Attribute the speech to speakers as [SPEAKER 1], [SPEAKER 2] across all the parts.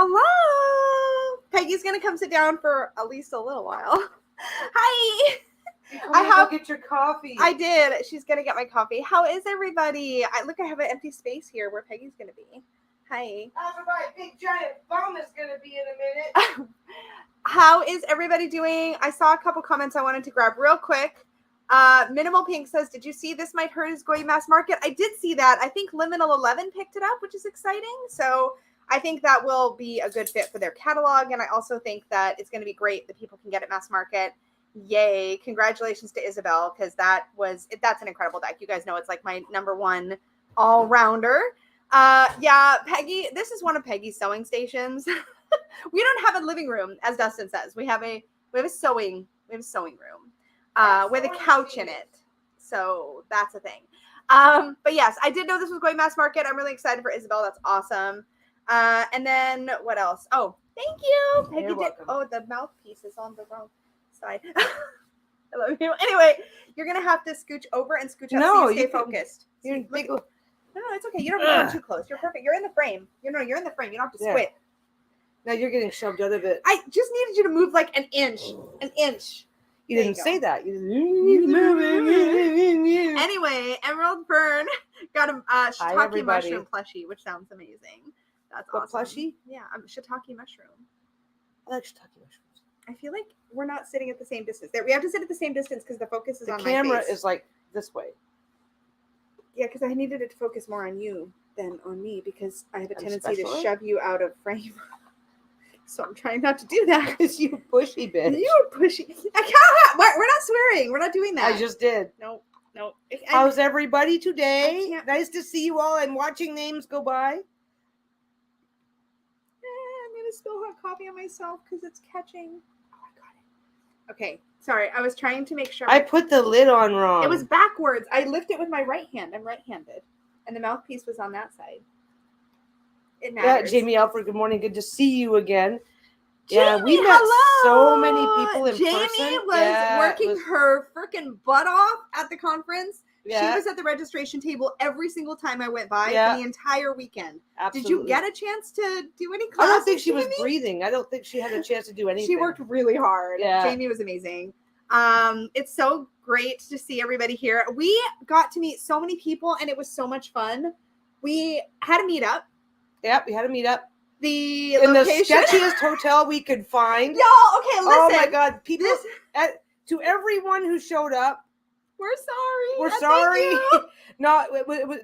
[SPEAKER 1] Hello. Peggy's gonna come sit down for at least a little while. Hi.
[SPEAKER 2] I have to get your coffee.
[SPEAKER 1] I did. She's gonna get my coffee. How is everybody? I have an empty space here where Peggy's gonna be. Hi.
[SPEAKER 2] That's where my big giant bum is gonna be in a minute.
[SPEAKER 1] How is everybody doing? I saw a couple comments I wanted to grab real quick. Minimal Pink says, did you see This Might Hurt is going mass market? I did see that. I think Liminal 11 picked it up, which is exciting. So I think that will be a good fit for their catalog. And I also think that it's going to be great that people can get it mass market. Yay. Congratulations to Isabel, because that's an incredible deck. You guys know it's like my number one all-rounder. Yeah, Peggy, this is one of Peggy's sewing stations. We don't have a living room, as Dustin says. We have a sewing room with a couch in it. So that's a thing. But yes, I did know this was going mass market. I'm really excited for Isabel. That's awesome. And then what else? Oh, thank you. Peggy
[SPEAKER 2] You're
[SPEAKER 1] did.
[SPEAKER 2] welcome.
[SPEAKER 1] Oh, the mouthpiece is on the wrong side. I love you. Anyway, you're gonna have to scooch over and scooch up so you stay focused.
[SPEAKER 2] You're big.
[SPEAKER 1] No, it's okay. You don't have to go too close. You're perfect. You're in the frame. You're in the frame. You don't have to squint.
[SPEAKER 2] Now you're getting shoved out of it.
[SPEAKER 1] I just needed you to move like an inch. An inch.
[SPEAKER 2] You didn't say that.
[SPEAKER 1] Anyway, Emerald Fern got a shiitake mushroom plushie, which sounds amazing. That's awesome.
[SPEAKER 2] Plushie?
[SPEAKER 1] Yeah, shiitake mushroom.
[SPEAKER 2] I like shiitake mushrooms.
[SPEAKER 1] I feel like we're not sitting at the same distance. We have to sit at the same distance because the focus is on my face.
[SPEAKER 2] The camera is like this way.
[SPEAKER 1] Yeah, because I needed it to focus more on you than on me because I have a tendency to shove you out of frame. So I'm trying not to do that.
[SPEAKER 2] Because you pushy bitch.
[SPEAKER 1] You're pushy. I can't. We're not swearing. We're not doing that.
[SPEAKER 2] I just did.
[SPEAKER 1] No.
[SPEAKER 2] How's everybody today? Nice to see you all. I'm watching names go by.
[SPEAKER 1] I'm going to spill hot coffee on myself because it's catching. Oh, I got it. Okay. Sorry. I was trying to make sure.
[SPEAKER 2] I put the lid on wrong.
[SPEAKER 1] It was backwards. I lift it with my right hand. I'm right-handed. And the mouthpiece was on that side. It matters.
[SPEAKER 2] Yeah, Jamie Alfred, good morning. Good to see you again.
[SPEAKER 1] Jamie,
[SPEAKER 2] yeah, we met so many people in
[SPEAKER 1] Jamie
[SPEAKER 2] person.
[SPEAKER 1] Jamie was working her freaking butt off at the conference.
[SPEAKER 2] Yeah.
[SPEAKER 1] She was at the registration table every single time I went by for the entire weekend.
[SPEAKER 2] Absolutely.
[SPEAKER 1] Did you get a chance to do any classes?
[SPEAKER 2] I don't think she was breathing. I don't think she had a chance to do anything.
[SPEAKER 1] She worked really hard.
[SPEAKER 2] Yeah.
[SPEAKER 1] Jamie was amazing. It's so great to see everybody here. We got to meet so many people and it was so much fun. We had a meetup.
[SPEAKER 2] Yep, we had a meetup.
[SPEAKER 1] In
[SPEAKER 2] the sketchiest hotel we could find.
[SPEAKER 1] Y'all, okay, listen.
[SPEAKER 2] Oh my God, people! To everyone who showed up,
[SPEAKER 1] we're sorry.
[SPEAKER 2] We're sorry. No,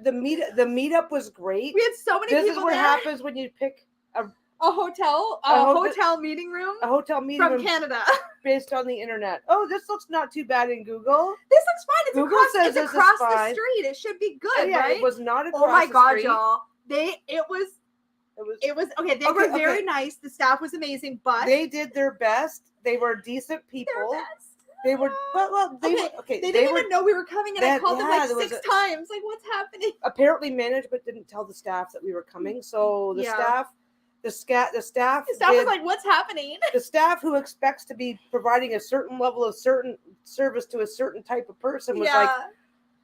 [SPEAKER 2] the meetup was great.
[SPEAKER 1] We had so many people.
[SPEAKER 2] This is what happens when you pick a
[SPEAKER 1] hotel meeting room.
[SPEAKER 2] A hotel meeting room
[SPEAKER 1] from Canada,
[SPEAKER 2] based on the internet. Oh, this looks not too bad in Google.
[SPEAKER 1] This looks fine. It's
[SPEAKER 2] Google
[SPEAKER 1] across,
[SPEAKER 2] says
[SPEAKER 1] it's across the street. It should be good, right?
[SPEAKER 2] It was not across
[SPEAKER 1] the street. Oh my God, y'all! It was okay. They were very nice. The staff was amazing, but
[SPEAKER 2] they did their best. They were decent people. They were,
[SPEAKER 1] They didn't even know we were coming, and I called them like 6 times. Like, what's happening?
[SPEAKER 2] Apparently, management didn't tell the staff that we were coming, so the staff
[SPEAKER 1] was like, "What's happening?"
[SPEAKER 2] The staff who expects to be providing a certain level of certain service to a certain type of person was like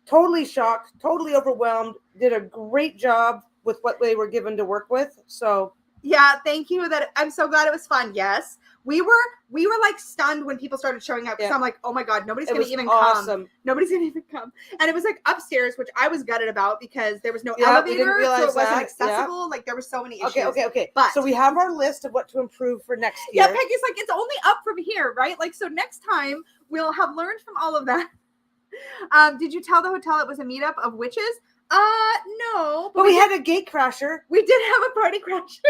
[SPEAKER 2] totally shocked, totally overwhelmed. Did a great job with what they were given to work with. So
[SPEAKER 1] yeah, thank you. I'm so glad it was fun. Yes. We were like stunned when people started showing up. So I'm like, oh my God, nobody's going to even come. Nobody's going to even come. And it was like upstairs, which I was gutted about because there was no elevator. So it wasn't accessible. Like there were so many issues.
[SPEAKER 2] Okay.
[SPEAKER 1] But
[SPEAKER 2] so we have our list of what to improve for next year.
[SPEAKER 1] Yeah, Peggy's like, it's only up from here, right? Like, so next time we'll have learned from all of that. Did you tell the hotel it was a meetup of witches? No.
[SPEAKER 2] But we had a gate crasher.
[SPEAKER 1] We did have a party crasher.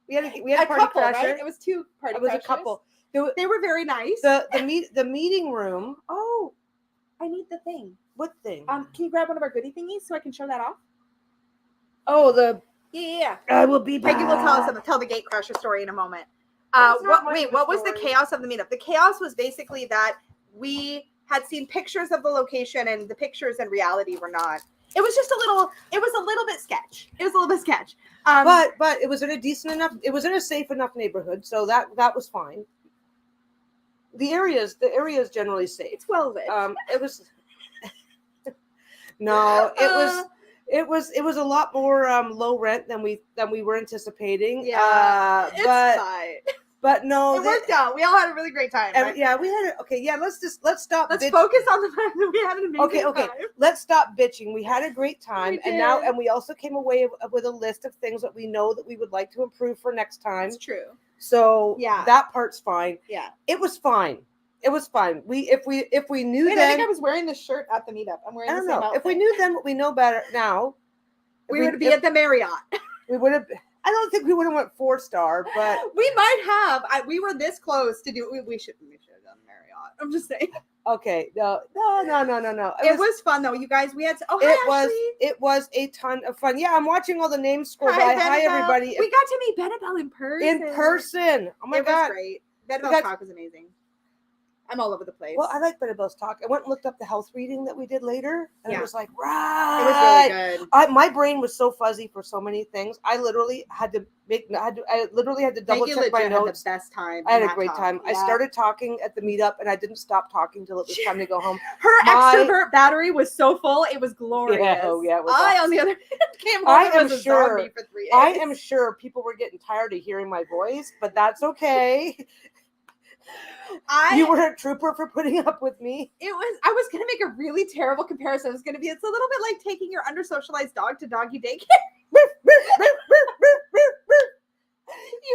[SPEAKER 2] We had a party
[SPEAKER 1] couple,
[SPEAKER 2] crasher.
[SPEAKER 1] Right? It was 2 party crashers. It was a couple. They were very nice.
[SPEAKER 2] The meeting room.
[SPEAKER 1] Oh, I need the thing.
[SPEAKER 2] What thing?
[SPEAKER 1] Can you grab one of our goodie thingies so I can show that off?
[SPEAKER 2] Oh,
[SPEAKER 1] yeah.
[SPEAKER 2] I will be back.
[SPEAKER 1] Peggy will tell the gate crasher story in a moment. What was the chaos of the meetup? The chaos was basically that we had seen pictures of the location and the pictures in reality were not. It was a little bit sketch. But
[SPEAKER 2] it was in a decent enough, it was in a safe enough neighborhood, so that was fine. The area is generally safe.
[SPEAKER 1] It's well lit.
[SPEAKER 2] It was no, it was It was a lot more low rent than we were anticipating.
[SPEAKER 1] Yeah,
[SPEAKER 2] but no,
[SPEAKER 1] it worked out. We all had a really great time. Right?
[SPEAKER 2] Yeah, we had it. Okay, yeah. Let's stop.
[SPEAKER 1] Let's focus on the fact that we had an amazing time.
[SPEAKER 2] Let's stop bitching. We had a great time,
[SPEAKER 1] and
[SPEAKER 2] we also came away with a list of things that we know that we would like to improve for next time.
[SPEAKER 1] That's true.
[SPEAKER 2] So that part's fine.
[SPEAKER 1] Yeah,
[SPEAKER 2] it was fine. It was fine. If we knew
[SPEAKER 1] then, I think I was wearing this shirt at the meetup. I'm wearing. I don't know. Outfit.
[SPEAKER 2] If we knew then what we know better now,
[SPEAKER 1] we would be at the Marriott.
[SPEAKER 2] We would have. I don't think we would have went 4-star, but
[SPEAKER 1] we might have. We were this close to do. We should have done Marriott. I'm just saying.
[SPEAKER 2] Okay, no.
[SPEAKER 1] It was fun though, you guys. We had.
[SPEAKER 2] It was a ton of fun. Yeah, I'm watching all the names scroll by. Hi, everybody.
[SPEAKER 1] We got to meet Benabelle in person.
[SPEAKER 2] Oh my God,
[SPEAKER 1] it was great. Benabelle's talk was amazing. I'm all over the place.
[SPEAKER 2] Well, I like Benabelle's talk. I went and looked up the health reading that we did later, and it was like, right.
[SPEAKER 1] It was really good.
[SPEAKER 2] My brain was so fuzzy for so many things. I literally had to double check my notes.
[SPEAKER 1] Had the best time.
[SPEAKER 2] I had a great time. Yeah. I started talking at the meetup, and I didn't stop talking till it was time to go home.
[SPEAKER 1] Her extrovert battery was so full; it was glorious.
[SPEAKER 2] Yeah, it was
[SPEAKER 1] awesome. On the other hand, came home and was a zombie for 3 days.
[SPEAKER 2] I am sure people were getting tired of hearing my voice, but that's okay. You were a trooper for putting up with me.
[SPEAKER 1] I was going to make a really terrible comparison. It was going to be, it's a little bit like taking your under-socialized dog to doggy daycare. You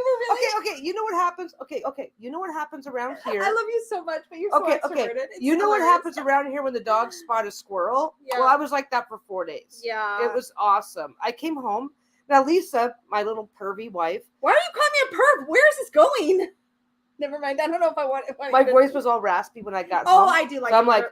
[SPEAKER 1] were really...
[SPEAKER 2] Okay. You know what happens? Okay. You know what happens around here?
[SPEAKER 1] I love you so much, but you're so extroverted.
[SPEAKER 2] Okay. You know what happens around here when the dogs spot a squirrel? Yeah. Well, I was like that for 4 days.
[SPEAKER 1] Yeah.
[SPEAKER 2] It was awesome. I came home. Now, Lisa, my little pervy wife.
[SPEAKER 1] Why are you calling me a perv? Where is this going? Never mind. I don't know if I want.
[SPEAKER 2] My voice was all raspy when I got home.
[SPEAKER 1] Oh, I do like.
[SPEAKER 2] So I'm like,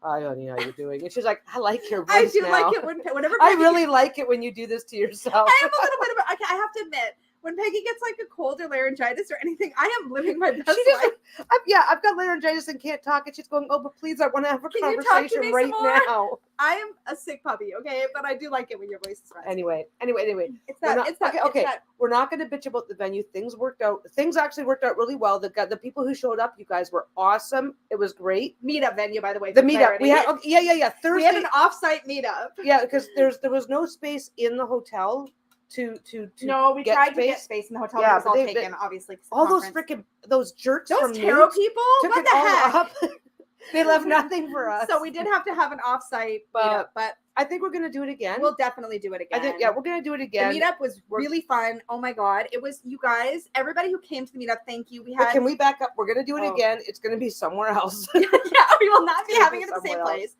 [SPEAKER 2] hi, honey, how you doing? And she's like, I like your voice.
[SPEAKER 1] I do like it whenever.
[SPEAKER 2] I really like it when you do this to yourself.
[SPEAKER 1] I have a little bit of. I have to admit, when Peggy gets like a cold or laryngitis or anything, I am living my best life.
[SPEAKER 2] I've got laryngitis and can't talk, and she's going, oh, but please, I want to have a conversation right now.
[SPEAKER 1] I am a sick puppy, okay, but I do like it when your voice is raspy.
[SPEAKER 2] Anyway.
[SPEAKER 1] It's not.
[SPEAKER 2] Okay. We're not going to bitch about the venue. Things actually worked out really well. The people who showed up, you guys were awesome. It was great.
[SPEAKER 1] Meetup venue, by the way.
[SPEAKER 2] The meetup. We had Thursday.
[SPEAKER 1] We had an off-site meetup.
[SPEAKER 2] Yeah, because there was no space in the hotel.
[SPEAKER 1] No, we tried to get space in the hotel. Yeah, it was all taken, obviously.
[SPEAKER 2] All those jerks
[SPEAKER 1] those
[SPEAKER 2] from
[SPEAKER 1] tarot people. What the heck?
[SPEAKER 2] They left nothing for us.
[SPEAKER 1] So we did have to have an offsite meetup, but
[SPEAKER 2] I think we're gonna do it again.
[SPEAKER 1] We'll definitely do it again.
[SPEAKER 2] We're gonna do it again.
[SPEAKER 1] The meetup was really fun. Oh my God, it was, you guys. Everybody who came to the meetup, thank you.
[SPEAKER 2] Can we back up? We're gonna do it again. It's gonna be somewhere else.
[SPEAKER 1] Yeah, we will not be having it at the same place.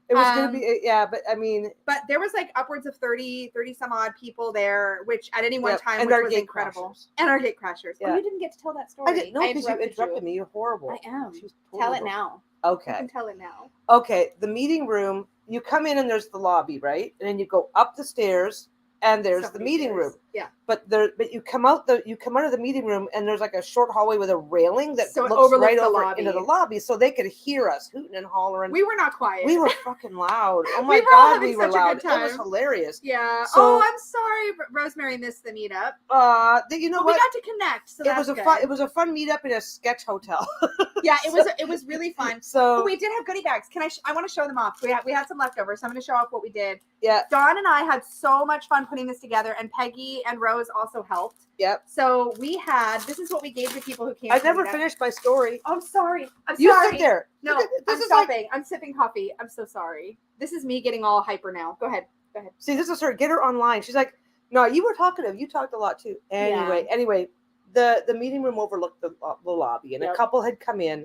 [SPEAKER 2] It was going to be, but I mean.
[SPEAKER 1] But there was like upwards of 30 some odd people there, which at any one time, which was incredible.
[SPEAKER 2] Crashers.
[SPEAKER 1] And our gate crashers.
[SPEAKER 2] Yeah.
[SPEAKER 1] Oh, you didn't get to tell that story.
[SPEAKER 2] I didn't know because you interrupted me. You're horrible.
[SPEAKER 1] I am. Tell it now.
[SPEAKER 2] Okay.
[SPEAKER 1] You can tell it now.
[SPEAKER 2] Okay. The meeting room, you come in and there's the lobby, right? And then you go up the stairs and there's the meeting room.
[SPEAKER 1] Yeah.
[SPEAKER 2] But you come out of the meeting room and there's like a short hallway with a railing that looks right over into the lobby, so they could hear us hooting and hollering.
[SPEAKER 1] We were not quiet.
[SPEAKER 2] We were fucking loud. Oh my God, we were loud. It was hilarious.
[SPEAKER 1] Yeah. So, I'm sorry, Rosemary missed the meetup.
[SPEAKER 2] You know what?
[SPEAKER 1] We got to connect. So
[SPEAKER 2] it was a fun meetup in a sketch hotel.
[SPEAKER 1] Yeah, it was really fun. So we did have goodie bags. I want to show them off. We had some leftovers, so I'm going to show off what we did.
[SPEAKER 2] Yeah.
[SPEAKER 1] Dawn and I had so much fun putting this together, and Peggy and Rose also helped.
[SPEAKER 2] Yep.
[SPEAKER 1] So this is what we gave to people who came.
[SPEAKER 2] I never finished my story.
[SPEAKER 1] Oh, I'm sorry.
[SPEAKER 2] You sit there.
[SPEAKER 1] No, I'm stopping. I'm sipping coffee. I'm so sorry. This is me getting all hyper now. Go ahead.
[SPEAKER 2] See, this is her. Get her online. She's like, no, you were talkative. You talked a lot too. Anyway, the meeting room overlooked the lobby, and a couple had come in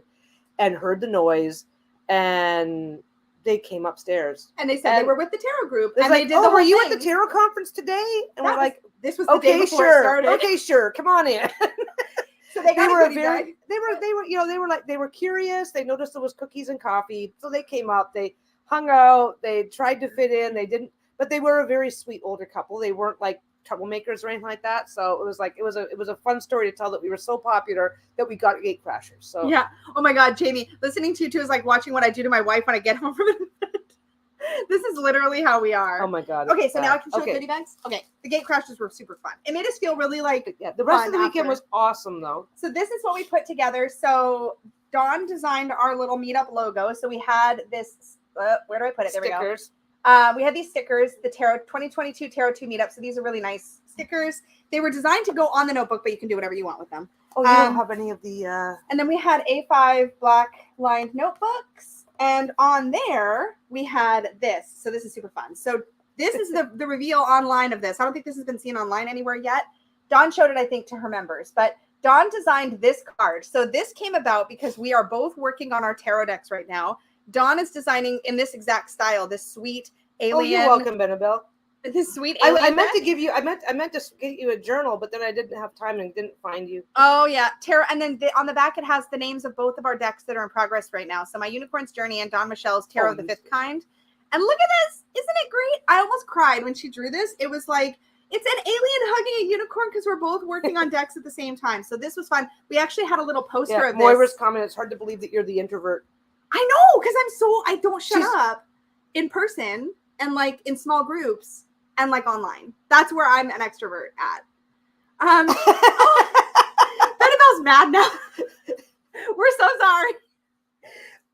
[SPEAKER 2] and heard the noise, and they came upstairs.
[SPEAKER 1] And they said they were with the tarot group.
[SPEAKER 2] And
[SPEAKER 1] they did the whole
[SPEAKER 2] were you
[SPEAKER 1] thing.
[SPEAKER 2] at the tarot conference today? And we're like,
[SPEAKER 1] this was the day before it started.
[SPEAKER 2] Okay, sure. Come on in.
[SPEAKER 1] So they were
[SPEAKER 2] they were curious. They noticed there was cookies and coffee. So they came up, they hung out, they tried to fit in. They didn't, but they were a very sweet older couple. They weren't like troublemakers or anything like that. So it was a fun story to tell that we were so popular that we got gate crashers. So
[SPEAKER 1] yeah. Oh my God, Jamie, listening to you too is like watching what I do to my wife when I get home from it. This is literally how we are.
[SPEAKER 2] Oh my God.
[SPEAKER 1] Okay, so now I can show goodie bags. Okay, the gate crashers were super fun. It made us feel really like
[SPEAKER 2] the rest of the weekend was awesome though.
[SPEAKER 1] So this is what we put together. So Dawn designed our little meetup logo. So we had this. Where do I put it? There we go. We had these stickers, the Tarot 2022 Tarot 2 Meetup. So these are really nice stickers. They were designed to go on the notebook, but you can do whatever you want with them.
[SPEAKER 2] Oh, you don't have any of the...
[SPEAKER 1] And then we had A5 black lined notebooks. And on there, we had this. So this is super fun. So this is the reveal online of this. I don't think this has been seen online anywhere yet. Dawn showed it, I think, to her members. But Dawn designed this card. So this came about because we are both working on our tarot decks right now. Dawn is designing in this exact style, this sweet alien.
[SPEAKER 2] Oh, you're welcome, Benabel.
[SPEAKER 1] This sweet alien.
[SPEAKER 2] I meant to give you. I meant to get you a journal, but then I didn't have time and didn't find you.
[SPEAKER 1] Oh yeah, tarot. And then on the back it has the names of both of our decks that are in progress right now. So my Unicorn's Journey and Dawn Michelle's Tarot of the Fifth Kind. And look at this! Isn't it great? I almost cried when she drew this. It was like it's an alien hugging a unicorn because we're both working on decks at the same time. So this was fun. We actually had a little poster of this.
[SPEAKER 2] Moira's comment. It's hard to believe that you're the introvert.
[SPEAKER 1] I know, because I don't shut up in person and like in small groups and like online. That's where I'm an extrovert at. Annabelle's mad now. We're so sorry.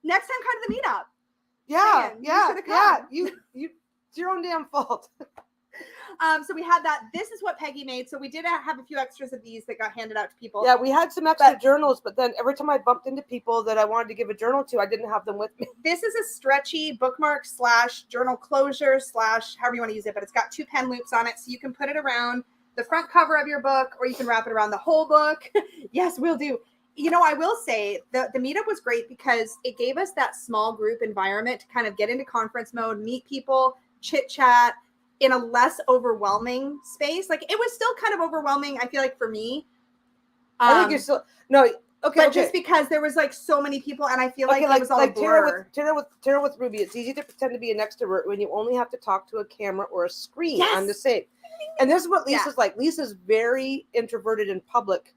[SPEAKER 1] Next time, come to the meetup.
[SPEAKER 2] Yeah,
[SPEAKER 1] Man,
[SPEAKER 2] yeah. You, it's your own damn fault.
[SPEAKER 1] So we had that. This is what Peggy made. So we did have a few extras of these that got handed out to people.
[SPEAKER 2] Yeah, we had some extra journals, but then every time I bumped into people that I wanted to give a journal to, I didn't have them with me.
[SPEAKER 1] This is a stretchy bookmark / journal closure / however you want to use it, but it's got 2 pen loops on it, so you can put it around the front cover of your book, or you can wrap it around the whole book. Yes, we'll do. You know, I will say the meetup was great because it gave us that small group environment to kind of get into conference mode, meet people, chit chat in a less overwhelming space. Like it was still kind of overwhelming, I feel like, for me.
[SPEAKER 2] I think you're still okay.
[SPEAKER 1] Just because there was like so many people, and I feel like it was all a blur.
[SPEAKER 2] Tarot with Ruby, it's easy to pretend to be an extrovert when you only have to talk to a camera or a screen on the stage. And this is what Lisa's like. Lisa's very introverted in public.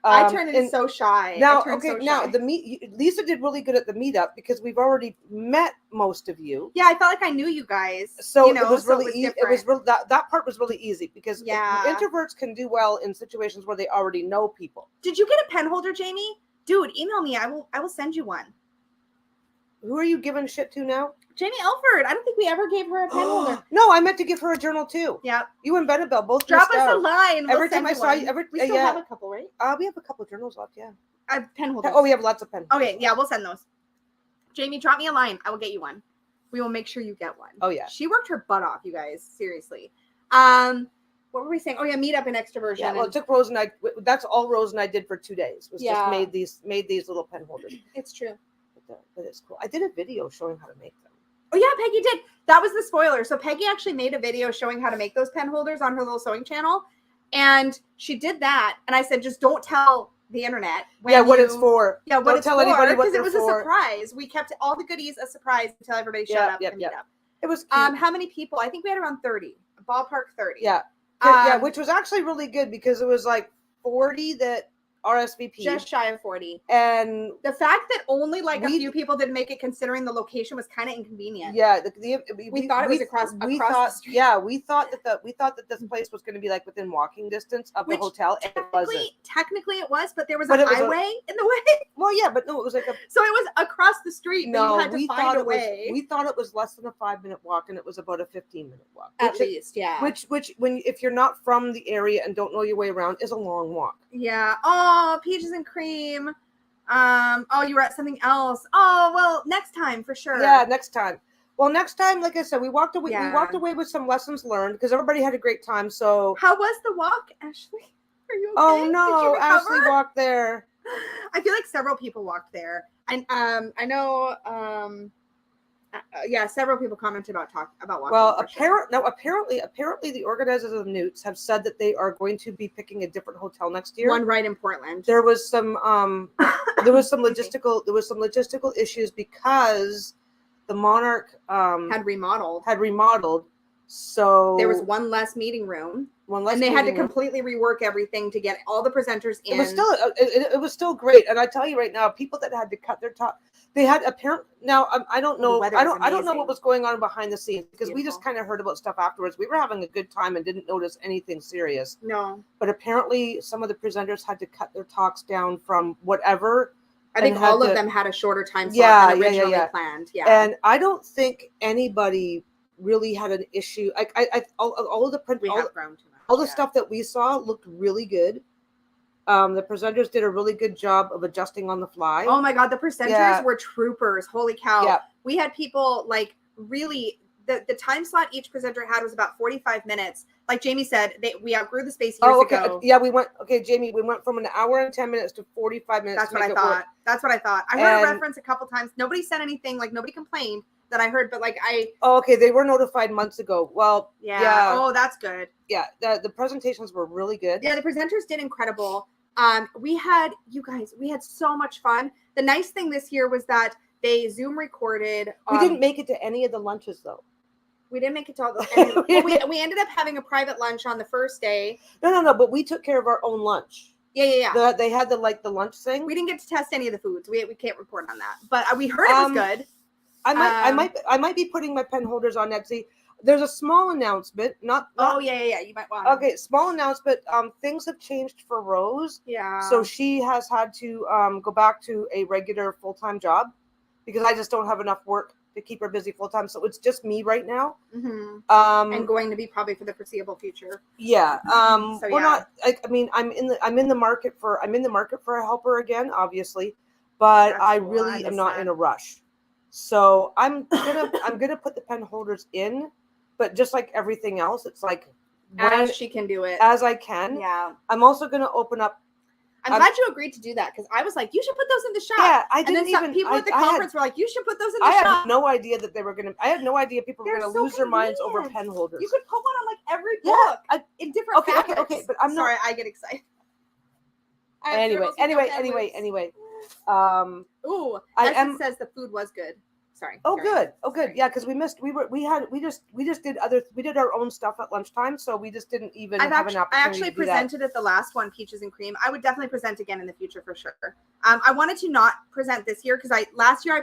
[SPEAKER 1] I turned into so shy.
[SPEAKER 2] Now, Lisa did really good at the meetup because we've already met most of you.
[SPEAKER 1] Yeah, I felt like I knew you guys.
[SPEAKER 2] So it was really easy. It was that part was really easy because introverts can do well in situations where they already know people.
[SPEAKER 1] Did you get a pen holder, Jamie? Dude, email me. I will send you one.
[SPEAKER 2] Who are you giving shit to now?
[SPEAKER 1] Jamie Elford. I don't think we ever gave her a pen holder.
[SPEAKER 2] No, I meant to give her a journal too.
[SPEAKER 1] Yeah.
[SPEAKER 2] You and Benabel both
[SPEAKER 1] drop us a line.
[SPEAKER 2] Every time I saw you,
[SPEAKER 1] we still have a couple, right?
[SPEAKER 2] We have a couple of journals left, yeah.
[SPEAKER 1] Pen holders.
[SPEAKER 2] Oh, we have lots of pen holders.
[SPEAKER 1] Okay, yeah, we'll send those. Jamie, drop me a line. I will get you one. We will make sure you get one.
[SPEAKER 2] Oh yeah.
[SPEAKER 1] She worked her butt off, you guys. Seriously. What were we saying? Oh yeah, meetup and extroversion.
[SPEAKER 2] Yeah, well, it took Rose and I. That's all Rose and I did for 2 days. Was just made these little pen holders.
[SPEAKER 1] It's true.
[SPEAKER 2] But it's cool. I did a video showing how to make them.
[SPEAKER 1] Oh yeah, Peggy did. That was the spoiler. So Peggy actually made a video showing how to make those pen holders on her little sewing channel, and she did that. And I said, just don't tell the internet.
[SPEAKER 2] What it's for.
[SPEAKER 1] Yeah,
[SPEAKER 2] don't tell anybody what they're for.
[SPEAKER 1] Because it was a surprise. We kept all the goodies a surprise until everybody showed up.
[SPEAKER 2] It was
[SPEAKER 1] cute. How many people? I think we had around 30. Ballpark 30.
[SPEAKER 2] Yeah. Which was actually really good because it was like 40 that RSVP.
[SPEAKER 1] Just shy of 40.
[SPEAKER 2] And
[SPEAKER 1] the fact that only like a few people didn't make it, considering the location, was kind of inconvenient.
[SPEAKER 2] Yeah,
[SPEAKER 1] we thought it was across the street.
[SPEAKER 2] Yeah, we thought that this place was going to be like within walking distance of the hotel, and it wasn't.
[SPEAKER 1] Technically, it was, but there was a highway in the way.
[SPEAKER 2] Well, yeah, but no, it was like
[SPEAKER 1] so it was across the street. No, you had to find a way.
[SPEAKER 2] We thought it was less than a 5-minute walk, and it was about a 15-minute walk.
[SPEAKER 1] At least, yeah.
[SPEAKER 2] Which if you're not from the area and don't know your way around, is a long walk.
[SPEAKER 1] Yeah. Oh, peaches and cream. Oh, you were at something else. Oh, well, next time for sure.
[SPEAKER 2] Yeah, next time. Well, next time, like I said, we walked away. Yeah. We walked away with some lessons learned because everybody had a great time. So,
[SPEAKER 1] how was the walk, Ashley? Are you okay?
[SPEAKER 2] Oh no, Ashley walked there.
[SPEAKER 1] I feel like several people walked there. I know. Several people commented about walking.
[SPEAKER 2] Well, apparently, the organizers of the Newts have said that they are going to be picking a different hotel next year.
[SPEAKER 1] One right in Portland.
[SPEAKER 2] There was some logistical issues because the Monarch
[SPEAKER 1] had
[SPEAKER 2] remodeled. So
[SPEAKER 1] there was one less meeting room. And they had to completely rework everything to get all the presenters in.
[SPEAKER 2] It was still great. And I tell you right now, people that had to cut their top, they had I don't know what was going on behind the scenes because we just kind of heard about stuff afterwards. We were having a good time and didn't notice anything serious.
[SPEAKER 1] No.
[SPEAKER 2] But apparently some of the presenters had to cut their talks down from whatever.
[SPEAKER 1] I think all of them had a shorter time slot than originally planned. Yeah.
[SPEAKER 2] And I don't think anybody really had an issue. Like all of the print,
[SPEAKER 1] We have grown too much.
[SPEAKER 2] all the stuff that we saw looked really good. The presenters did a really good job of adjusting on the fly.
[SPEAKER 1] Oh my God, the presenters were troopers. Holy cow.
[SPEAKER 2] Yeah.
[SPEAKER 1] We had people like really, the time slot each presenter had was about 45 minutes. Like Jamie said, we outgrew the space years ago.
[SPEAKER 2] Yeah, Jamie, we went from an hour and 10 minutes to 45 minutes.
[SPEAKER 1] That's what I thought. That's what I thought. I heard a reference a couple times. Nobody said anything, like nobody complained that I heard, but like
[SPEAKER 2] Oh, okay. They were notified months ago. Well,
[SPEAKER 1] yeah. Oh, that's good.
[SPEAKER 2] Yeah. The presentations were really good.
[SPEAKER 1] Yeah, the presenters did incredible. We had so much fun. The nice thing this year was that they Zoom recorded.
[SPEAKER 2] We didn't make it to any of the lunches though.
[SPEAKER 1] We didn't make it to all the. we ended up having a private lunch on the first day.
[SPEAKER 2] No. But we took care of our own lunch.
[SPEAKER 1] Yeah.
[SPEAKER 2] They had the lunch thing.
[SPEAKER 1] We didn't get to test any of the foods. We can't report on that, but we heard it was good.
[SPEAKER 2] I might be putting my pen holders on Etsy. There's a small announcement. Not
[SPEAKER 1] yeah. You might want.
[SPEAKER 2] Okay, small announcement. Things have changed for Rose.
[SPEAKER 1] Yeah.
[SPEAKER 2] So she has had to go back to a regular full-time job because I just don't have enough work to keep her busy full-time. So it's just me right now.
[SPEAKER 1] Mm-hmm. And going to be probably for the foreseeable future.
[SPEAKER 2] Yeah. We're not. I mean, I'm in the market for a helper again, obviously, but
[SPEAKER 1] That's
[SPEAKER 2] I
[SPEAKER 1] cool.
[SPEAKER 2] really am not in a rush. So I'm gonna put the pen holders in, but just like everything else, it's like
[SPEAKER 1] as she can do it,
[SPEAKER 2] as I can.
[SPEAKER 1] Yeah.
[SPEAKER 2] I'm also gonna open up.
[SPEAKER 1] I'm glad you agreed to do that because I was like, you should put those in the shop.
[SPEAKER 2] Yeah, I didn't
[SPEAKER 1] and then
[SPEAKER 2] even.
[SPEAKER 1] People at the conference were like, you should put those in the shop.
[SPEAKER 2] I had no idea that they were gonna. I had no idea people were gonna lose their minds over pen holders.
[SPEAKER 1] You could put one on like every book in different fabrics.
[SPEAKER 2] Okay, but I'm
[SPEAKER 1] sorry.
[SPEAKER 2] not.
[SPEAKER 1] I get excited.
[SPEAKER 2] Anyway.
[SPEAKER 1] Ooh, Essence says the food was good. Sorry.
[SPEAKER 2] Oh, good. Oh, good. Yeah, because we did our own stuff at lunchtime, so we just didn't even have an opportunity.
[SPEAKER 1] I actually presented at the last one, Peaches and Cream. I would definitely present again in the future for sure. I wanted to not present this year because not last year,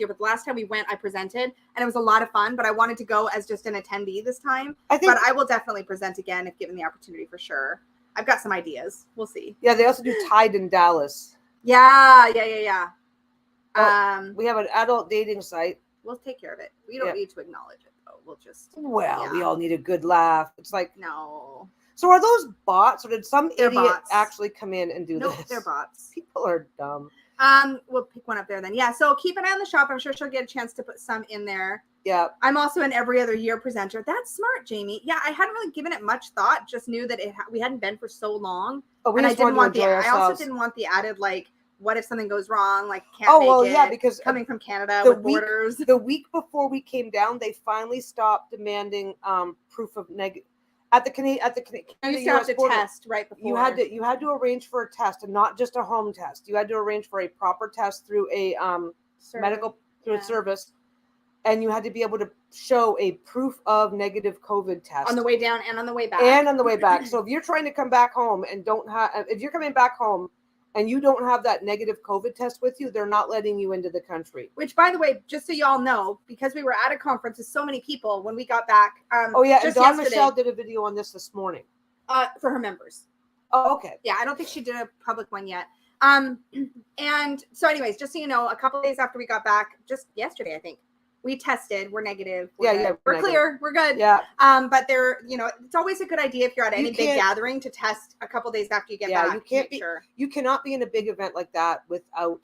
[SPEAKER 1] but the last time we went, I presented and it was a lot of fun. But I wanted to go as just an attendee this time. But I will definitely present again if given the opportunity for sure. I've got some ideas. We'll see.
[SPEAKER 2] Yeah, they also do Tide in Dallas.
[SPEAKER 1] Yeah.
[SPEAKER 2] Well, we have an adult dating site.
[SPEAKER 1] We'll take care of it. We don't need to acknowledge it though. We'll just.
[SPEAKER 2] Well, we all need a good laugh. It's like
[SPEAKER 1] no.
[SPEAKER 2] So are those bots, or did some idiot
[SPEAKER 1] bots.
[SPEAKER 2] actually come in and do this?
[SPEAKER 1] No, they're bots.
[SPEAKER 2] People are dumb.
[SPEAKER 1] We'll pick one up there then. Yeah. So keep an eye on the shop. I'm sure she'll get a chance to put some in there.
[SPEAKER 2] Yeah.
[SPEAKER 1] I'm also an every other year presenter. That's smart, Jamie. Yeah, I hadn't really given it much thought. Just knew that we hadn't been for so long.
[SPEAKER 2] Oh,
[SPEAKER 1] I also didn't want the added like. What if something goes wrong? Like can't make it?
[SPEAKER 2] Because
[SPEAKER 1] coming from Canada with borders.
[SPEAKER 2] The week before we came down, they finally stopped demanding proof of negative at the Canadian.
[SPEAKER 1] You used to have to test right before.
[SPEAKER 2] You had to arrange for a test and not just a home test. You had to arrange for a proper test through a a service, and you had to be able to show a proof of negative COVID test
[SPEAKER 1] on the way down and on the way back.
[SPEAKER 2] So if you're trying to come back home and if you're coming back home and you don't have that negative COVID test with you, they're not letting you into the country.
[SPEAKER 1] Which, by the way, just so y'all know, because we were at a conference with so many people when we got back.
[SPEAKER 2] And Dawn Michelle did a video on this morning.
[SPEAKER 1] For her members.
[SPEAKER 2] Oh, okay.
[SPEAKER 1] Yeah, I don't think she did a public one yet. And so anyways, just so you know, a couple of days after we got back, just yesterday, I think, we tested. We're negative. We're clear. We're good.
[SPEAKER 2] Yeah.
[SPEAKER 1] But it's always a good idea if you're at any big gathering to test a couple days after you get back.
[SPEAKER 2] You cannot be in a big event like that without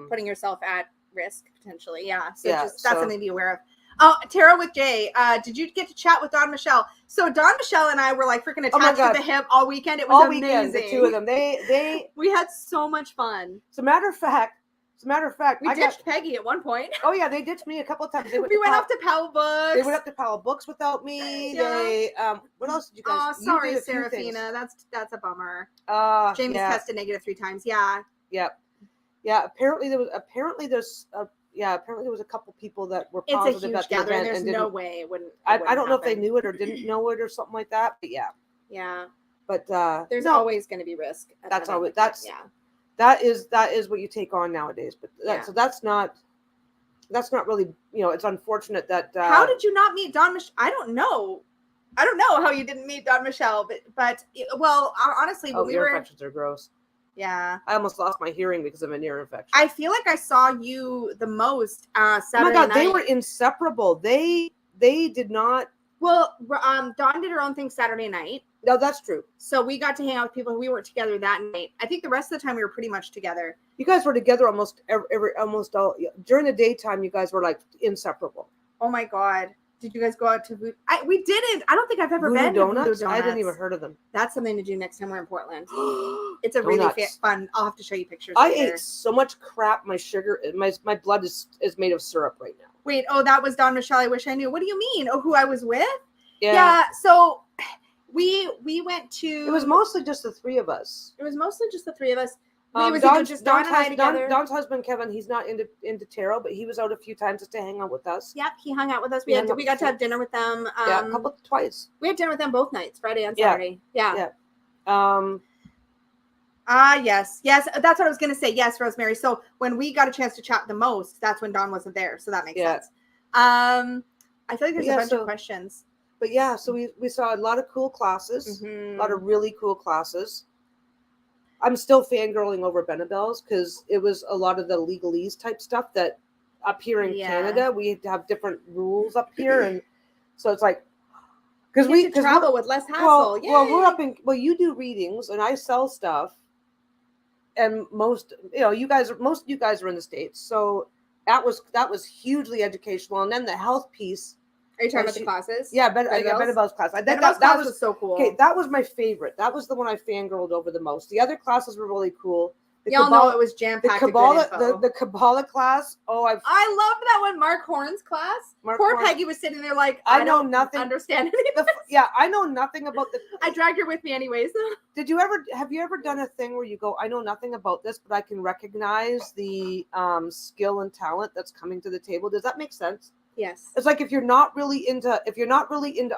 [SPEAKER 1] putting yourself at risk potentially. Yeah. So that's something to be aware of. Oh, Tara with Jay, did you get to chat with Dawn Michelle? So Dawn Michelle and I were like freaking attached to the hip all weekend. It was amazing.
[SPEAKER 2] Weekend, the two of them.
[SPEAKER 1] We had so much fun.
[SPEAKER 2] As a matter of fact,
[SPEAKER 1] we ditched Peggy at one point.
[SPEAKER 2] Oh yeah, they ditched me a couple of times.
[SPEAKER 1] We went up to Powell Books.
[SPEAKER 2] They went up to Powell Books without me.
[SPEAKER 1] Yeah.
[SPEAKER 2] They what else did you guys?
[SPEAKER 1] Oh, sorry, Serafina. That's a bummer. Jamie's tested negative 3 times. Yeah.
[SPEAKER 2] Yep. Yeah. Apparently there was a couple people that were positive at the event.
[SPEAKER 1] There's no way it wouldn't.
[SPEAKER 2] I don't know if they knew it or didn't know it or something like that. But yeah.
[SPEAKER 1] Yeah.
[SPEAKER 2] But
[SPEAKER 1] there's always going to be risk.
[SPEAKER 2] That is what you take on nowadays. But so that's not really, it's unfortunate that.
[SPEAKER 1] How did you not meet Dawn Michelle? I don't know how you didn't meet Dawn Michelle, but honestly, when we were.
[SPEAKER 2] Ear infections are gross.
[SPEAKER 1] Yeah.
[SPEAKER 2] I almost lost my hearing because of an ear infection.
[SPEAKER 1] I feel like I saw you the most Saturday night.
[SPEAKER 2] Oh my God, they were inseparable. They they did not.
[SPEAKER 1] Well, Dawn did her own thing Saturday night.
[SPEAKER 2] No, that's true.
[SPEAKER 1] So we got to hang out with people. We weren't together that night. I think the rest of the time we were pretty much together.
[SPEAKER 2] You guys were together almost all during the daytime. You guys were like inseparable.
[SPEAKER 1] Oh my God. Did you guys go out to we didn't. I don't think I've ever been
[SPEAKER 2] Donuts?
[SPEAKER 1] to Voodoo Donuts.
[SPEAKER 2] I didn't even heard of them.
[SPEAKER 1] That's something to do next time we're in Portland. It's a really fun. I'll have to show you pictures.
[SPEAKER 2] I ate so much crap. My sugar, my blood is made of syrup right now.
[SPEAKER 1] Wait, that was Dawn Michelle. I wish I knew. What do you mean? Oh, who I was with? Yeah. So we went to.
[SPEAKER 2] It was mostly just the three of us.
[SPEAKER 1] It was mostly just the three of us.
[SPEAKER 2] Dawn's husband Kevin, he's not into tarot, but he was out a few times just to hang out with us.
[SPEAKER 1] Yep, he hung out with us. We got to have dinner with them.
[SPEAKER 2] Twice.
[SPEAKER 1] We had dinner with them both nights, Friday and Saturday. Yeah. Yes, that's what I was gonna say. Yes, Rosemary. So when we got a chance to chat the most, that's when Dawn wasn't there. So that makes sense. I feel like there's a bunch of questions.
[SPEAKER 2] But yeah, so we saw a lot of cool classes, a lot of really cool classes. I'm still fangirling over Benabel's because it was a lot of the legalese type stuff that up here in Canada, we have different rules up here. And so it's like, because we
[SPEAKER 1] travel with less hassle.
[SPEAKER 2] Well, you do readings and I sell stuff. And most of you guys are in the States. So that was hugely educational. And then the health piece.
[SPEAKER 1] Are you talking about the classes?
[SPEAKER 2] Yeah, Benabel's class.
[SPEAKER 1] That was so cool.
[SPEAKER 2] Okay, that was my favorite. That was the one I fangirled over the most. The other classes were really cool.
[SPEAKER 1] Y'all know it was jam-packed.
[SPEAKER 2] The Kabbalah class. Oh, I
[SPEAKER 1] loved that one. Mark Horn's class. Poor Peggy was sitting there like, I know nothing. Understand anything.
[SPEAKER 2] I know nothing about the.
[SPEAKER 1] I dragged her with me anyways.
[SPEAKER 2] Have you ever done a thing where you go, I know nothing about this, but I can recognize the skill and talent that's coming to the table? Does that make sense?
[SPEAKER 1] Yes.
[SPEAKER 2] It's like if you're not really into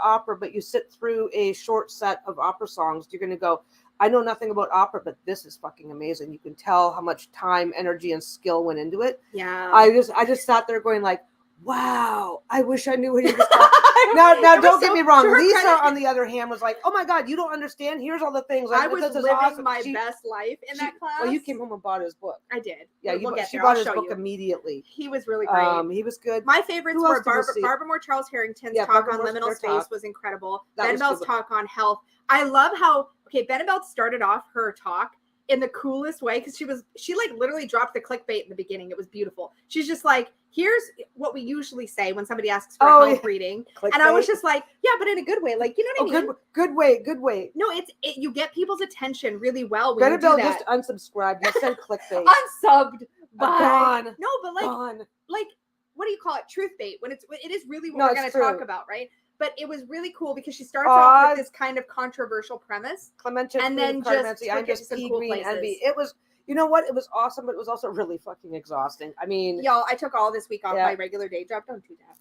[SPEAKER 2] opera, but you sit through a short set of opera songs, you're going to go, I know nothing about opera, but this is fucking amazing. You can tell how much time, energy, and skill went into it.
[SPEAKER 1] Yeah.
[SPEAKER 2] I just sat there going like, wow, I wish I knew what he was talking. Now don't get me wrong. Lisa, on the other hand, was like, oh my God, you don't understand. Here's all the things.
[SPEAKER 1] I was living my best life in that class.
[SPEAKER 2] Well, you came home and bought his book.
[SPEAKER 1] I did.
[SPEAKER 2] Yeah, she bought his book immediately.
[SPEAKER 1] He was really great.
[SPEAKER 2] He was good.
[SPEAKER 1] My favorites were Barbara Moore Charles Harrington's talk on liminal space was incredible. Benabel's talk on health. I love how Benabel started off her talk in the coolest way because she like literally dropped the clickbait in the beginning. It was beautiful. She's just like, here's what we usually say when somebody asks for a health reading. Clickbait. And I was just like, yeah, but in a good way. Like, you know what I mean?
[SPEAKER 2] Good way.
[SPEAKER 1] No, you get people's attention really well when you do
[SPEAKER 2] Benabel
[SPEAKER 1] that.
[SPEAKER 2] Just unsubscribed. You said clickbait.
[SPEAKER 1] Unsubbed.
[SPEAKER 2] Gone.
[SPEAKER 1] No, but like, what do you call it? Truth bait. When it is really what we're going to talk about, right? But it was really cool because she starts off with this kind of controversial premise.
[SPEAKER 2] Clementia,
[SPEAKER 1] and then just
[SPEAKER 2] I'm just
[SPEAKER 1] some cool places.
[SPEAKER 2] Envy. It was, you know what? It was awesome, but it was also really fucking exhausting. I mean,
[SPEAKER 1] y'all, I took all this week off my regular day job. Don't do that.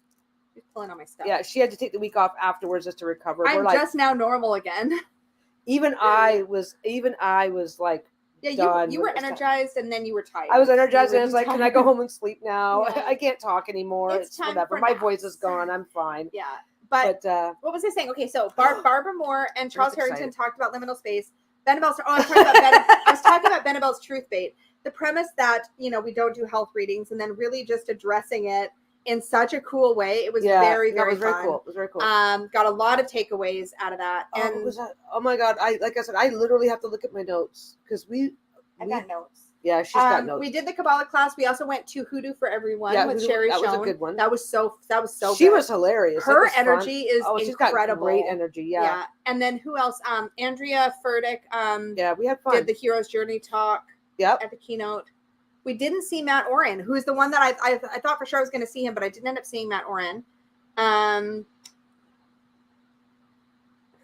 [SPEAKER 1] You're pulling on my stuff.
[SPEAKER 2] Yeah, she had to take the week off afterwards just to recover.
[SPEAKER 1] I'm just now normal again.
[SPEAKER 2] Even I was like,
[SPEAKER 1] yeah, you were energized and then you were tired.
[SPEAKER 2] I was energized and I was like, can I go home and sleep now? Yeah. I can't talk anymore. It's whatever. My voice is gone. I'm fine.
[SPEAKER 1] Yeah. But what was I saying? Okay, so Barbara Moore and Charles Harrington talked about liminal space. I was talking about Benabel's truth bait. The premise that, we don't do health readings and then really just addressing it in such a cool way. It was very, very fun.
[SPEAKER 2] Cool. It was very cool.
[SPEAKER 1] Got a lot of takeaways out of that. And
[SPEAKER 2] oh my God. Like I said, I literally have to look at my notes because
[SPEAKER 1] I got notes.
[SPEAKER 2] Yeah, she's got notes.
[SPEAKER 1] We did the Kabbalah class. We also went to Hoodoo for Everyone with Sherry Schoen.
[SPEAKER 2] That was a good one.
[SPEAKER 1] That was so
[SPEAKER 2] She
[SPEAKER 1] good.
[SPEAKER 2] was hilarious.
[SPEAKER 1] Her energy is incredible.
[SPEAKER 2] She's got great energy. Yeah.
[SPEAKER 1] And then who else? Andrea Furtick.
[SPEAKER 2] We had fun.
[SPEAKER 1] Did the Hero's Journey talk.
[SPEAKER 2] Yep.
[SPEAKER 1] At the keynote. We didn't see Matt Oren, who's the one that I thought for sure I was going to see him, but I didn't end up seeing Matt Oren.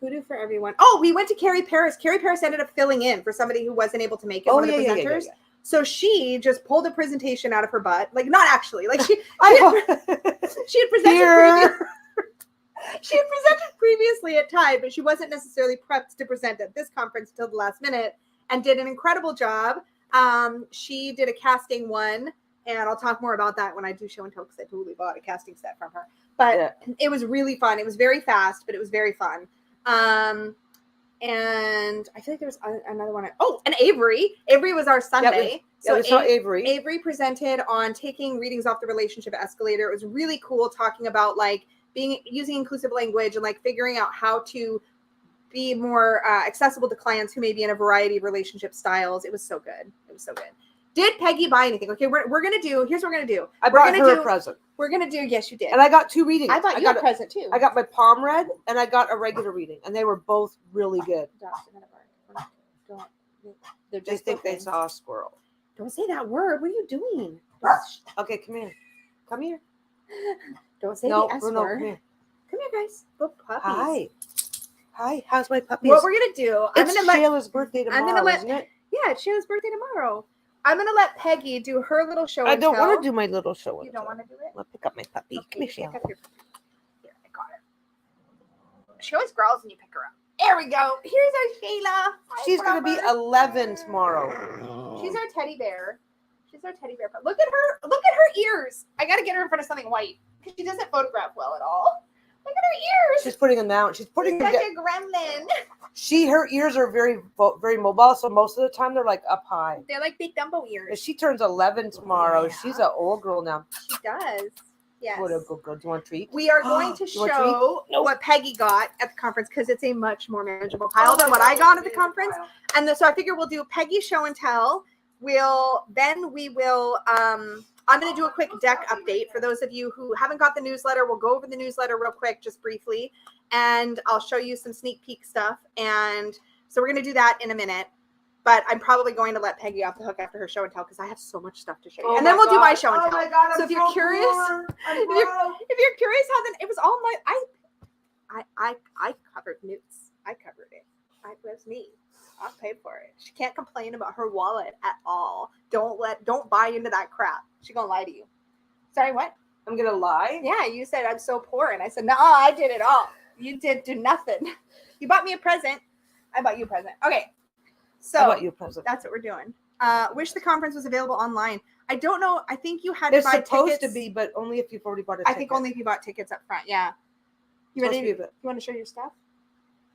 [SPEAKER 1] Hoodoo for Everyone. Oh, we went to Carrie Paris. Carrie Paris ended up filling in for somebody who wasn't able to make it. One of the presenters. Yeah. So she just pulled a presentation out of her butt. Like, not actually. Like, she had presented previously at TIE, but she wasn't necessarily prepped to present at this conference till the last minute and did an incredible job. She did a casting one, and I'll talk more about that when I do show and tell because I totally bought a casting set from her. But it was really fun. It was very fast, but it was very fun. And I feel like there was another one. And Avery. Avery was our Sunday.
[SPEAKER 2] We saw Avery.
[SPEAKER 1] Avery presented on taking readings off the relationship escalator. It was really cool talking about like using inclusive language and like figuring out how to be more accessible to clients who may be in a variety of relationship styles. It was so good. It was so good. Did Peggy buy anything? Okay, here's what we're gonna do.
[SPEAKER 2] I bought her a present.
[SPEAKER 1] We're gonna do, yes, you did.
[SPEAKER 2] And I got 2 readings.
[SPEAKER 1] I bought you a present too.
[SPEAKER 2] I got my palm read and I got a regular reading, and they were both really good. They think they saw a squirrel.
[SPEAKER 1] Don't say that word. What are you doing?
[SPEAKER 2] Okay, come here. Come here.
[SPEAKER 1] Don't say the S
[SPEAKER 2] Bruno,
[SPEAKER 1] word.
[SPEAKER 2] come here.
[SPEAKER 1] Come here, guys. Both puppies.
[SPEAKER 2] Hi. How's my puppies?
[SPEAKER 1] What we're gonna do?
[SPEAKER 2] It's Shayla's birthday tomorrow, isn't it?
[SPEAKER 1] Yeah, it's Shayla's birthday tomorrow. I'm gonna let Peggy do her little show.
[SPEAKER 2] I don't want to do my little show.
[SPEAKER 1] You don't want to do it?
[SPEAKER 2] I'll pick up my puppy.
[SPEAKER 1] Okay,
[SPEAKER 2] Come here, Shayla.
[SPEAKER 1] Here, I got her. She always growls when you pick her up. There we go. Here's our Shayla.
[SPEAKER 2] She's gonna be 11 tomorrow.
[SPEAKER 1] She's our teddy bear. She's our teddy bear. But look at her. Look at her ears. I gotta get her in front of something white because she doesn't photograph well at all. Look at her ears.
[SPEAKER 2] She's putting them down. She's putting
[SPEAKER 1] them like a gremlin.
[SPEAKER 2] Her ears are very mobile, so most of the time they're like up high.
[SPEAKER 1] They're like big Dumbo ears.
[SPEAKER 2] If she turns 11 tomorrow, she's an old girl now.
[SPEAKER 1] She does. Yes.
[SPEAKER 2] What a good girl. Do you want a treat?
[SPEAKER 1] We are going to show what Peggy got at the conference because it's a much more manageable pile than what I got at the conference. And so I figure we'll do Peggy show and tell. I'm going to do a quick deck update for those of you who haven't got the newsletter. We'll go over the newsletter real quick, just briefly, and I'll show you some sneak peek stuff. And so we're going to do that in a minute, but I'm probably going to let Peggy off the hook after her show and tell because I have so much stuff to show you. And then we'll do my show and tell.
[SPEAKER 2] My God,
[SPEAKER 1] so if you're curious, if you're curious how then it was all I covered newts. I covered it. It was me. I'll pay for it. She can't complain about her wallet at all. Don't buy into that crap. She's gonna lie to you. Sorry, what?
[SPEAKER 2] I'm gonna lie?
[SPEAKER 1] Yeah, you said I'm so poor, and I said, no, I did it all. You did do nothing. You bought me a present. I bought you a present. Okay. So
[SPEAKER 2] I bought you a present.
[SPEAKER 1] That's what we're doing. Wish the conference was available online. I don't know. I think you had to buy tickets.
[SPEAKER 2] It's supposed to be, but only if you've already bought a ticket.
[SPEAKER 1] I think only if you bought tickets up front. Yeah. You ready? You want to show your stuff?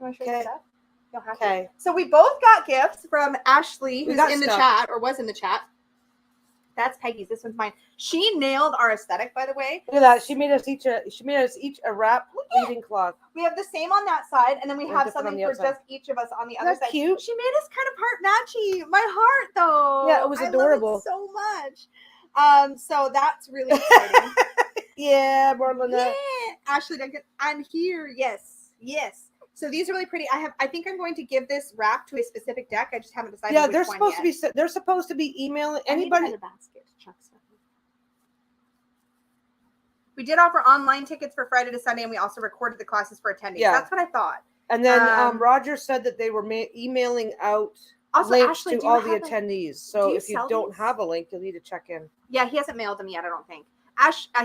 [SPEAKER 1] You want to show your stuff? Okay. So we both got gifts from Ashley, who's in the chat or was in the chat. That's Peggy's. This one's mine. She nailed our aesthetic, by the way.
[SPEAKER 2] Look at that. She made us each a wrap reading cloth.
[SPEAKER 1] We have the same on that side, and then we have something for just each of us on the other side.
[SPEAKER 2] Cute.
[SPEAKER 1] She made us kind of heart matchy. My heart, though.
[SPEAKER 2] Yeah, it was adorable.
[SPEAKER 1] I love it so much. So that's really exciting.
[SPEAKER 2] Yeah, Marlena.
[SPEAKER 1] Yeah, Ashley Duncan. I'm here. Yes. So these are really pretty. I think I'm going to give this wrap to a specific deck. I just haven't decided.
[SPEAKER 2] Yeah, they're supposed to be emailing anybody.
[SPEAKER 1] I need to have a basket to chuck stuff in. We did offer online tickets for Friday to Sunday, and we also recorded the classes for attendees. Yeah. That's what I thought.
[SPEAKER 2] And then Roger said that they were emailing out links to all the attendees. So if you don't have a link, you'll need to check in.
[SPEAKER 1] Yeah, he hasn't mailed them yet, I don't think.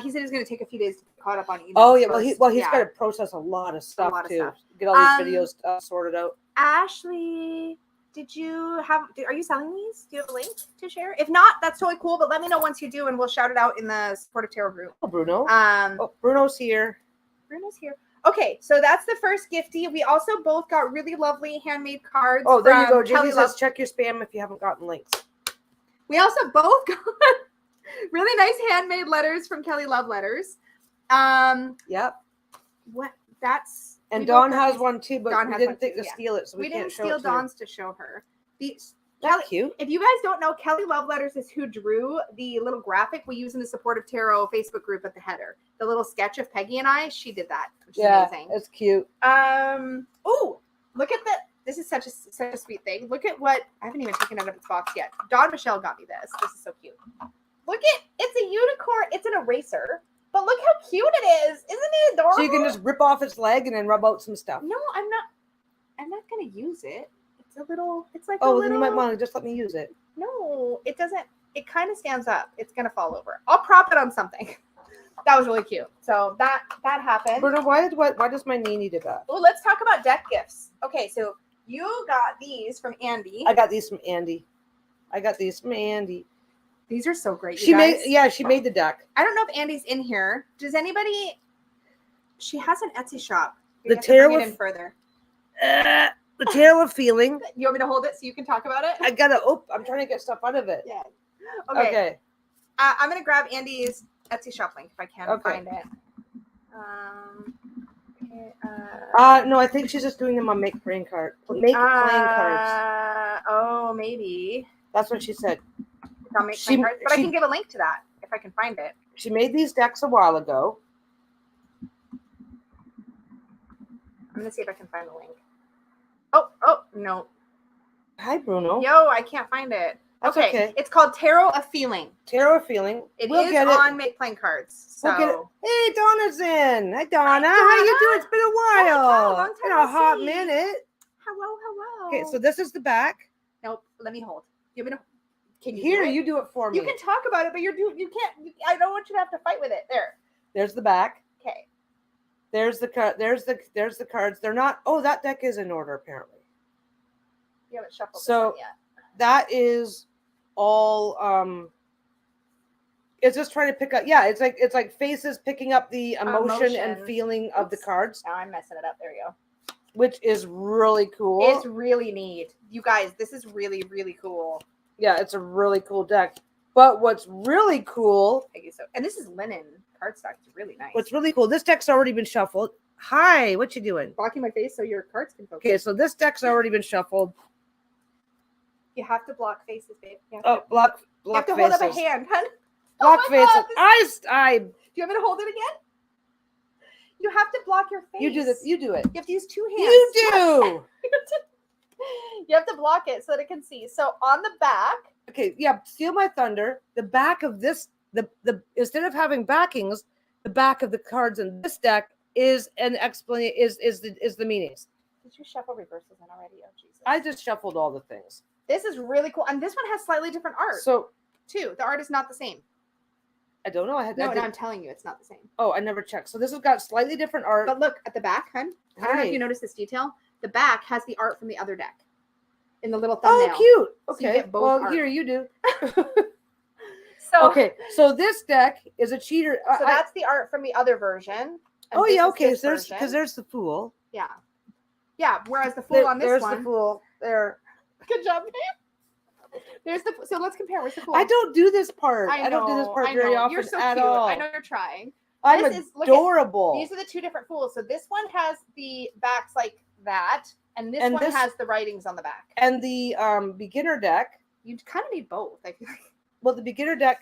[SPEAKER 1] He said it was going to take a few days to get caught up on email.
[SPEAKER 2] Oh, yeah. He's got to process a lot of stuff, too. Get all these videos sorted out.
[SPEAKER 1] Ashley, are you selling these? Do you have a link to share? If not, that's totally cool. But let me know once you do, and we'll shout it out in the Supportive Tarot group.
[SPEAKER 2] Oh, Bruno. Bruno's here.
[SPEAKER 1] Okay, so that's the first gifty. We also both got really lovely handmade cards.
[SPEAKER 2] Oh, there you go. Julie says check your spam if you haven't gotten links.
[SPEAKER 1] We also both got really nice handmade letters from Kelly Love Letters.
[SPEAKER 2] Yep. And Dawn has one too, but we didn't think to steal it, so we can't show it.
[SPEAKER 1] We didn't steal Dawn's to show her.
[SPEAKER 2] That's cute.
[SPEAKER 1] If you guys don't know, Kelly Love Letters is who drew the little graphic we use in the Supportive Tarot Facebook group at the header. The little sketch of Peggy and I, she did that. Which is amazing.
[SPEAKER 2] It's cute.
[SPEAKER 1] Oh, look at this is such a sweet thing. Look at what I haven't even taken it out of its box yet. Dawn Michelle got me this. This is so cute. It's a unicorn. It's an eraser. But look how cute it is. Isn't it adorable?
[SPEAKER 2] So you can just rip off its leg and then rub out some stuff.
[SPEAKER 1] No, I'm not going to use it. It's like
[SPEAKER 2] then you might want to just let me use it.
[SPEAKER 1] No, it doesn't. It kind of stands up. It's going to fall over. I'll prop it on something. That was really cute. So that happened.
[SPEAKER 2] Bruno, why does my knee need that?
[SPEAKER 1] Well, let's talk about deck gifts. Okay, so you got these from Andy.
[SPEAKER 2] I got these from Andy.
[SPEAKER 1] These are so great.
[SPEAKER 2] She made the deck.
[SPEAKER 1] I don't know if Andy's in here. Does anybody? She has an Etsy shop.
[SPEAKER 2] The Tarot
[SPEAKER 1] in further.
[SPEAKER 2] The Tarot of Feeling.
[SPEAKER 1] You want me to hold it so you can talk about it?
[SPEAKER 2] I'm trying to get stuff out of it.
[SPEAKER 1] Yeah. Okay. I'm gonna grab Andy's Etsy shop link if I can find it. Okay,
[SPEAKER 2] No, I think she's just doing them on make playing cards. Make playing cards.
[SPEAKER 1] Oh, maybe.
[SPEAKER 2] That's what she said.
[SPEAKER 1] It's on make playing cards, but I can give a link to that if I can find it.
[SPEAKER 2] She made these decks a while ago.
[SPEAKER 1] I'm gonna see if I can find the link. Oh, no.
[SPEAKER 2] Hi, Bruno.
[SPEAKER 1] Yo, I can't find it.
[SPEAKER 2] That's
[SPEAKER 1] okay. It's called Tarot of Feeling.
[SPEAKER 2] Tarot of Feeling.
[SPEAKER 1] It is on make playing cards. So.
[SPEAKER 2] We'll get it. Hey, Donna's in. Hi, Donna. How you doing? It's been a while.
[SPEAKER 1] Oh, long time
[SPEAKER 2] been a hot minute.
[SPEAKER 1] Hello.
[SPEAKER 2] Okay, so this is the back.
[SPEAKER 1] Nope. Let me hold. You want me to? Can you
[SPEAKER 2] Here,
[SPEAKER 1] do it?
[SPEAKER 2] you do it for me.
[SPEAKER 1] You can talk about it, but you can't. I don't want you to have to fight with it. There.
[SPEAKER 2] There's the back.
[SPEAKER 1] Okay.
[SPEAKER 2] There's the cards. They're not. Oh, that deck is in order apparently.
[SPEAKER 1] You haven't shuffled this
[SPEAKER 2] So
[SPEAKER 1] one yet.
[SPEAKER 2] that is all. It's just trying to pick up. Yeah, it's like faces picking up the emotion and feeling of the cards.
[SPEAKER 1] Now I'm messing it up. There you go.
[SPEAKER 2] Which is really cool.
[SPEAKER 1] It's really neat. You guys, this is really, really cool.
[SPEAKER 2] Yeah, it's a really cool deck. But what's really cool...
[SPEAKER 1] And this is linen cardstock. It's really nice.
[SPEAKER 2] What's really cool, this deck's already been shuffled. Hi, what you doing?
[SPEAKER 1] Blocking my face so your cards can focus.
[SPEAKER 2] Okay, so this deck's already been shuffled.
[SPEAKER 1] You have to block faces, babe.
[SPEAKER 2] Block
[SPEAKER 1] you have to
[SPEAKER 2] faces.
[SPEAKER 1] hold up a hand, hun.
[SPEAKER 2] Block faces.
[SPEAKER 1] God,
[SPEAKER 2] I...
[SPEAKER 1] Do you want me to hold it again? You have to block your face.
[SPEAKER 2] You do this. You do it.
[SPEAKER 1] You have to use two hands.
[SPEAKER 2] You do.
[SPEAKER 1] You have to block it so that it can see. So on the back.
[SPEAKER 2] Okay, yeah. Steal my thunder. The back of this, the instead of having backings, the back of the cards in this deck is an explanation. Is the meanings.
[SPEAKER 1] Did you shuffle reversals in already? Oh Jesus!
[SPEAKER 2] I just shuffled all the things.
[SPEAKER 1] This is really cool, and this one has slightly different art.
[SPEAKER 2] So,
[SPEAKER 1] too, the art is not the same.
[SPEAKER 2] I don't know.
[SPEAKER 1] No, I'm telling you, it's not the same.
[SPEAKER 2] Oh, I never checked. So this has got slightly different art.
[SPEAKER 1] But look at the back, hun. I don't know if you noticed this detail. The back has the art from the other deck in the little thumbnail.
[SPEAKER 2] Oh, cute. Okay.
[SPEAKER 1] So well,
[SPEAKER 2] here you do.
[SPEAKER 1] So
[SPEAKER 2] okay. So this deck is a cheater.
[SPEAKER 1] So that's the art from the other version.
[SPEAKER 2] Oh yeah. Okay. So there's the Fool.
[SPEAKER 1] Yeah. Yeah. Whereas the Fool on this
[SPEAKER 2] there's
[SPEAKER 1] one.
[SPEAKER 2] There's the Fool. There.
[SPEAKER 1] Good job, babe. There's the so let's compare. Where's the Fool?
[SPEAKER 2] I don't do this part.
[SPEAKER 1] I
[SPEAKER 2] don't do this part very often
[SPEAKER 1] you're so
[SPEAKER 2] at
[SPEAKER 1] cute.
[SPEAKER 2] all.
[SPEAKER 1] I know you're trying.
[SPEAKER 2] I'm adorable.
[SPEAKER 1] These are the two different Fools. So this one has the backs like that, and this one has the writings on the back.
[SPEAKER 2] And the beginner deck.
[SPEAKER 1] You kind of need both. I feel like.
[SPEAKER 2] Well, the beginner deck,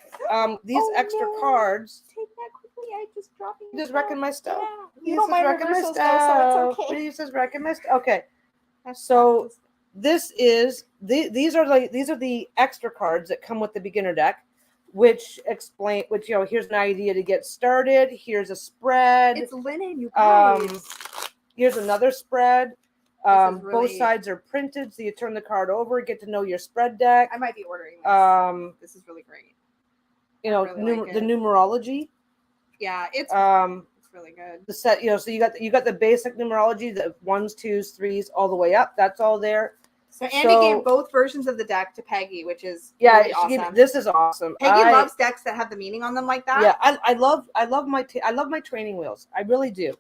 [SPEAKER 2] these extra cards.
[SPEAKER 1] Take that quickly. I just dropping.
[SPEAKER 2] You just wrecking my stuff.
[SPEAKER 1] Yeah. You don't mind reversals though, so it's okay.
[SPEAKER 2] He's just wrecking my stuff. Okay. So this is these are the extra cards that come with the beginner deck, which here's an idea to get started. Here's a spread.
[SPEAKER 1] It's linen, you guys.
[SPEAKER 2] Here's another spread. Both sides are printed, so you turn the card over, get to know your spread deck.
[SPEAKER 1] I might be ordering this. This is really great.
[SPEAKER 2] The numerology.
[SPEAKER 1] Yeah, it's really good.
[SPEAKER 2] The set, so you got the basic numerology, the 1s, 2s, 3s, all the way up. That's all there.
[SPEAKER 1] So Andy gave both versions of the deck to Peggy, which is really awesome.
[SPEAKER 2] This is awesome.
[SPEAKER 1] Peggy loves decks that have the meaning on them like that.
[SPEAKER 2] Yeah, I love my training wheels. I really do.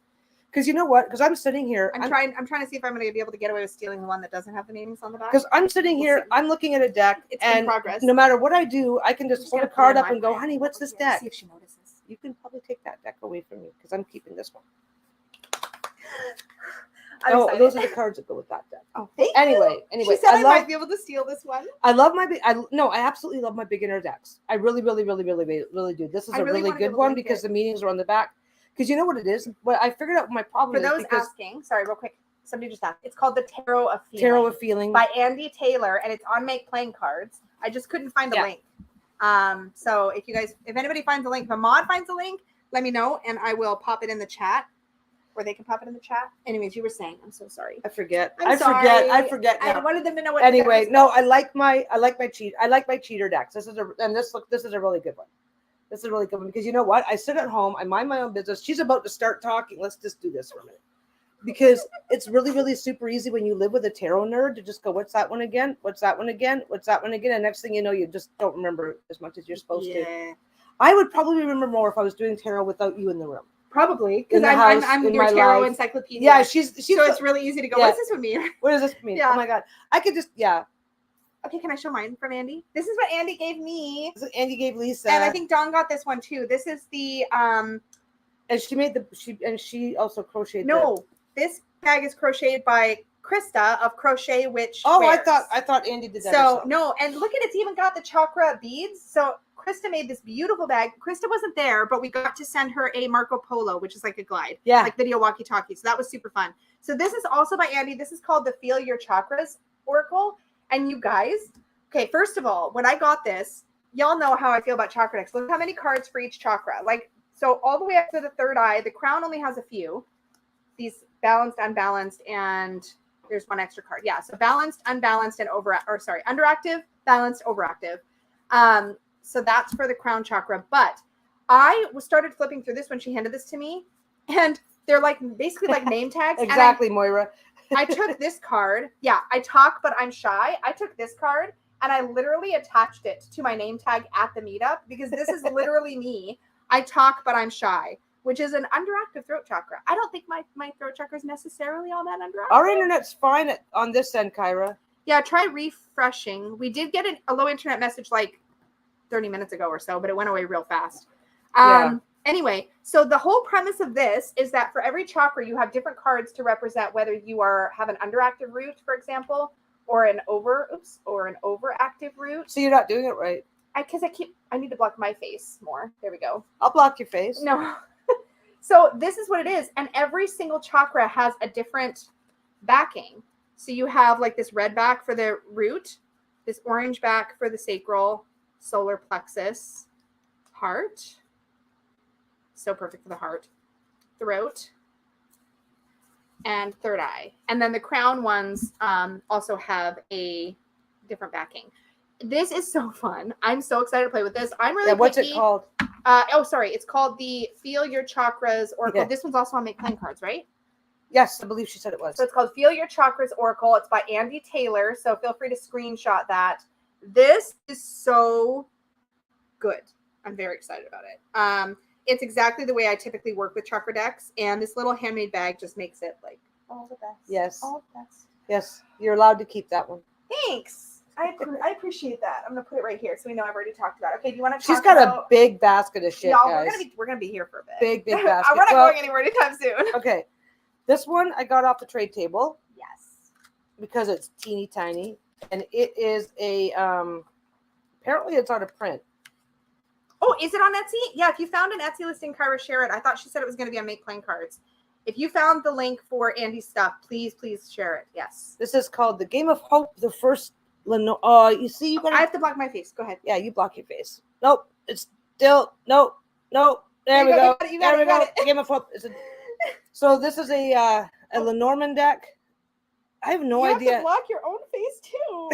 [SPEAKER 2] Because you know what? Because I'm sitting here.
[SPEAKER 1] I'm trying to see if I'm going to be able to get away with stealing the one that doesn't have the meanings on the back.
[SPEAKER 2] Because I'm sitting here, I'm looking at a deck,
[SPEAKER 1] in progress.
[SPEAKER 2] No matter what I do, I can just hold a card up and go, "Honey, what's this deck?"
[SPEAKER 1] See if she notices.
[SPEAKER 2] You can probably take that deck away from me because I'm keeping this one. Those are the cards that go with that deck.
[SPEAKER 1] Oh, thank
[SPEAKER 2] anyway,
[SPEAKER 1] you. She said I might be able to steal this one.
[SPEAKER 2] I love I absolutely love my beginner decks. I really, really, really, really, really do. This is a really good one because the meanings are on the back. Because you know what it is? What I figured out my problem
[SPEAKER 1] is. For those asking, sorry, real quick. Somebody just asked. It's called the Tarot of Feeling.
[SPEAKER 2] Tarot of Feeling.
[SPEAKER 1] By Andy Taylor, and it's on Make Playing Cards. I just couldn't find the link. So if anybody finds a link, if a mod finds a link, let me know, and I will pop it in the chat. Or they can pop it in the chat. Anyways, you were saying. I'm so sorry.
[SPEAKER 2] I forget.
[SPEAKER 1] I
[SPEAKER 2] forget now.
[SPEAKER 1] I wanted them to know what.
[SPEAKER 2] Anyway, no, I like my cheater decks. This is a really good one. This is a really good one because you know what? I sit at home. I mind my own business. She's about to start talking. Let's just do this for a minute. Because it's really, really super easy when you live with a tarot nerd to just go, what's that one again? What's that one again? What's that one again? And next thing you know, you just don't remember as much as you're supposed to. I would probably remember more if I was doing tarot without you in the room.
[SPEAKER 1] Probably, because I'm your tarot encyclopedia.
[SPEAKER 2] Yeah, she's
[SPEAKER 1] so it's really easy to go, what does this one mean?
[SPEAKER 2] What does this mean? Yeah. Oh my God. I could just,
[SPEAKER 1] Okay, can I show mine from Andy? This is what Andy gave me.
[SPEAKER 2] This is what Andy gave Lisa.
[SPEAKER 1] And I think Dawn got this one too. This is the
[SPEAKER 2] And she also crocheted.
[SPEAKER 1] No, this bag is crocheted by Krista of Crochet Witch.
[SPEAKER 2] Oh,
[SPEAKER 1] Squares.
[SPEAKER 2] I thought Andy did that.
[SPEAKER 1] So
[SPEAKER 2] herself.
[SPEAKER 1] no, and look at it's even got the chakra beads. So Krista made this beautiful bag. Krista wasn't there, but we got to send her a Marco Polo, which is like a glide, like video walkie-talkie. So that was super fun. So this is also by Andy. This is called the Feel Your Chakras Oracle. And you guys, okay, first of all, when I got this, y'all know how I feel about chakra decks. Look how many cards for each chakra. Like, so all the way up to the third eye, the crown only has a few. These balanced, unbalanced, and there's one extra card. Yeah, so balanced, unbalanced, and underactive, balanced, overactive. So that's for the crown chakra. But I started flipping through this when she handed this to me, and they're like basically like name tags.
[SPEAKER 2] Exactly, Moira.
[SPEAKER 1] I took this card. Yeah, I talk, but I'm shy. I took this card and I literally attached it to my name tag at the meetup because this is literally me. I talk, but I'm shy, which is an underactive throat chakra. I don't think my throat chakra is necessarily all that underactive.
[SPEAKER 2] Our internet's fine on this end, Kyra.
[SPEAKER 1] Yeah, try refreshing. We did get a low internet message like 30 minutes ago or so, but it went away real fast. Anyway, so the whole premise of this is that for every chakra, you have different cards to represent whether you have an underactive root, for example, or an overactive root.
[SPEAKER 2] So you're not doing it right.
[SPEAKER 1] I need to block my face more. There we go.
[SPEAKER 2] I'll block your face.
[SPEAKER 1] No. So this is what it is. And every single chakra has a different backing. So you have like this red back for the root, this orange back for the sacral, solar plexus, heart. So perfect for the heart, throat, and third eye. And then the crown ones also have a different backing. This is so fun. I'm so excited to play with this. I'm really
[SPEAKER 2] what's
[SPEAKER 1] picky.
[SPEAKER 2] It called?
[SPEAKER 1] It's called the Feel Your Chakras Oracle. Yeah. This one's also on Make Playing Cards, right?
[SPEAKER 2] Yes, I believe she said it was.
[SPEAKER 1] So it's called Feel Your Chakras Oracle. It's by Andy Taylor. So feel free to screenshot that. This is so good. I'm very excited about it. It's exactly the way I typically work with chakra decks, and this little handmade bag just makes it like all the best.
[SPEAKER 2] Yes.
[SPEAKER 1] All the best.
[SPEAKER 2] Yes, you're allowed to keep that one.
[SPEAKER 1] Thanks. I appreciate that. I'm gonna put it right here so we know I've already talked about it. Okay, do you want to?
[SPEAKER 2] She's got a big basket of shit,
[SPEAKER 1] y'all,
[SPEAKER 2] guys.
[SPEAKER 1] We're gonna be here for a bit.
[SPEAKER 2] Big basket.
[SPEAKER 1] We're not going anywhere anytime soon.
[SPEAKER 2] Okay, this one I got off the trade table.
[SPEAKER 1] Yes.
[SPEAKER 2] Because it's teeny tiny, and it is a apparently it's out of print.
[SPEAKER 1] Oh, is it on Etsy? Yeah, if you found an Etsy listing, Kyra, share it. I thought she said it was going to be on Make Playing Cards. If you found the link for Andy's stuff, please share it. Yes.
[SPEAKER 2] This is called The Game of Hope, the first you see, you gotta...
[SPEAKER 1] I have to block my face. Go ahead.
[SPEAKER 2] Yeah, you block your face. Nope, it's still... Nope. There we go. There we go. Game of Hope. So this is a Lenormand deck. I have no idea.
[SPEAKER 1] You have to block your own face, too.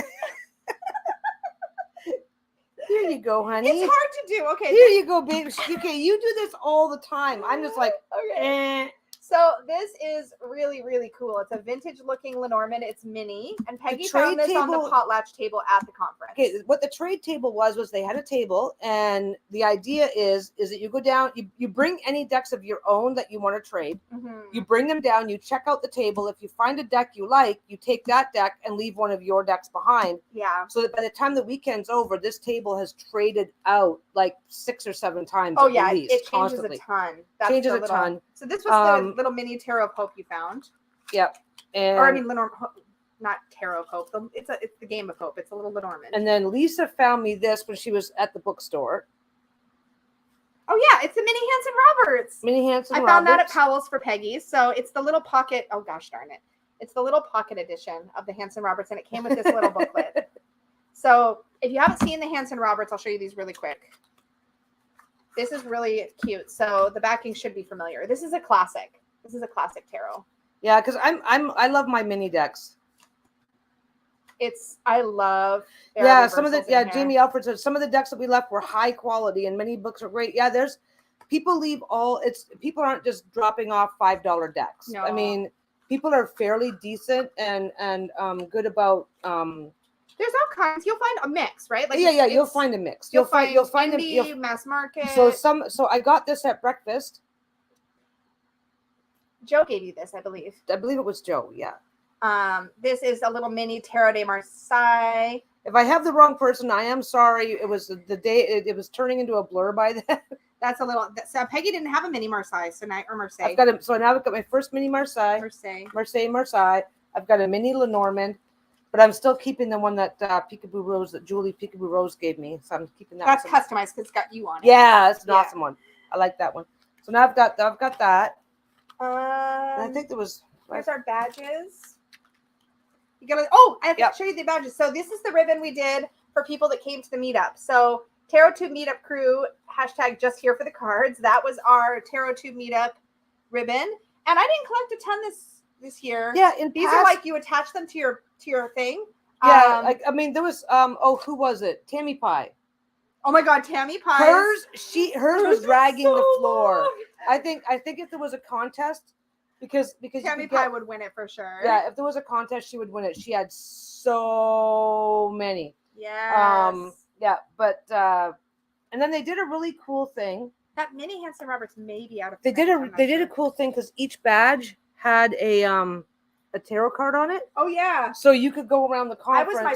[SPEAKER 2] Here you go, honey.
[SPEAKER 1] It's hard to do. Okay.
[SPEAKER 2] Here you go, baby. Okay, you do this all the time. I'm just like,
[SPEAKER 1] okay. So this is really, really cool. It's a vintage-looking Lenormand. It's mini, and Peggy found this on the Potlatch table at the conference.
[SPEAKER 2] Okay, what the trade table was they had a table, and the idea is that you go down, you bring any decks of your own that you want to trade. Mm-hmm. You bring them down, you check out the table. If you find a deck you like, you take that deck and leave one of your decks behind.
[SPEAKER 1] Yeah.
[SPEAKER 2] So that by the time the weekend's over, this table has traded out like 6 or 7 times.
[SPEAKER 1] Oh yeah, it changes constantly. A ton.
[SPEAKER 2] That's changes a ton.
[SPEAKER 1] So this was the little mini Tarot of Hope you found.
[SPEAKER 2] Yep.
[SPEAKER 1] Lenormand, not Tarot of Hope. It's the Game of Hope. It's a little Lenormand.
[SPEAKER 2] And then Lisa found me this when she was at the bookstore.
[SPEAKER 1] Oh yeah, it's the Mini Hanson Roberts. I found that at Powell's for Peggy. So it's the little pocket. Oh gosh darn it! It's the little pocket edition of the Hanson Roberts, and it came with this little booklet. So if you haven't seen the Hanson Roberts, I'll show you these really quick. This is really cute. So the backing should be familiar. This is a classic. This is a classic tarot.
[SPEAKER 2] Yeah, because I love my mini decks.
[SPEAKER 1] I love.
[SPEAKER 2] Jamie Alfred said some of the decks that we left were high quality and many books are great. Yeah, people aren't just dropping off $5 decks.
[SPEAKER 1] No.
[SPEAKER 2] I mean, people are fairly decent and good about
[SPEAKER 1] There's all kinds. You'll find a mix, right?
[SPEAKER 2] Like you'll find a mix. You'll find
[SPEAKER 1] indie, mass market.
[SPEAKER 2] So I got this at breakfast.
[SPEAKER 1] Joe gave you this, I believe.
[SPEAKER 2] I believe it was Joe, yeah.
[SPEAKER 1] This is a little mini Tarot de Marseille.
[SPEAKER 2] If I have the wrong person, I am sorry. It was the day it was turning into a blur by then.
[SPEAKER 1] That's a little. So Peggy didn't have a mini Marseille, so now or Marseille.
[SPEAKER 2] I've got a, so now I've got my first mini Marseille. Marseille. I've got a mini Lenormand, but I'm still keeping the one that Peekaboo Rose, that Julie Peekaboo Rose gave me. So I'm keeping that.
[SPEAKER 1] That's customized because it's got you on it.
[SPEAKER 2] Yeah, it's an awesome one. I like that one. So now I've got that. And I think there was.
[SPEAKER 1] Here's our badges. You gotta. Oh, I have to show you the badges. So this is the ribbon we did for people that came to the meetup. So Tarot Tube Meetup crew, hashtag just here for the cards. That was our Tarot Tube Meetup ribbon. And I didn't collect a ton this year.
[SPEAKER 2] Yeah,
[SPEAKER 1] these are like you attach them to your thing.
[SPEAKER 2] Yeah, like I mean there was who was it? Tammy Pie.
[SPEAKER 1] Oh my God, Tammy Pie.
[SPEAKER 2] Hers was dragging
[SPEAKER 1] so
[SPEAKER 2] the floor.
[SPEAKER 1] long.
[SPEAKER 2] I think if there was a contest, because
[SPEAKER 1] Tammy Pie would win it for sure.
[SPEAKER 2] Yeah, if there was a contest, she would win it. She had so many.
[SPEAKER 1] Yeah.
[SPEAKER 2] Yeah, but and then they did a really cool thing.
[SPEAKER 1] That mini Hanson Roberts may be out of.
[SPEAKER 2] They did a cool thing because each badge had a tarot card on it.
[SPEAKER 1] Oh yeah.
[SPEAKER 2] So you could go around the conference.
[SPEAKER 1] I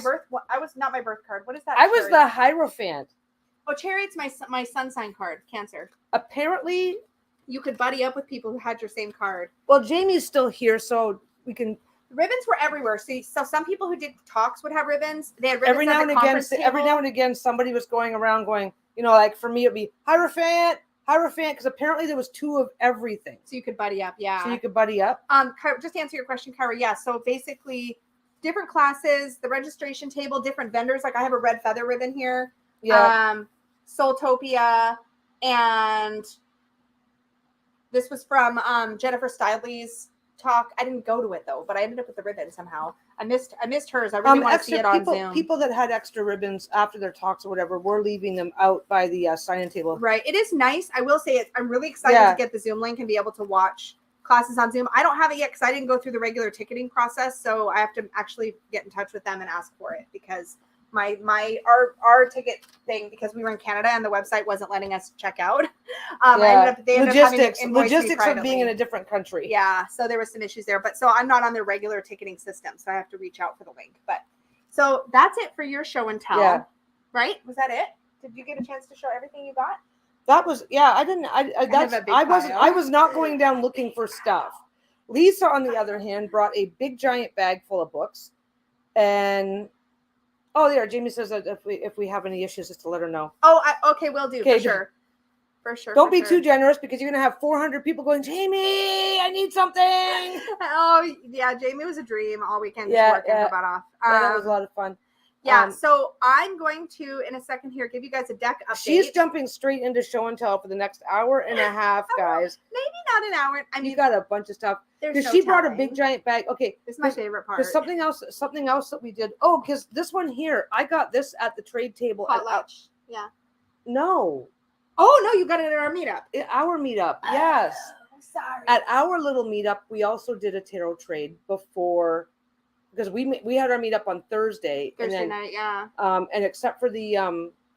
[SPEAKER 1] was not my birth card. What is that?
[SPEAKER 2] I was the Hierophant.
[SPEAKER 1] Oh, Chariot's my sun sign card. Cancer.
[SPEAKER 2] Apparently,
[SPEAKER 1] you could buddy up with people who had your same card.
[SPEAKER 2] Well, Jamie's still here, so we can.
[SPEAKER 1] Ribbons were everywhere. So some people who did talks would have ribbons. They had ribbons
[SPEAKER 2] every now and again, somebody was going around going, like for me, it'd be Hierophant, because apparently there was 2 of everything.
[SPEAKER 1] So you could buddy up, yeah.
[SPEAKER 2] So you could buddy up.
[SPEAKER 1] Just to answer your question, Kyra, yeah. So basically, different classes, the registration table, different vendors. Like I have a red feather ribbon here.
[SPEAKER 2] Yeah.
[SPEAKER 1] Soultopia, and this was from Jennifer Styley's talk. I didn't go to it though, but I ended up with the ribbon somehow. I missed hers. I really want to see it on Zoom.
[SPEAKER 2] People that had extra ribbons after their talks or whatever were leaving them out by the sign-in table.
[SPEAKER 1] Right. It is nice. I will say I'm really excited to get the Zoom link and be able to watch classes on Zoom. I don't have it yet because I didn't go through the regular ticketing process, so I have to actually get in touch with them and ask for it because our ticket thing, because we were in Canada and the website wasn't letting us check out. They ended up having to invoice me privately.
[SPEAKER 2] Of being in a different country.
[SPEAKER 1] Yeah, so there was some issues there, but so I'm not on their regular ticketing system, so I have to reach out for the link. But so that's it for your show and tell, right? Was that it? Did you get a chance to show everything you got?
[SPEAKER 2] That was I didn't. I was not going down looking for stuff. Lisa, on the other hand, brought a big giant bag full of books, and. Oh, yeah. Jamie says that if we have any issues, just to let her know.
[SPEAKER 1] Oh, okay, we'll do for sure.
[SPEAKER 2] Don't be too generous because you're gonna have 400 people going, Jamie, I need something.
[SPEAKER 1] Oh yeah, Jamie was a dream all weekend. Just working her butt off.
[SPEAKER 2] That was a lot of fun.
[SPEAKER 1] Yeah, so I'm going to in a second here give you guys a deck update.
[SPEAKER 2] She's jumping straight into show and tell for the next hour and a half, guys.
[SPEAKER 1] Maybe not an hour. I mean,
[SPEAKER 2] you got a bunch of stuff. Because
[SPEAKER 1] no
[SPEAKER 2] she brought a big giant bag. Okay,
[SPEAKER 1] this is my favorite part.
[SPEAKER 2] Because something else that we did. Oh, because this one here, I got this at the trade table.
[SPEAKER 1] Potlatch. Yeah.
[SPEAKER 2] No.
[SPEAKER 1] Oh no, you got it at our meetup.
[SPEAKER 2] At our meetup, yes.
[SPEAKER 1] Sorry.
[SPEAKER 2] At our little meetup, we also did a tarot trade before. Because we had our meetup on Thursday
[SPEAKER 1] night, yeah.
[SPEAKER 2] And except for the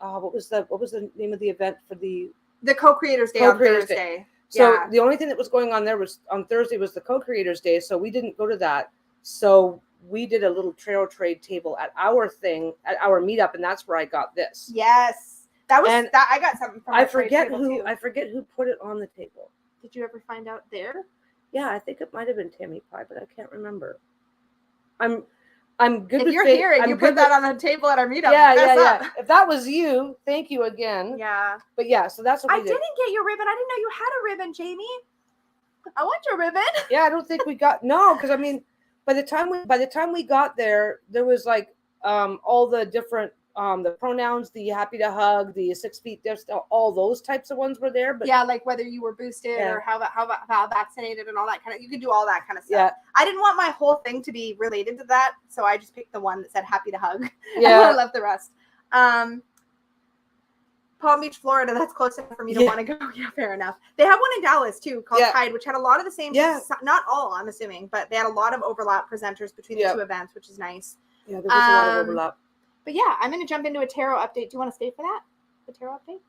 [SPEAKER 2] what was the name of the event for the
[SPEAKER 1] Co-Creators Day on Thursday.
[SPEAKER 2] So the only thing that was going on there was on Thursday was the Co-Creators Day, so we didn't go to that. So we did a little tarot trade table at our meetup, and that's where I got this.
[SPEAKER 1] Yes, that was that. I got something from.
[SPEAKER 2] I forget who put it on the table.
[SPEAKER 1] Did you ever find out there?
[SPEAKER 2] Yeah, I think it might have been Tammy Pie, but I can't remember. I'm good.
[SPEAKER 1] If you're here and you put that on the table at our meetup,
[SPEAKER 2] yeah. If that was you, thank you again.
[SPEAKER 1] Yeah.
[SPEAKER 2] But yeah, so that's what we did.
[SPEAKER 1] I didn't get your ribbon. I didn't know you had a ribbon, Jamie. I want your ribbon.
[SPEAKER 2] Yeah, I don't think we got because I mean, by the time we got there was like all the different the pronouns, the happy to hug, the 6 feet distance, all those types of ones were there. But
[SPEAKER 1] yeah, like whether you were boosted or how vaccinated and all that kind of, you could do all that kind of stuff. Yeah. I didn't want my whole thing to be related to that, so I just picked the one that said happy to hug. Yeah, and I left the rest. Palm Beach, Florida. That's close enough for me to want to go. Yeah, fair enough. They have one in Dallas too called Tide, which had a lot of the same. Yeah. Not all, I'm assuming, but they had a lot of overlap presenters between the two events, which is nice.
[SPEAKER 2] Yeah, there was a lot of overlap.
[SPEAKER 1] But yeah, I'm going to jump into a tarot update. Do you want to stay for that? The tarot update?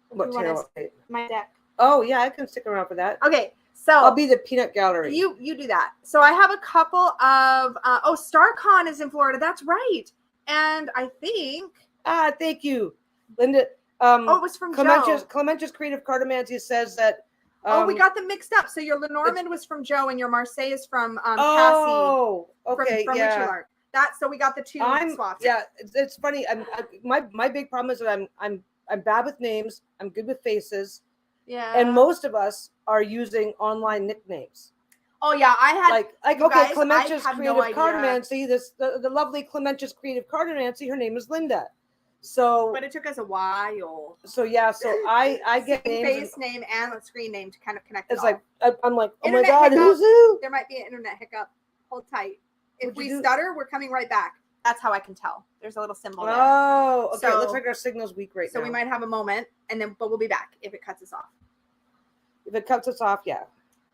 [SPEAKER 2] What tarot update?
[SPEAKER 1] My deck.
[SPEAKER 2] Oh, yeah, I can stick around for that.
[SPEAKER 1] Okay, so
[SPEAKER 2] I'll be the peanut gallery.
[SPEAKER 1] You do that. So I have a couple of StarCon is in Florida. That's right. And I think
[SPEAKER 2] thank you, Linda.
[SPEAKER 1] Oh, it was from Joe.
[SPEAKER 2] Clementia's Creative Cartomancy says that.
[SPEAKER 1] We got them mixed up. So your Lenormand was from Joe, and your Marseille is from Cassie.
[SPEAKER 2] Oh, okay,
[SPEAKER 1] from
[SPEAKER 2] yeah.
[SPEAKER 1] Richie Lark. So we got the two swapped.
[SPEAKER 2] Yeah, it's funny. My big problem is that I'm bad with names. I'm good with faces.
[SPEAKER 1] Yeah.
[SPEAKER 2] And most of us are using online nicknames.
[SPEAKER 1] Oh yeah, I had
[SPEAKER 2] like okay,
[SPEAKER 1] guys,
[SPEAKER 2] Clementia's Creative Cartomancy. The lovely Clementia's Creative Cartomancy. Her name is Linda. So,
[SPEAKER 1] but it took us a while.
[SPEAKER 2] So yeah, so I get
[SPEAKER 1] face name and a screen name to kind of connect.
[SPEAKER 2] It's like I'm like, oh
[SPEAKER 1] internet
[SPEAKER 2] my god,
[SPEAKER 1] hiccup.
[SPEAKER 2] who's who?
[SPEAKER 1] There might be an internet hiccup. Hold tight. If we stutter, we're coming right back. That's how I can tell. There's a little symbol there.
[SPEAKER 2] Oh, okay. So, it looks like our signal's weak right now.
[SPEAKER 1] So we might have a moment, but we'll be back if it cuts us off.
[SPEAKER 2] If it cuts us off, yeah.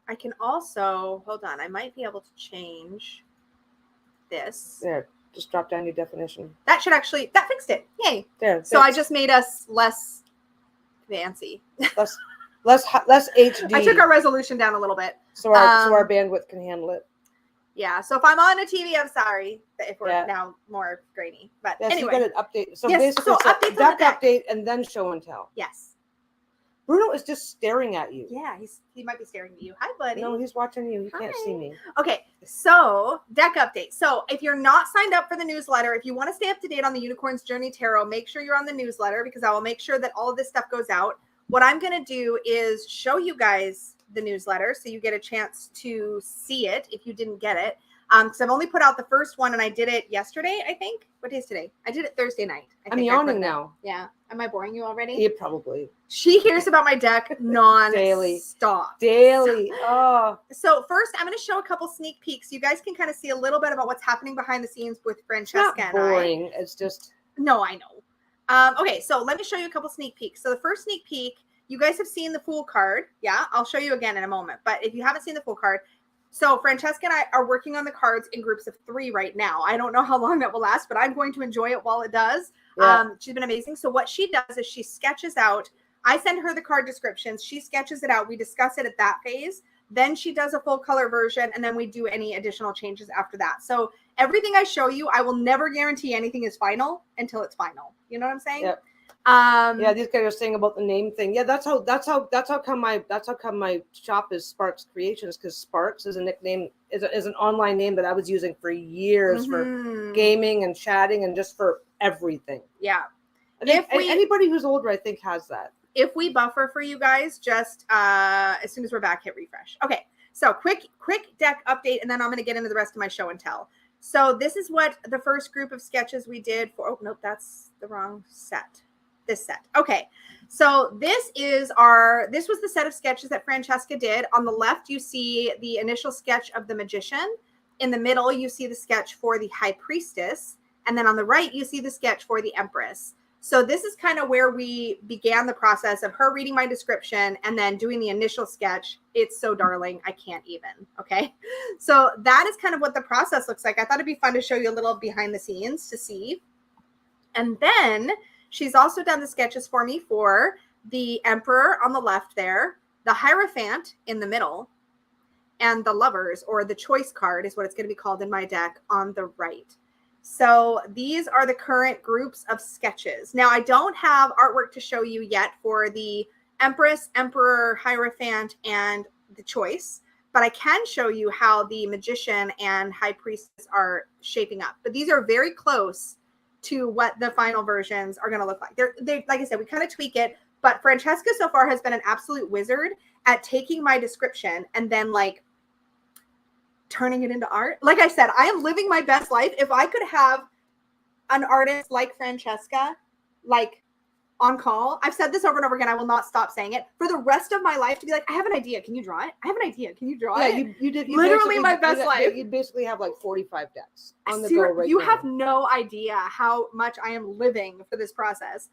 [SPEAKER 1] I can also hold on. I might be able to change this.
[SPEAKER 2] There. Just drop down your definition.
[SPEAKER 1] That fixed it. Yay.
[SPEAKER 2] There.
[SPEAKER 1] So I just made us less fancy.
[SPEAKER 2] Less HD.
[SPEAKER 1] I took our resolution down a little bit.
[SPEAKER 2] So our bandwidth can handle it.
[SPEAKER 1] Yeah. So if I'm on a TV, I'm sorry if we're now more grainy. But anyway.
[SPEAKER 2] So you got to update. So
[SPEAKER 1] yes,
[SPEAKER 2] basically,
[SPEAKER 1] updates
[SPEAKER 2] deck update and then show and tell.
[SPEAKER 1] Yes.
[SPEAKER 2] Bruno is just staring at you.
[SPEAKER 1] Yeah, he might be staring at you. Hi, buddy.
[SPEAKER 2] No, he's watching you. He can't see me.
[SPEAKER 1] Okay, so deck update. So if you're not signed up for the newsletter, if you want to stay up to date on the Unicorn's Journey Tarot, make sure you're on the newsletter because I will make sure that all of this stuff goes out. What I'm going to do is show you guys the newsletter so you get a chance to see it if you didn't get it. Because I've only put out the first one and I did it yesterday, I think. What day is today? I did it Thursday night.
[SPEAKER 2] I'm yawning now.
[SPEAKER 1] Yeah. Am I boring you already?
[SPEAKER 2] Yeah, probably.
[SPEAKER 1] She hears about my deck non-stop.
[SPEAKER 2] Daily. Oh.
[SPEAKER 1] So first, I'm going to show a couple sneak peeks. You guys can kind of see a little bit about what's happening behind the scenes with Francesca and I.
[SPEAKER 2] It's boring. It's just...
[SPEAKER 1] No, I know. Okay, so let me show you a couple sneak peeks. So the first sneak peek, you guys have seen the Fool card. Yeah, I'll show you again in a moment. But if you haven't seen the Fool card, so Francesca and I are working on the cards in groups of 3 right now. I don't know how long that will last, but I'm going to enjoy it while it does. Yeah. She's been amazing. So what she does is she sketches out. I send her the card descriptions. She sketches it out. We discuss it at that phase. Then she does a full color version, and then we do any additional changes after that. So everything I show you, I will never guarantee anything is final until it's final. You know what I'm saying?
[SPEAKER 2] Yep. Yeah, these guys are saying about the name thing. Yeah, that's how come my shop is Sparks Creations, because Sparks is a nickname, is an online name that I was using for years for gaming and chatting and just for everything.
[SPEAKER 1] Yeah.
[SPEAKER 2] Anybody who's older, I think, has that.
[SPEAKER 1] If we buffer for you guys, just as soon as we're back, hit refresh. Okay, so quick deck update, and then I'm going to get into the rest of my show and tell. So this is what the first group of sketches we did for. Oh nope, that's the wrong set. This set. Okay, so this was the set of sketches that Francesca did. On the left, you see the initial sketch of the magician. In the middle, you see the sketch for the high priestess, and then on the right, you see the sketch for the empress. So this is kind of where we began the process of her reading my description and then doing the initial sketch. It's so darling, I can't even. Okay, so that is kind of what the process looks like. I thought it'd be fun to show you a little behind the scenes to see, and then she's also done the sketches for me for the Emperor on the left there, the Hierophant in the middle, and the Lovers, or the Choice card is what it's going to be called in my deck, on the right. So these are the current groups of sketches. Now, I don't have artwork to show you yet for the Empress, Emperor, Hierophant, and the Choice, but I can show you how the Magician and High Priestess are shaping up. But these are very close to what the final versions are going to look like. They're like I said, we kind of tweak it, but Francesca so far has been an absolute wizard at taking my description and then like turning it into art. Like I said, I am living my best life. If I could have an artist like Francesca, like on call, I've said this over and over again, I will not stop saying it, for the rest of my life, to be like, I have an idea. Can you draw it? I have an idea. Can you draw it?
[SPEAKER 2] Yeah, you did.
[SPEAKER 1] Literally my best life.
[SPEAKER 2] You basically have like 45 decks on the go right now.
[SPEAKER 1] You have no idea how much I am living for this process.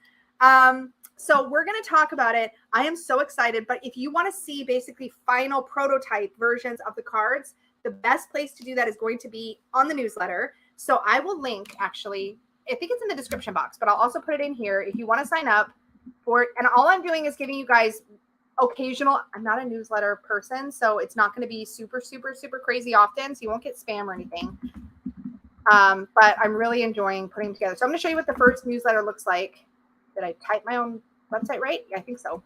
[SPEAKER 1] So we're going to talk about it. I am so excited. But if you want to see basically final prototype versions of the cards, the best place to do that is going to be on the newsletter. So I will link, actually, I think it's in the description box, but I'll also put it in here if you want to sign up for it. And all I'm doing is giving you guys occasional, I'm not a newsletter person, so it's not going to be super, super, super crazy often. So you won't get spam or anything. But I'm really enjoying putting together. So I'm going to show you what the first newsletter looks like. Did I type my own website right? Yeah, I think so.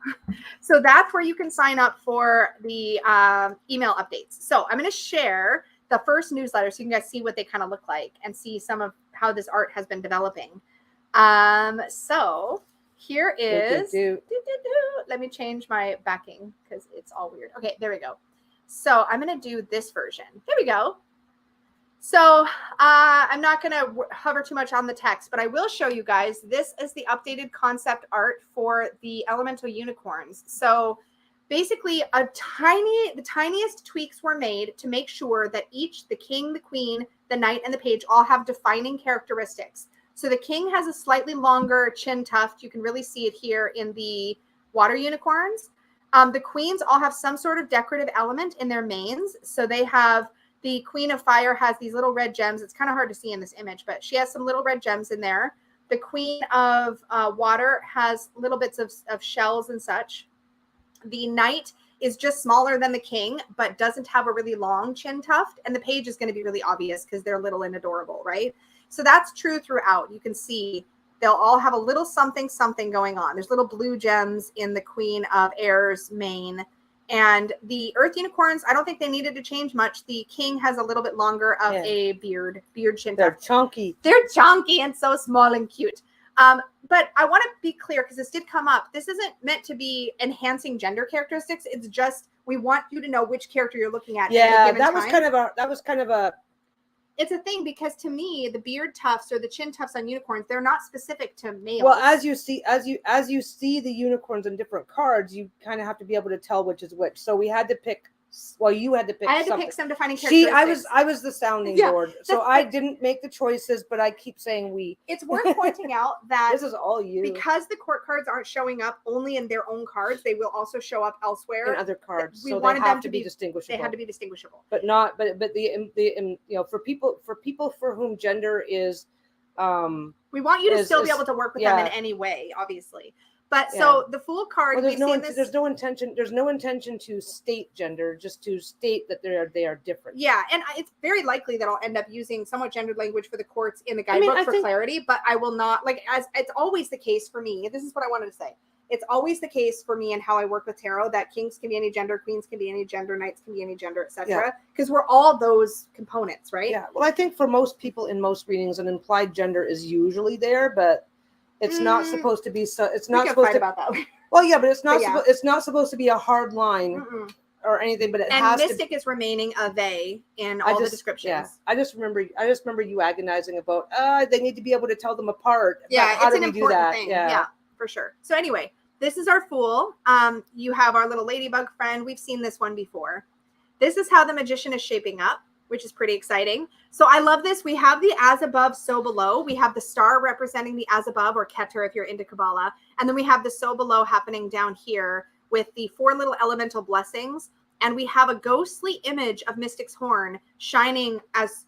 [SPEAKER 1] So that's where you can sign up for the email updates. So I'm going to share the first newsletter so you can guys see what they kind of look like and see some of how this art has been developing. So here is, let me change my backing because it's all weird. Okay, there we go. So I'm going to do this version. There we go. So I'm not going to hover too much on the text, but I will show you guys. This is the updated concept art for the elemental unicorns. So basically the tiniest tweaks were made to make sure that each, the king, the queen, the knight, and the page all have defining characteristics. So the king has a slightly longer chin tuft. You can really see it here in the water unicorns. The queens all have some sort of decorative element in their manes. So they have, the Queen of Fire has these little red gems. It's kind of hard to see in this image, but she has some little red gems in there. The Queen of Water has little bits of shells and such. The Knight is just smaller than the King, but doesn't have a really long chin tuft. And the Page is going to be really obvious because they're little and adorable, right? So that's true throughout. You can see they'll all have a little something going on. There's little blue gems in the Queen of Air's mane. And the Earth unicorns, I don't think they needed to change much. The king has a little bit longer of a beard chin.
[SPEAKER 2] They're chunky.
[SPEAKER 1] They're chunky and so small and cute. But I want to be clear because this did come up. This isn't meant to be enhancing gender characteristics. It's just we want you to know which character you're looking at.
[SPEAKER 2] Yeah, that was kind of a.
[SPEAKER 1] It's a thing because to me, the beard tufts or the chin tufts on unicorns, they're not specific to males.
[SPEAKER 2] Well, as you see the unicorns on different cards, you kind of have to be able to tell which is which. So we had to pick. Well, you had to pick.
[SPEAKER 1] I had to pick some defining characteristics.
[SPEAKER 2] I was the sounding board, so I didn't make the choices, but I keep saying we.
[SPEAKER 1] It's worth pointing out that
[SPEAKER 2] this is all you,
[SPEAKER 1] because the court cards aren't showing up only in their own cards. They will also show up elsewhere
[SPEAKER 2] in other cards.
[SPEAKER 1] We
[SPEAKER 2] so
[SPEAKER 1] wanted
[SPEAKER 2] they have
[SPEAKER 1] them
[SPEAKER 2] to be distinguishable.
[SPEAKER 1] They had to be distinguishable,
[SPEAKER 2] but the for people for whom gender is.
[SPEAKER 1] We want you to still be able to work with them in any way, obviously. But so the Fool card,
[SPEAKER 2] there's no intention to state gender, just to state that they are different.
[SPEAKER 1] Yeah, and it's very likely that I'll end up using somewhat gendered language for the courts in the guidebook for clarity, but I will not, as it's always the case for me. This is what I wanted to say. It's always the case for me and how I work with tarot that kings can be any gender, queens can be any gender, knights can be any gender, etc. Because we're all those components, right?
[SPEAKER 2] Yeah. Well, I think for most people in most readings, an implied gender is usually there, but it's not supposed to be. So it's not supposed to.
[SPEAKER 1] About that.
[SPEAKER 2] Well, yeah, but it's not. It's not supposed to be a hard line or anything. But it has to. And
[SPEAKER 1] mystic is remaining a they in all the descriptions.
[SPEAKER 2] Yeah. I just remember you agonizing about. They need to be able to tell them apart.
[SPEAKER 1] Yeah,
[SPEAKER 2] how
[SPEAKER 1] it's
[SPEAKER 2] do
[SPEAKER 1] an
[SPEAKER 2] we
[SPEAKER 1] important
[SPEAKER 2] do that?
[SPEAKER 1] thing. Yeah, for sure. So anyway, this is our Fool. You have our little ladybug friend. We've seen this one before. This is how the magician is shaping up, which is pretty exciting. So I love this. We have the as above, so below. We have the star representing the as above, or Keter if you're into Kabbalah. And then we have the so below happening down here with the 4 little elemental blessings. And we have a ghostly image of Mystic's horn shining as...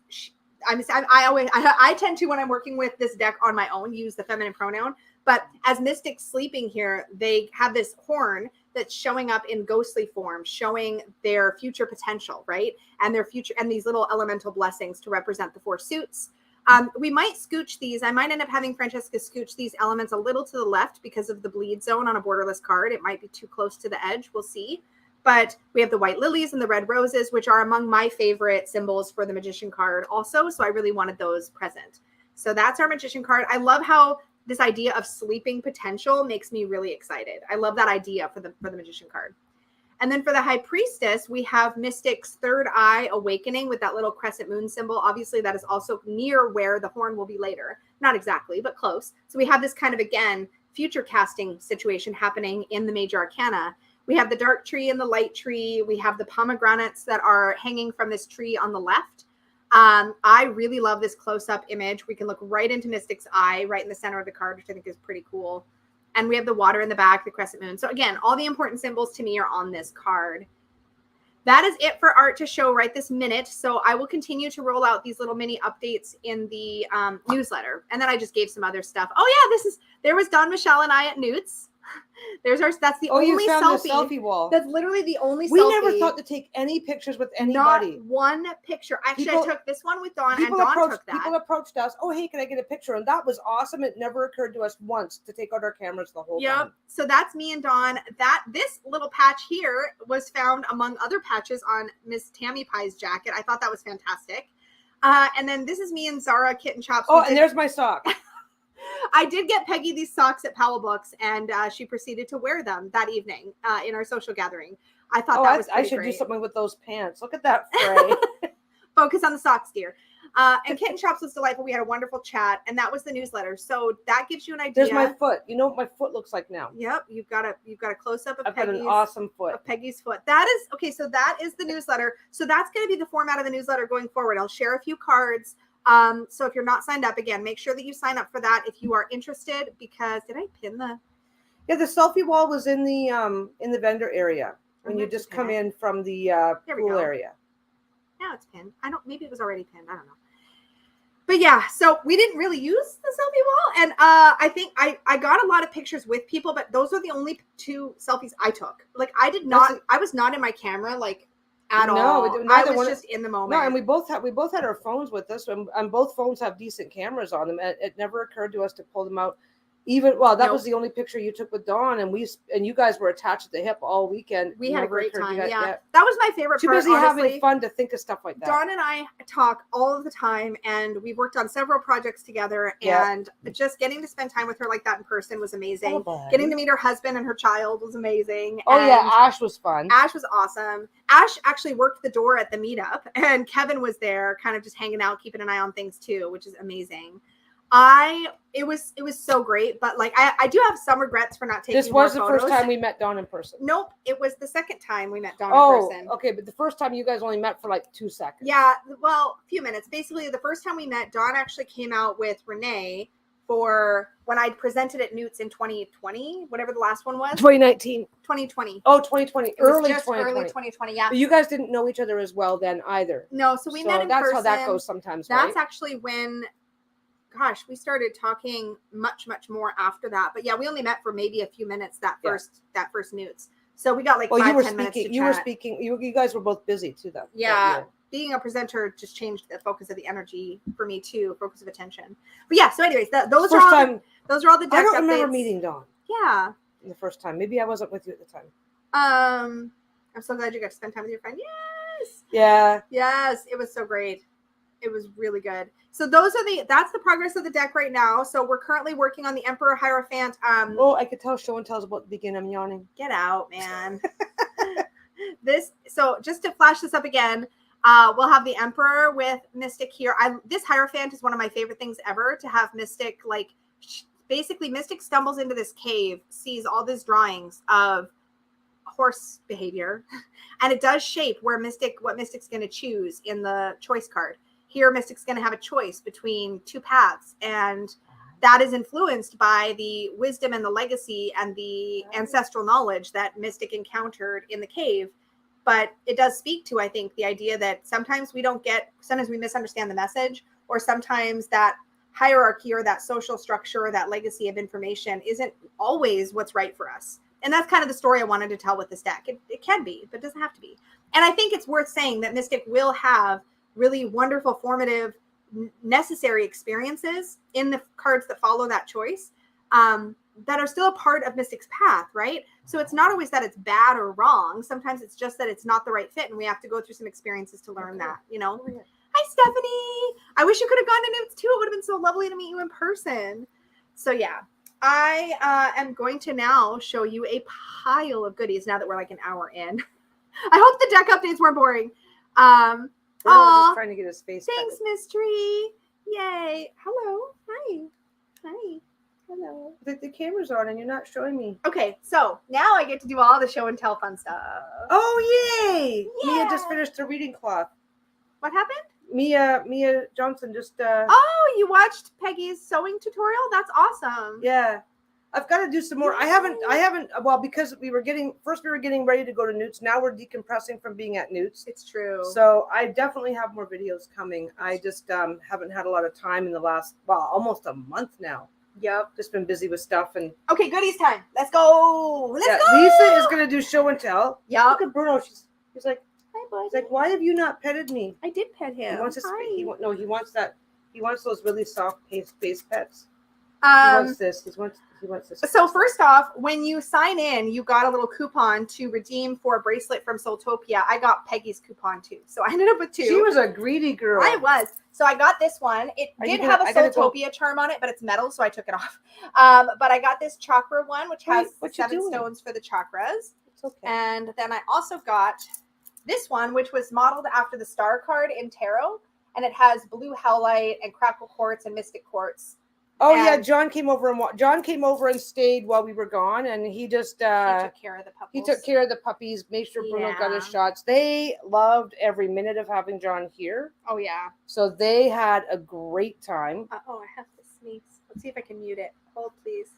[SPEAKER 1] I tend to, when I'm working with this deck on my own, use the feminine pronoun. But as Mystic's sleeping here, they have this horn that's showing up in ghostly form, showing their future potential, right? And their future, and these little elemental blessings to represent the 4 suits. We might scooch these. I might end up having Francesca scooch these elements a little to the left because of the bleed zone on a borderless card. It might be too close to the edge. We'll see. But we have the white lilies and the red roses, which are among my favorite symbols for the magician card also. So I really wanted those present. So that's our magician card. I love how this idea of sleeping potential makes me really excited. I love that idea for the magician card. And then for the high priestess, we have Mystic's third eye awakening with that little crescent moon symbol. Obviously, that is also near where the horn will be later. Not exactly, but close. So we have this kind of, again, future casting situation happening in the major arcana. We have the dark tree and the light tree. We have the pomegranates that are hanging from this tree on the left. I really love this close-up image. We can look right into Mystic's eye, right in the center of the card, which I think is pretty cool. And we have the water in the back, the crescent moon. So again, all the important symbols to me are on this card. That is it for art to show right this minute. So I will continue to roll out these little mini updates in the newsletter. And then I just gave some other stuff. Oh yeah, there was Don Michelle and I at Newts. That's the
[SPEAKER 2] Oh,
[SPEAKER 1] only
[SPEAKER 2] you found
[SPEAKER 1] selfie.
[SPEAKER 2] the selfie wall.
[SPEAKER 1] That's literally the only
[SPEAKER 2] We
[SPEAKER 1] selfie.
[SPEAKER 2] never thought to take any pictures with anybody.
[SPEAKER 1] Not one picture. Actually, I took this one with Dawn, and Dawn took that.
[SPEAKER 2] People approached us. Oh, hey, can I get a picture? And that was awesome. It never occurred to us once to take out our cameras the whole time.
[SPEAKER 1] So that's me and Dawn. This little patch here was found among other patches on Miss Tammy Pie's jacket. I thought that was fantastic. And then this is me and Zara Kitten Chops.
[SPEAKER 2] Oh, and there's my sock.
[SPEAKER 1] I did get Peggy these socks at Powell Books, and she proceeded to wear them that evening in our social gathering. I thought that was
[SPEAKER 2] I should do something with those pants. Look at that fray.
[SPEAKER 1] Focus on the socks, dear. And Kitten Chops was delightful. We had a wonderful chat, and that was the newsletter. So that gives you an idea.
[SPEAKER 2] There's my foot. You know what my foot looks like now.
[SPEAKER 1] Yep, you've got a close up of
[SPEAKER 2] I've got an awesome foot.
[SPEAKER 1] Of Peggy's foot. That is okay. So that is the newsletter. So that's going to be the format of the newsletter going forward. I'll share a few cards. So if you're not signed up, again, make sure that you sign up for that if you are interested. Because did I pin the?
[SPEAKER 2] Yeah, the selfie wall was in the vendor area when you just come in from the pool area.
[SPEAKER 1] Now it's pinned. Maybe it was already pinned. I don't know. But yeah, so we didn't really use the selfie wall. And I think I got a lot of pictures with people, but those are the only 2 selfies I took. Like I was not in my camera at all. I was just in the moment.
[SPEAKER 2] No, and we both had our phones with us, and both phones have decent cameras on them. It never occurred to us to pull them out. That was the only picture you took with Dawn, and you guys were attached at the hip all weekend.
[SPEAKER 1] We had a great time. Yeah, that was my favorite part.
[SPEAKER 2] Too busy having fun to think of stuff like that.
[SPEAKER 1] Dawn and I talk all of the time, and we've worked on several projects together. And just getting to spend time with her like that in person was amazing. Getting to meet her husband and her child was amazing.
[SPEAKER 2] Oh yeah, Ash was fun.
[SPEAKER 1] Ash was awesome. Ash actually worked the door at the meetup, and Kevin was there, kind of just hanging out, keeping an eye on things too, which is amazing. It was so great, but I do have some regrets for not taking.
[SPEAKER 2] This was the first time we met Dawn in person.
[SPEAKER 1] Nope, it was the second time we met Dawn in person.
[SPEAKER 2] Okay, but the first time you guys only met for 2 seconds.
[SPEAKER 1] Yeah, well, a few minutes. Basically, the first time we met, Dawn actually came out with Renee for when I presented at Newts in 2020, whatever the last one was.
[SPEAKER 2] 2019.
[SPEAKER 1] 2020.
[SPEAKER 2] Oh, 2020.
[SPEAKER 1] Early 2020. Yeah.
[SPEAKER 2] But you guys didn't know each other as well then either.
[SPEAKER 1] No, so we met in person.
[SPEAKER 2] That's how that goes sometimes.
[SPEAKER 1] That's actually when. Gosh, we started talking much more after that. But yeah, we only met for maybe a few minutes that first Newts. So we got 5-10 minutes to chat.
[SPEAKER 2] You were speaking. You guys were both busy too, though.
[SPEAKER 1] Yeah, being a presenter just changed the focus of the energy for me too, focus of attention. But yeah, so anyways, those are all the deck
[SPEAKER 2] I don't
[SPEAKER 1] updates.
[SPEAKER 2] remember meeting Dawn.
[SPEAKER 1] Yeah,
[SPEAKER 2] the first time. Maybe I wasn't with you at the time.
[SPEAKER 1] I'm so glad you got to spend time with your friend. Yes.
[SPEAKER 2] Yeah.
[SPEAKER 1] Yes, it was so great. It was really good. So that's the progress of the deck right now. So we're currently working on the Emperor Hierophant.
[SPEAKER 2] I could tell show and tells about the beginning. I'm yawning.
[SPEAKER 1] Get out, man. So just to flash this up again, we'll have the Emperor with Mystic here. This Hierophant is one of my favorite things ever to have Mystic. Basically, Mystic stumbles into this cave, sees all these drawings of horse behavior, and it does shape what Mystic's going to choose in the choice card. Here, Mystic's going to have a choice between 2 paths, and that is influenced by the wisdom and the legacy and the ancestral knowledge that Mystic encountered in the cave. But it does speak to, I think, the idea that sometimes we misunderstand the message, or sometimes that hierarchy or that social structure or that legacy of information isn't always what's right for us. And that's kind of the story I wanted to tell with this deck. It can be, but it doesn't have to be. And I think it's worth saying that Mystic will have really wonderful, formative, necessary experiences in the cards that follow that choice that are still a part of Mystic's path, right? So it's not always that it's bad or wrong. Sometimes it's just that it's not the right fit, and we have to go through some experiences to learn that, Hi, Stephanie. I wish you could have gone to Newts too. It would have been so lovely to meet you in person. So yeah, I am going to now show you a pile of goodies now that we're an hour in. I hope the deck updates weren't boring.
[SPEAKER 2] Just trying to get his face.
[SPEAKER 1] Thanks, Mystery. Yay. Hello. Hi. Hello.
[SPEAKER 2] The camera's on and you're not showing me.
[SPEAKER 1] Okay, so now I get to do all the show and tell fun stuff.
[SPEAKER 2] Oh, yay!
[SPEAKER 1] Yeah.
[SPEAKER 2] Mia just finished her reading cloth.
[SPEAKER 1] What happened?
[SPEAKER 2] Mia Johnson just...
[SPEAKER 1] Oh, you watched Peggy's sewing tutorial? That's awesome.
[SPEAKER 2] Yeah. I've got to do some more. I haven't, well, because we were getting ready to go to Newts. Now we're decompressing from being at Newts.
[SPEAKER 1] It's true.
[SPEAKER 2] So I definitely have more videos coming. I just haven't had a lot of time in the last, almost a month now.
[SPEAKER 1] Yep.
[SPEAKER 2] Just been busy with stuff and.
[SPEAKER 1] Okay, goodies time. Let's go. Let's go.
[SPEAKER 2] Lisa is gonna do show and tell.
[SPEAKER 1] Yeah.
[SPEAKER 2] Look at Bruno. He's like,
[SPEAKER 1] hi, buddy.
[SPEAKER 2] He's like, why have you not petted me?
[SPEAKER 1] I did pet him.
[SPEAKER 2] He wants to
[SPEAKER 1] hi.
[SPEAKER 2] he wants that. He wants those really soft face pets. He wants this. He wants this.
[SPEAKER 1] So first off, when you sign in, you got a little coupon to redeem for a bracelet from Soultopia. I got Peggy's coupon too, so I ended up with 2.
[SPEAKER 2] She was a greedy girl.
[SPEAKER 1] I was. So I got this one. It did have a Soultopia charm on it, but it's metal, so I took it off. But I got this chakra one, which has 7 stones for the chakras.
[SPEAKER 2] It's okay.
[SPEAKER 1] And then I also got this one, which was modeled after the star card in tarot, and it has blue hellite and crackle quartz and mystic quartz.
[SPEAKER 2] Oh yeah, John came over and stayed while we were gone, and he just
[SPEAKER 1] he took care of the puppies.
[SPEAKER 2] He took care of the puppies, made sure Bruno got his shots. They loved every minute of having John here.
[SPEAKER 1] Oh yeah.
[SPEAKER 2] So they had a great time.
[SPEAKER 1] Oh, I have to sneeze. Let's see if I can mute it. Hold, please.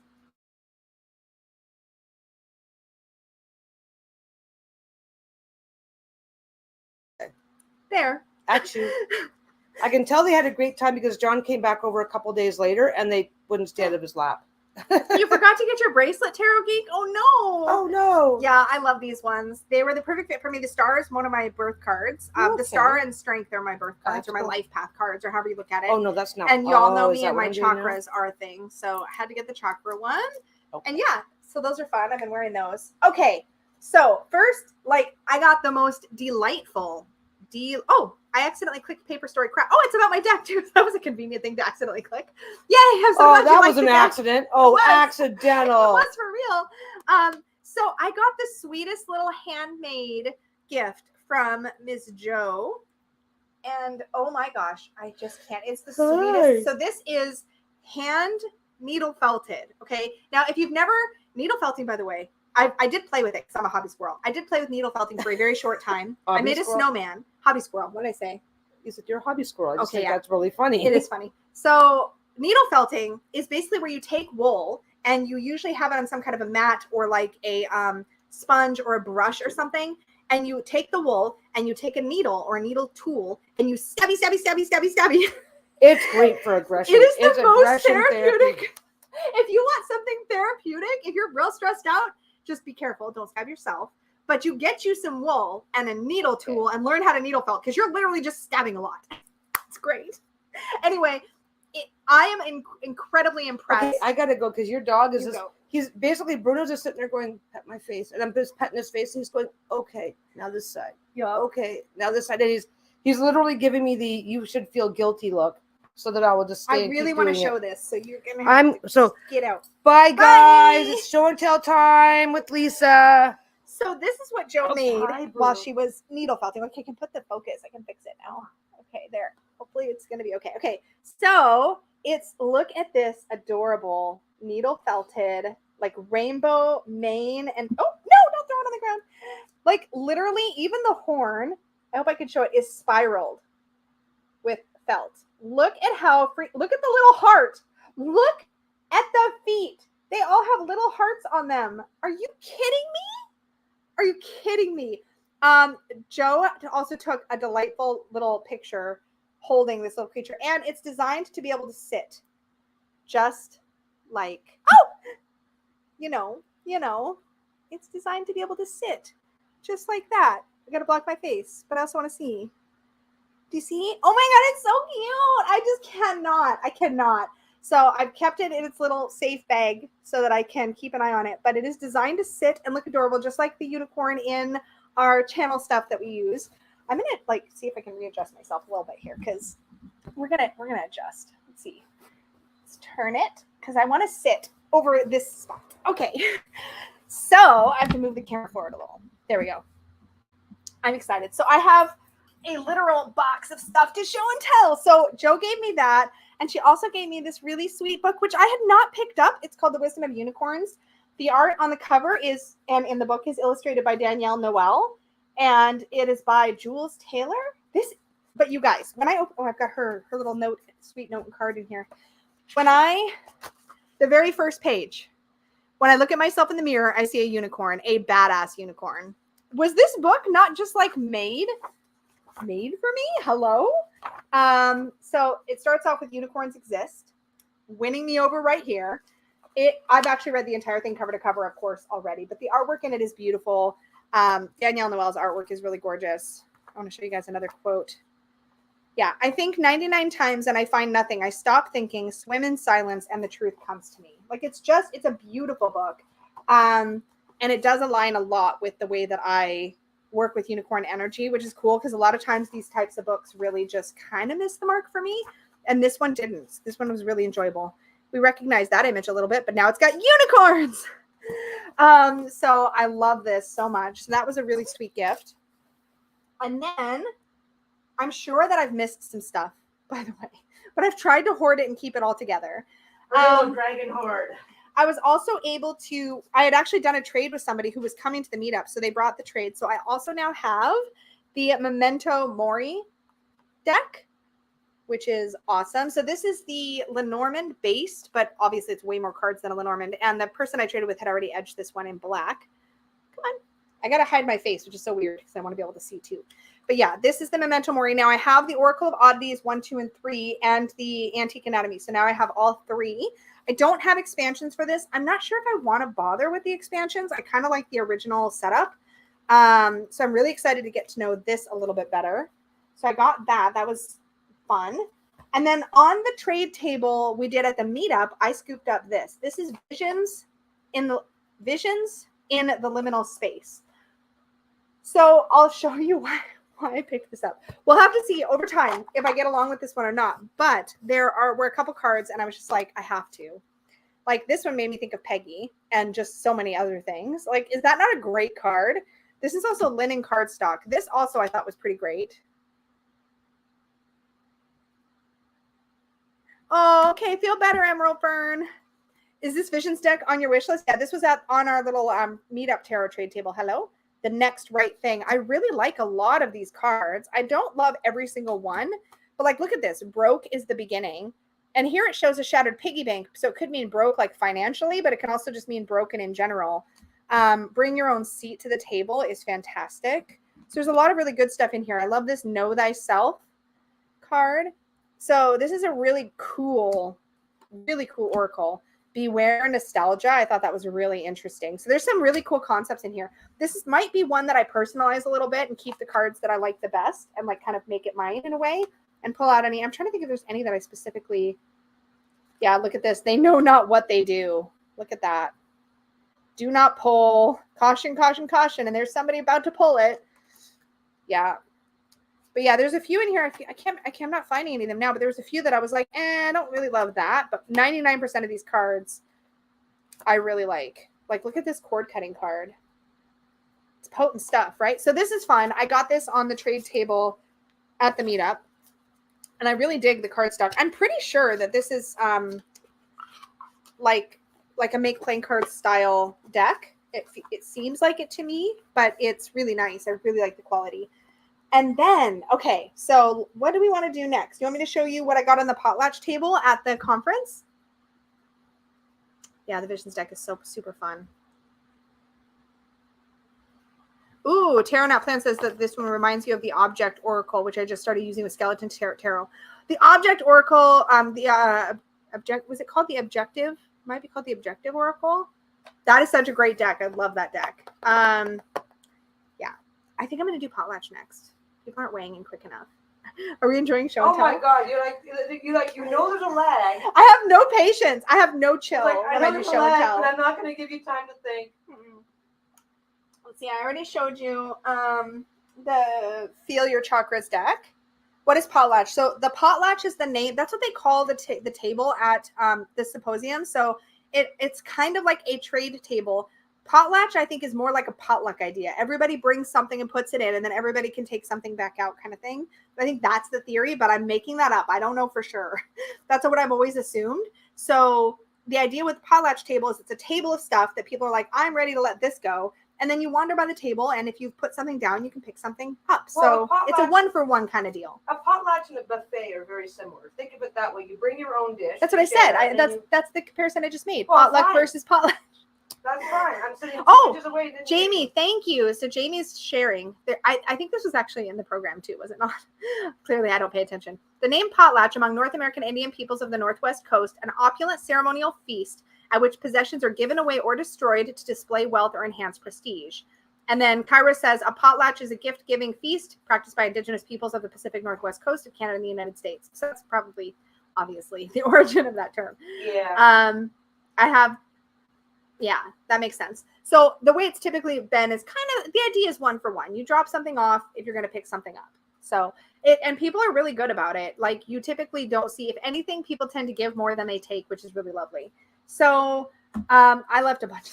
[SPEAKER 1] There.
[SPEAKER 2] At you. I can tell they had a great time because John came back over a couple days later and they wouldn't stay out of his lap.
[SPEAKER 1] You forgot to get your bracelet, Tarot Geek? Oh no.
[SPEAKER 2] Oh no.
[SPEAKER 1] Yeah, I love these ones. They were the perfect fit for me. The star is one of my birth cards. The star and strength are my birth cards or my life path cards or however you look at it.
[SPEAKER 2] Oh no, that's not.
[SPEAKER 1] And you all know me and my chakras are a thing. So I had to get the chakra one. Okay. And yeah, so those are fun. I've been wearing those. Okay. So first, I got the most delightful deal. Oh, I accidentally clicked Paper Story Crap. Oh, it's about my deck too. That was a convenient thing to accidentally click. Yay!
[SPEAKER 2] That was an accident. Oh, accidental.
[SPEAKER 1] It was for real. So I got the sweetest little handmade gift from Ms. Jo. And oh my gosh, I just can't. It's the sweetest. So this is hand needle felted. Okay. Now, if you've never needle felting, by the way, I did play with it because I'm a hobby squirrel. I did play with needle felting for a very short time. I made a snowman. Hobby squirrel. What did I say?
[SPEAKER 2] You said you're a hobby squirrel. I just think that's really funny.
[SPEAKER 1] It is funny. So needle felting is basically where you take wool and you usually have it on some kind of a mat or like a sponge or a brush or something. And you take the wool and you take a needle or a needle tool and you stabby.
[SPEAKER 2] It's great for aggression.
[SPEAKER 1] It is the most therapeutic. If you want something therapeutic, if you're real stressed out, just be careful. Don't stab yourself. But you get you some wool and a needle tool and learn how to needle felt because you're literally just stabbing a lot. It's great. Anyway, I am incredibly impressed. Okay,
[SPEAKER 2] I got to go because your dog is he's basically, Bruno's just sitting there going, pet my face. And I'm just petting his face and he's going, okay, now this side. Yeah. Okay, now this side. And he's literally giving me the you should feel guilty look. So that I will just stay.
[SPEAKER 1] I really want to show this, so you're gonna have
[SPEAKER 2] to get out. Bye, guys. It's show and tell time with Lisa.
[SPEAKER 1] So this is what Jo made while she was needle felting. Okay, I can put the focus. I can fix it now. Okay, there. Hopefully it's gonna be okay. Okay, so look at this adorable needle felted rainbow mane and don't throw it on the ground. Literally, even the horn. I hope I can show it is spiraled with felt. Look at look at the little heart. Look at the feet. They all have little hearts on them. Are you kidding me? Jo also took a delightful little picture holding this little creature, and it's designed to be able to sit just it's designed to be able to sit just like that. I gotta block my face, but I also want to see. Do you see? Oh my God, it's so cute. I cannot. So I've kept it in its little safe bag so that I can keep an eye on it. But it is designed to sit and look adorable, just like the unicorn in our channel stuff that we use. I'm gonna see if I can readjust myself a little bit here because we're gonna adjust. Let's see. Let's turn it because I want to sit over this spot. Okay. So I have to move the camera forward a little. There we go. I'm excited. So I have a literal box of stuff to show and tell. So Jo gave me that, and she also gave me this really sweet book, which I had not picked up. It's called The Wisdom of Unicorns. The art on the cover and in the book is illustrated by Danielle Noel, and it is by Jules Taylor. But you guys, when I open, I've got her little note, sweet note and card in here. The very first page, when I look at myself in the mirror, I see a unicorn, a badass unicorn. Was this book not just made for me? Hello. So it starts off with unicorns exist. winning me over right here. I've actually read the entire thing cover to cover, of course, already, but the artwork in it is beautiful. Danielle Noel's artwork is really gorgeous. I want to show you guys another quote. Yeah, I think 99 times and I find nothing. I stop thinking, swim in silence, and the truth comes to me. Like, it's a beautiful book. And it does align a lot with the way that I work with unicorn energy, which is cool because a lot of times these types of books really just kind of miss the mark for me. And this one didn't. This one was really enjoyable. We recognize that image a little bit, but now it's got unicorns. So I love this so much. So that was a really sweet gift. And then I'm sure that I've missed some stuff, by the way, but I've tried to hoard it and keep it all together.
[SPEAKER 2] Dragon hoard.
[SPEAKER 1] I was also able to, I had actually done a trade with somebody who was coming to the meetup. So they brought the trade. So I also now have the Memento Mori deck, which is awesome. So this is the Lenormand based, but obviously it's way more cards than a Lenormand. And the person I traded with had already edged this one in black. Come on. I got to hide my face, which is so weird because I want to be able to see too. But yeah, this is the Memento Mori. Now I have the Oracle of Oddities 1, 2, and 3 and the Antique Anatomy. So now I have all 3. I don't have expansions for this. I'm not sure if I want to bother with the expansions. I kind of like the original setup. So I'm really excited to get to know this a little bit better. So I got that. That was fun. And then on the trade table we did at the meetup, I scooped up this. This is Visions in the Liminal Space. So I'll show you why I picked this up. We'll have to see over time if I get along with this one or not. But were a couple cards and I was just like, I have to. Like, this one made me think of Peggy and just so many other things. Like, is that not a great card? This is also linen cardstock. This also I thought was pretty great. Oh, okay. Feel better, Emerald Fern. Is this Visions deck on your wish list? Yeah, this was on our little meetup tarot trade table. Hello. The Next Right Thing. I really like a lot of these cards. I don't love every single one, but like, look at this. Broke is the beginning. And here it shows a shattered piggy bank. So it could mean broke like financially, but it can also just mean broken in general. Bring your own seat to the table is fantastic. So there's a lot of really good stuff in here. I love this Know Thyself card. So this is a really cool oracle. Beware Nostalgia. I thought that was really interesting. So there's some really cool concepts in here. This might be one that I personalize a little bit and keep the cards that I like the best and like kind of make it mine in a way and pull out any. I'm trying to think if there's any that I specifically. Yeah, look at this. They know not what they do. Look at that. Do not pull. Caution, caution, caution. And there's somebody about to pull it. Yeah. But yeah, there's a few in here. I'm not finding any of them now, but there was a few that I was like, I don't really love that. But 99% of these cards I really like. Like, look at this cord cutting card. It's potent stuff, right? So this is fun. I got this on the trade table at the meetup. And I really dig the cardstock. I'm pretty sure that this is like a make playing cards style deck. It seems like it to me, but it's really nice. I really like the quality. And then, okay, so what do we want to do next? You want me to show you what I got on the Potlatch table at the conference? Yeah, the Visions deck is so super fun. Ooh, Tarot Not Plan says that this one reminds you of the Object Oracle, which I just started using with Skeleton Tarot. The Object Oracle, was it called the Objective? It might be called the Objective Oracle. That is such a great deck. I love that deck. Yeah, I think I'm going to do Potlatch next. People aren't weighing in quick enough. Are we enjoying show and tell?
[SPEAKER 2] Oh my God, you know there's a lag.
[SPEAKER 1] I have no patience. I have no chill
[SPEAKER 2] when
[SPEAKER 1] I do show and tell.
[SPEAKER 2] But I'm not going to give you time to think.
[SPEAKER 1] Let's see. I already showed you the Feel Your Chakras deck. What is Potlatch? So the Potlatch is the name. That's what they call the table at the Symposium. So it's kind of like a trade table. Potlatch, I think, is more like a potluck idea. Everybody brings something and puts it in, and then everybody can take something back out kind of thing. I think that's the theory, but I'm making that up. I don't know for sure. That's what I've always assumed. So the idea with Potlatch table is it's a table of stuff that people are like, I'm ready to let this go. And then you wander by the table, and if you've put something down, you can pick something up.
[SPEAKER 2] Well,
[SPEAKER 1] so it's a one-for-one kind of deal.
[SPEAKER 2] A potlatch and a buffet are very similar. Think of it that way. You bring your own dish.
[SPEAKER 1] That's what I said. That's the comparison I just made.
[SPEAKER 2] Well,
[SPEAKER 1] potluck versus potlatch.
[SPEAKER 2] That's fine. I'm sitting 2 inches away.
[SPEAKER 1] Jamie, thank you. So Jamie's sharing. I think this was actually in the program too, was it not? Clearly, I don't pay attention. The name potlatch among North American Indian peoples of the Northwest Coast, an opulent ceremonial feast at which possessions are given away or destroyed to display wealth or enhance prestige. And then Kyra says, a potlatch is a gift-giving feast practiced by Indigenous peoples of the Pacific Northwest Coast of Canada and the United States. So that's probably, obviously, the origin of that term.
[SPEAKER 2] Yeah.
[SPEAKER 1] Yeah, that makes sense. So the way it's typically been is kind of, the idea is 1 for 1. You drop something off if you're going to pick something up. So and people are really good about it. Like, you typically don't see, if anything, people tend to give more than they take, which is really lovely. So I left a bunch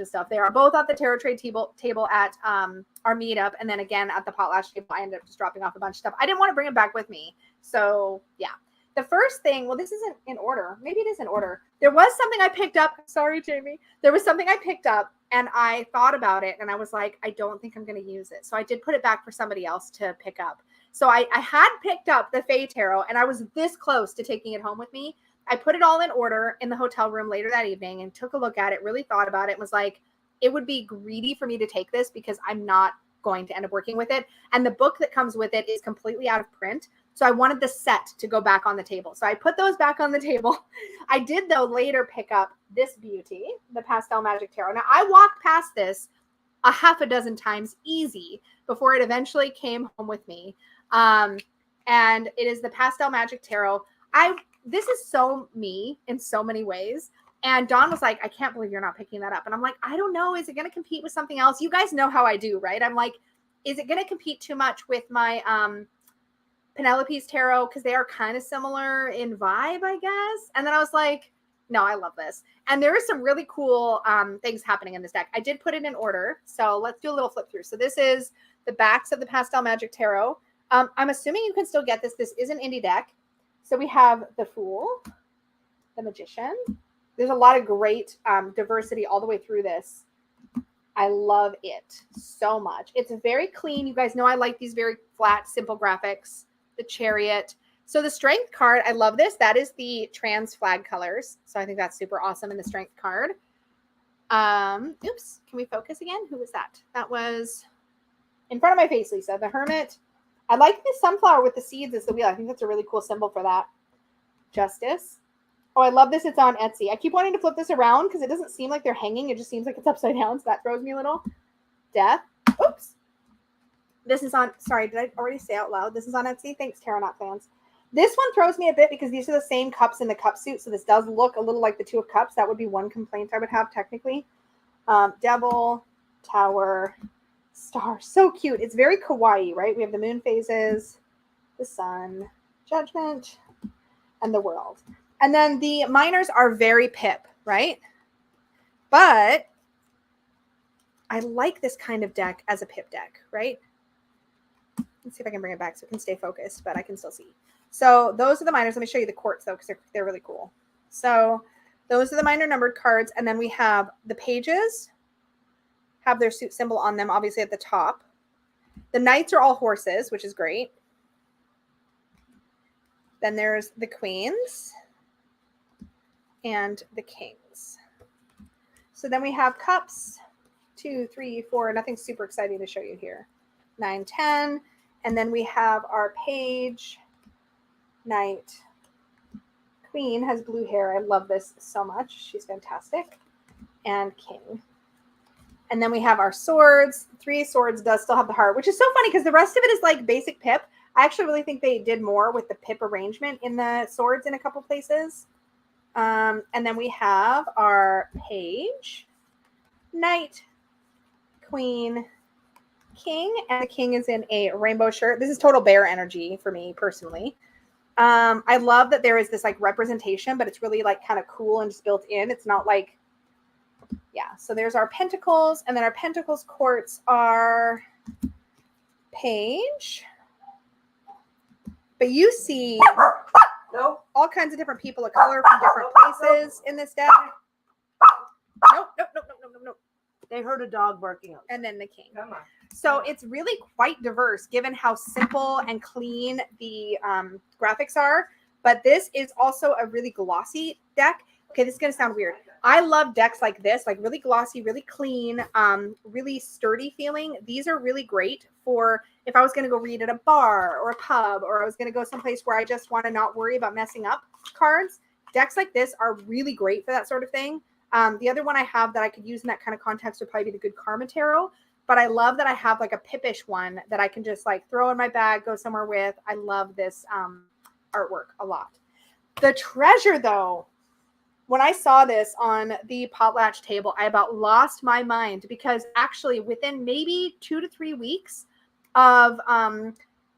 [SPEAKER 1] of stuff. They are both at the tarot trade table at our meetup, and then again at the potlatch table. I ended up just dropping off a bunch of stuff. I didn't want to bring it back with me. So yeah. The first thing, well, this isn't in order. Maybe it is in order. There was something I picked up. Sorry, Jamie. There was something I picked up, and I thought about it, and I was like, I don't think I'm going to use it. So I did put it back for somebody else to pick up. So I had picked up the Fae Tarot, and I was this close to taking it home with me. I put it all in order in the hotel room later that evening and took a look at it, really thought about it, and was like, it would be greedy for me to take this because I'm not going to end up working with it. And the book that comes with it is completely out of print. So I wanted the set to go back on the table. So I put those back on the table. I did, though, later pick up this beauty, the Pastel Magic Tarot. Now, I walked past this a half a dozen times easy before it eventually came home with me. And it is the Pastel Magic Tarot. This is so me in so many ways. And Dawn was like, I can't believe you're not picking that up. And I'm like, I don't know. Is it going to compete with something else? You guys know how I do, right? I'm like, is it going to compete too much with my Penelope's Tarot? Because they are kind of similar in vibe, I guess. And then I was like, no, I love this. And there is some really cool things happening in this deck. I did put it in order. So let's do a little flip through. So this is the backs of the Pastel Magic Tarot. I'm assuming you can still get this. This is an indie deck. So we have the Fool, the Magician. There's a lot of great diversity all the way through this. I love it so much. It's very clean. You guys know I like these very flat, simple graphics. The Chariot. So the Strength card, I love this. That is the trans flag colors. So I think that's super awesome in the Strength card. Oops. Can we focus again? Who was that? That was in front of my face, Lisa. The Hermit. I like the sunflower with the seeds as the wheel. I think that's a really cool symbol for that. Justice. Oh, I love this. It's on Etsy. I keep wanting to flip this around because it doesn't seem like they're hanging. It just seems like it's upside down. So that throws me a little. Death. Oops. This is on, sorry, did I already say out loud? This is on Etsy. Thanks, Tarot Not fans. This one throws me a bit because these are the same cups in the cup suit. So this does look a little like the Two of Cups. That would be one complaint I would have technically. Devil, Tower, Star. So cute. It's very kawaii, right? We have the moon phases, the sun, Judgment, and the World. And then the minors are very pip, right? But I like this kind of deck as a pip deck, right? Let's see if I can bring it back so it can stay focused, but I can still see. So those are the minors. Let me show you the quartz, though, because they're really cool. So those are the minor numbered cards. And then we have the pages have their suit symbol on them, obviously, at the top. The knights are all horses, which is great. Then there's the queens and the kings. So then we have cups, 2, 3, 4, nothing super exciting to show you here. 9, 10, and then we have our page, knight, queen has blue hair. I love this so much. She's fantastic. And king. And then we have our swords. 3 swords does still have the heart, which is so funny because the rest of it is like basic pip. I actually really think they did more with the pip arrangement in the swords in a couple places. And then we have our page, knight, queen, king, and the king is in a rainbow shirt. This is total bear energy for me personally. I love that there is this like representation, but it's really like kind of cool and just built in. It's not like, yeah. So there's our pentacles, and then our pentacles quartz are page. But you see all kinds of different people of color from different places in this deck. Nope.
[SPEAKER 2] They heard a dog barking out.
[SPEAKER 1] And then the king.
[SPEAKER 2] Come on.
[SPEAKER 1] So it's really quite diverse given how simple and clean the graphics are. But this is also a really glossy deck. Okay, this is going to sound weird. I love decks like this, like really glossy, really clean, really sturdy feeling. These are really great for if I was going to go read at a bar or a pub, or I was going to go someplace where I just want to not worry about messing up cards. Decks like this are really great for that sort of thing. The other one I have that I could use in that kind of context would probably be the Good Karma Tarot. But I love that I have like a Pippish one that I can just like throw in my bag, go somewhere with. I love this artwork a lot. The treasure, though, when I saw this on the Potlatch table, I about lost my mind, because actually within maybe 2 to 3 weeks of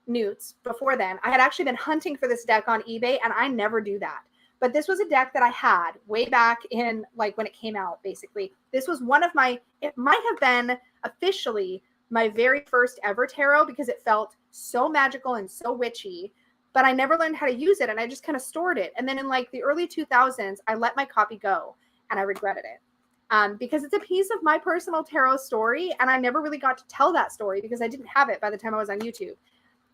[SPEAKER 1] Newts before then, I had actually been hunting for this deck on eBay, and I never do that. But this was a deck that I had way back in, like, when it came out, basically. This was one of my, it might have been officially my very first ever tarot, because it felt so magical and so witchy. But I never learned how to use it, and I just kind of stored it. And then in like the early 2000s, I let my copy go, and I regretted it because it's a piece of my personal tarot story, and I never really got to tell that story because I didn't have it by the time I was on YouTube.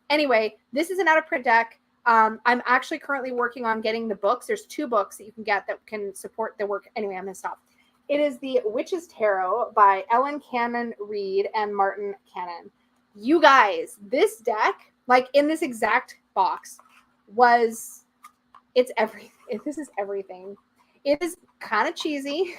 [SPEAKER 1] Anyway, this is an out-of-print deck. I'm actually currently working on getting the books. There's 2 books that you can get that can support the work. Anyway, I'm going to stop. It is the Witch's Tarot by Ellen Cannon Reed and Martin Cannon. You guys, this deck, like in this exact box, it's everything. This is everything. It is kind of cheesy.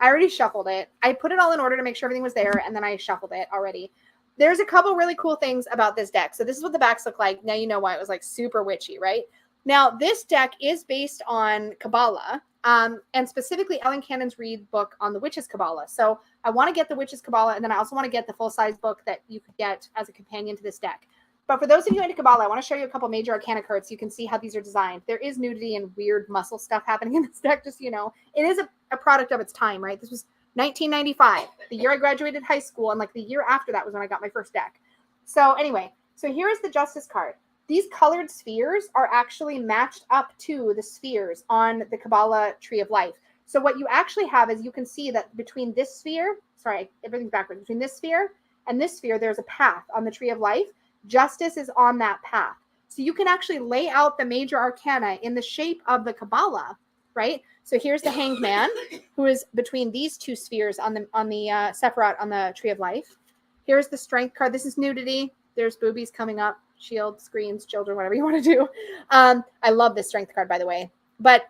[SPEAKER 1] I already shuffled it. I put it all in order to make sure everything was there, and then I shuffled it already. There's a couple really cool things about this deck. So this is what the backs look like. Now you know why it was like super witchy, right? Now this deck is based on Kabbalah, and specifically Ellen Cannon's Reed book on the Witch's Kabbalah. So I want to get the Witch's Kabbalah, and then I also want to get the full-size book that you could get as a companion to this deck. But for those of you into Kabbalah, I want to show you a couple major arcana cards so you can see how these are designed. There is nudity and weird muscle stuff happening in this deck, just so you know. It is a product of its time, right? This was 1995, the year I graduated high school, and like the year after that was when I got my first deck. So anyway, so here is the Justice card. These colored spheres are actually matched up to the spheres on the Kabbalah Tree of Life. So what you actually have is, you can see that between this sphere, sorry, everything's backwards, between this sphere and this sphere, there's a path on the Tree of Life. Justice is on that path. So you can actually lay out the major arcana in the shape of the Kabbalah, right? So here's the Hanged Man, who is between these 2 spheres on the Sephiroth on the Tree of Life. Here's the Strength card. This is nudity. There's boobies coming up, shield, screens, children, whatever you want to do. I love this Strength card, by the way. But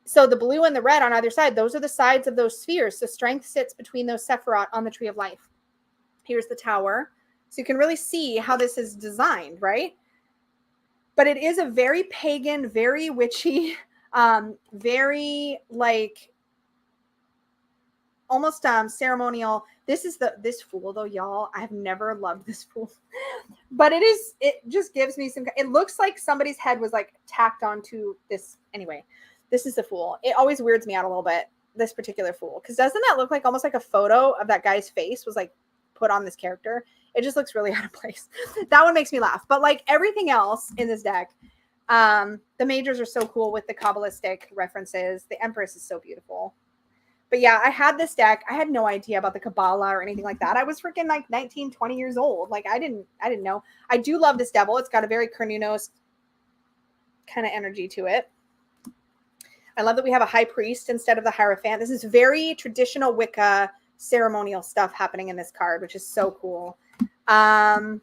[SPEAKER 1] so the blue and the red on either side, those are the sides of those spheres. So Strength sits between those Sephiroth on the Tree of Life. Here's the Tower. So you can really see how this is designed, right? But it is a very pagan, very witchy, very like almost ceremonial. This is this Fool, though, y'all. I have never loved this Fool. But it just gives me some, it looks like somebody's head was like tacked onto this. Anyway, this is the Fool. It always weirds me out a little bit, this particular Fool. Because doesn't that look like almost like a photo of that guy's face was like put on this character? It just looks really out of place. That one makes me laugh. But like everything else in this deck, the majors are so cool with the Kabbalistic references. The Empress is so beautiful. But yeah, I had this deck. I had no idea about the Kabbalah or anything like that. I was freaking like 19, 20 years old. Like I didn't know. I do love this devil. It's got a very Cernunnos kind of energy to it. I love that we have a high priest instead of the Hierophant. This is very traditional Wicca ceremonial stuff happening in this card, which is so cool. I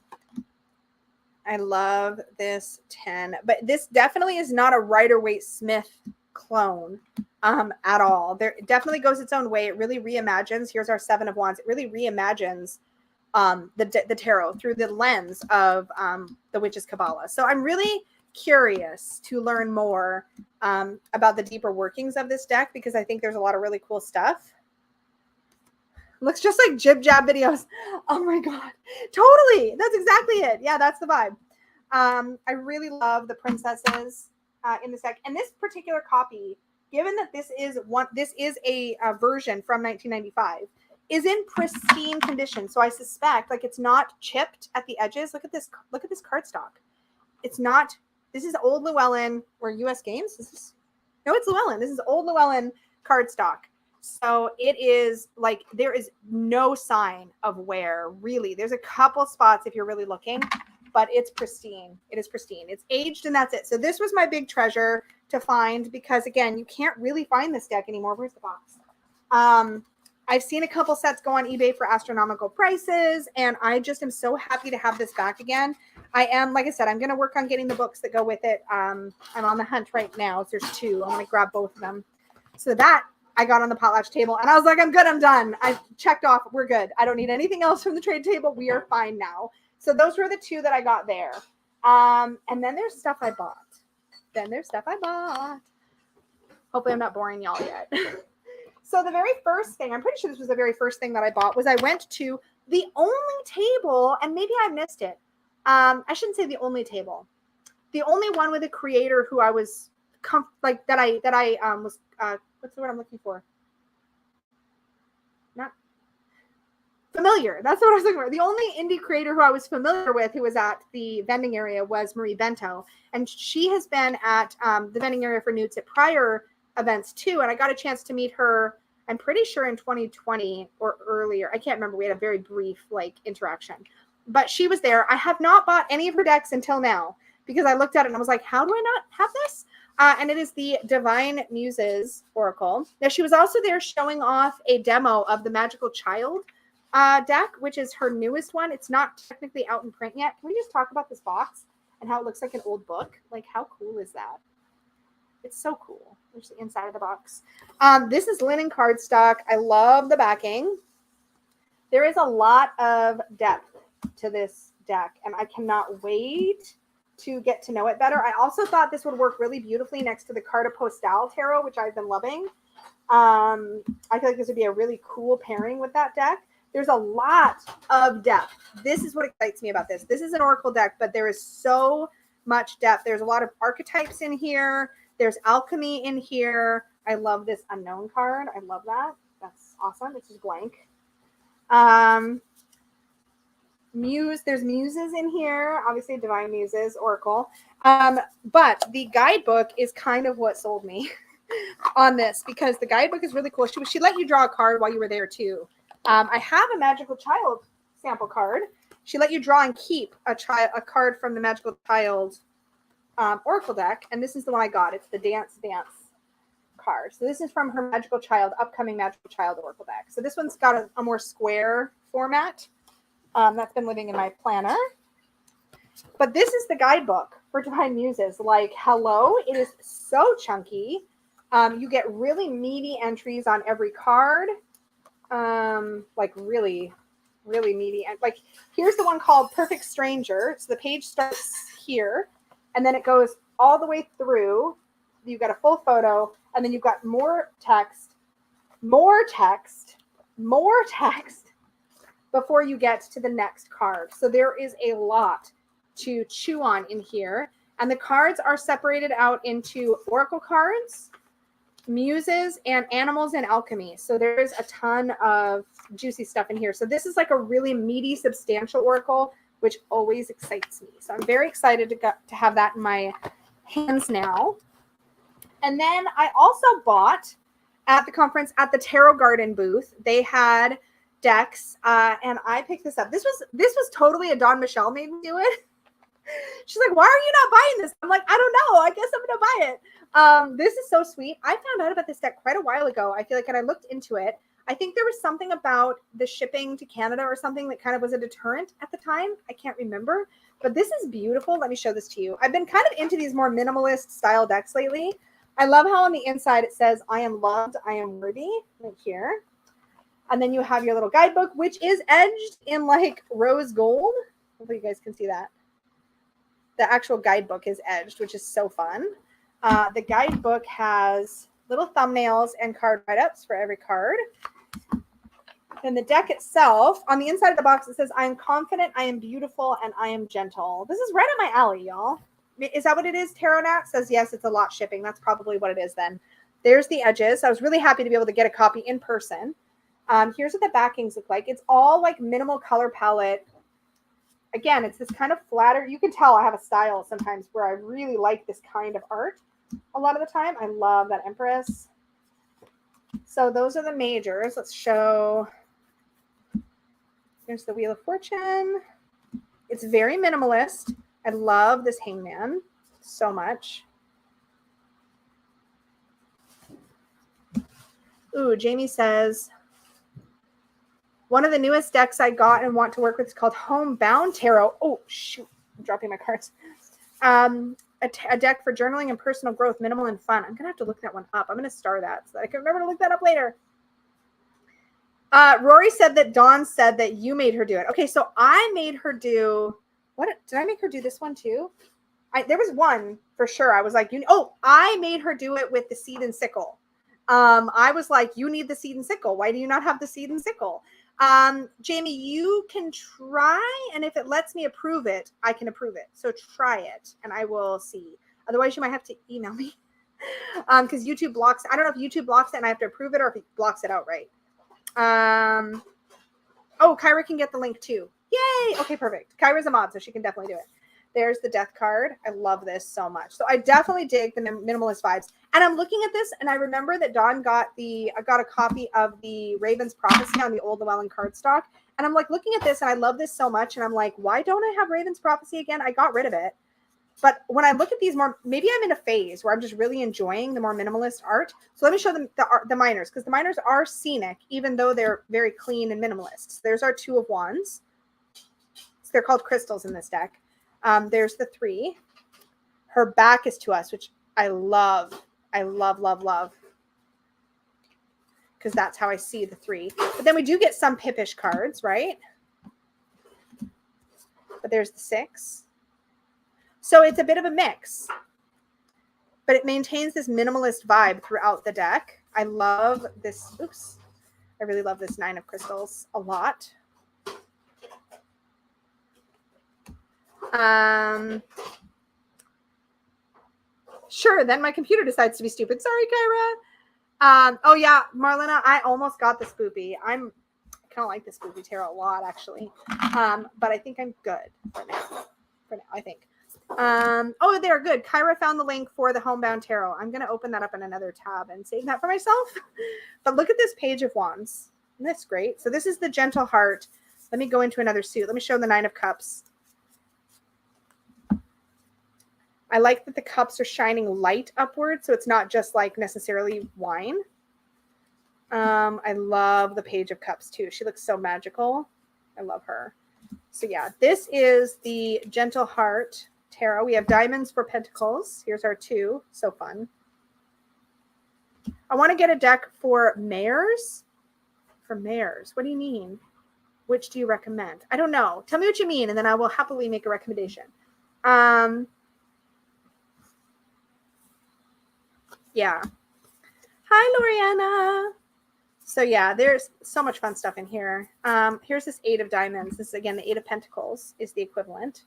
[SPEAKER 1] love this 10, but this definitely is not a Rider-Waite-Smith clone at all. It definitely goes its own way. It really reimagines. Here's our 7 of Wands. It really reimagines the tarot through the lens of the Witch's Kabbalah. So I'm really curious to learn more about the deeper workings of this deck, because I think there's a lot of really cool stuff. Looks just like Jib Jab videos. Oh my God. Totally. That's exactly it. Yeah, that's the vibe. I really love the princesses in this deck. And this particular copy, given that this is a version from 1995, is in pristine condition. So I suspect like it's not chipped at the edges. Look at this cardstock. It's not, this is old Llewellyn or US Games. No, it's Llewellyn. This is old Llewellyn cardstock. So it is like, there is no sign of wear, really. There's a couple spots if you're really looking, but it's pristine. It is pristine. It's aged and that's it. So this was my big treasure to find because, again, you can't really find this deck anymore. Where's the box? I've seen a couple sets go on eBay for astronomical prices, and I just am so happy to have this back again. I am, like I said, I'm going to work on getting the books that go with it. I'm on the hunt right now. So there's 2. I'm going to grab both of them. So that I got on the Potlatch table, and I was like, I'm good. I'm done. I checked off. We're good. I don't need anything else from the trade table. We are fine now. So those were the 2 that I got there. And then there's stuff I bought. Hopefully I'm not boring y'all yet. So the very first thing, I'm pretty sure this was the very first thing that I bought, was I went to the only table, and maybe I missed it. I shouldn't say the only table. The only one with a creator who I was what's the word I'm looking for? Not familiar. That's what I was looking for. The only indie creator who I was familiar with who was at the vending area was Marie Bento. And she has been at the vending area for Newts at prior events too. And I got a chance to meet her, I'm pretty sure in 2020 or earlier. I can't remember. We had a very brief interaction. But she was there. I have not bought any of her decks until now because I looked at it and I was like, how do I not have this? And it is the Divine Muses Oracle. Now, she was also there showing off a demo of the Magical Child deck, which is her newest one. It's not technically out in print yet. Can we just talk about this box and how it looks like an old book? Like, how cool is that? It's so cool. There's the inside of the box. This is linen cardstock. I love the backing. There is a lot of depth to this deck, and I cannot wait to get to know it better. I also thought this would work really beautifully next to the Carta Postal Tarot, which I've been loving. I feel like this would be a really cool pairing with that deck. There's a lot of depth. This is what excites me about this. This is an Oracle deck, but there is so much depth. There's a lot of archetypes in here. There's alchemy in here. I love this unknown card. I love that. That's awesome. It's just blank. There's Muses in here, obviously Divine Muses, Oracle. But the guidebook is kind of what sold me on this because the guidebook is really cool. She let you draw a card while you were there too. I have a Magical Child sample card. She let you draw and keep a card from the Magical Child Oracle deck, and this is the one I got. It's the Dance card. So this is from her Magical Child, upcoming Magical Child Oracle deck. So this one's got a more square format. That's been living in my planner. But this is the guidebook for Divine Muses. Like, hello, it is so chunky. You get really meaty entries on every card. Like really, really meaty. And like, here's the one called Perfect Stranger. So the page starts here, and then it goes all the way through. You've got a full photo, and then you've got more text, before you get to the next card. So there is a lot to chew on in here. And the cards are separated out into Oracle cards, Muses, and Animals and Alchemy. So there's a ton of juicy stuff in here. So this is like a really meaty, substantial Oracle, which always excites me. So I'm very excited to have that in my hands now. And then I also bought at the conference at the Tarot Garden booth. They had decks, and I picked this up. This was totally a Dawn Michelle made me do it. She's like, why are you not buying this? I'm like, I don't know. I guess I'm gonna buy it. This is so sweet. I found out about this deck quite a while ago. I feel like, and I looked into it. I think there was something about the shipping to Canada or something that kind of was a deterrent at the time. I can't remember, but this is beautiful. Let me show this to you. I've been kind of into these more minimalist style decks lately. I love how on the inside it says, I am loved, I am worthy, right here. And then you have your little guidebook, which is edged in like rose gold. Hopefully you guys can see that. The actual guidebook is edged, which is so fun. The guidebook has little thumbnails and card write-ups for every card. And the deck itself, on the inside of the box, it says, I am confident, I am beautiful, and I am gentle. This is right up my alley, y'all. Is that what it is? Tarot Nat says, yes, it's a lot shipping. That's probably what it is then. There's the edges. I was really happy to be able to get a copy in person. Here's what the backings look like. It's all like minimal color palette. Again, it's this kind of flatter. You can tell I have a style sometimes where I really like this kind of art a lot of the time. I love that Empress. So those are the majors. Let's show. Here's the Wheel of Fortune. It's very minimalist. I love this hangman so much. Ooh, Jamie says, one of the newest decks I got and want to work with is called Homebound Tarot. Oh, shoot. I'm dropping my cards. A deck for journaling and personal growth, minimal and fun. I'm going to have to look that one up. I'm going to star that so that I can remember to look that up later. Rory said that Dawn said that you made her do it. Okay, so I made her do, what? Did I make her do this one too? There was one for sure. I was like, I made her do it with the seed and sickle. I was like, you need the seed and sickle. Why do you not have the seed and sickle? Jamie, you can try, and if it lets me approve it, I can approve it. So try it, and I will see. Otherwise, you might have to email me. Because YouTube blocks. I don't know if YouTube blocks it and I have to approve it or if it blocks it outright. Oh, Kyra can get the link too. Yay! Okay, perfect. Kyra's a mod, so she can definitely do it. There's the death card. I love this so much. So I definitely dig the minimalist vibes. And I'm looking at this, and I remember that Dawn got I got a copy of the Raven's Prophecy on the Old Llewellyn cardstock. And I'm like looking at this, and I love this so much. And I'm like, why don't I have Raven's Prophecy again? I got rid of it. But when I look at these more, maybe I'm in a phase where I'm just really enjoying the more minimalist art. So let me show them the minors, because the minors are scenic, even though they're very clean and minimalist. So there's our 2 of Wands. So they're called crystals in this deck. There's the 3. Her back is to us, which I love. I love, love, love. Because that's how I see the 3. But then we do get some Pippish cards, right? But there's the 6. So it's a bit of a mix. But it maintains this minimalist vibe throughout the deck. I love this. Oops. I really love this 9 of crystals a lot. Sure, then my computer decides to be stupid. Sorry, Kyra. Oh yeah, Marlena, I almost got the spoopy. I kind of like the spoopy tarot a lot, actually. But I think I'm good for now. I think. Oh, they're good. Kyra found the link for the Homebound Tarot. I'm going to open that up in another tab and save that for myself. But look at this Page of Wands. Isn't this great? So this is the Gentle Heart. Let me go into another suit. Let me show the 9 of Cups. I like that the cups are shining light upward, so it's not just like necessarily wine. I love the Page of Cups too. She looks so magical. I love her. So yeah, this is the Gentle Heart Tarot. We have diamonds for pentacles. Here's our 2. So fun. I want to get a deck for mayors. For mayors. What do you mean? Which do you recommend? I don't know. Tell me what you mean, and then I will happily make a recommendation. Yeah. Hi, Loriana. So yeah, there's so much fun stuff in here. Here's this 8 of diamonds. This is, again, the 8 of pentacles is the equivalent.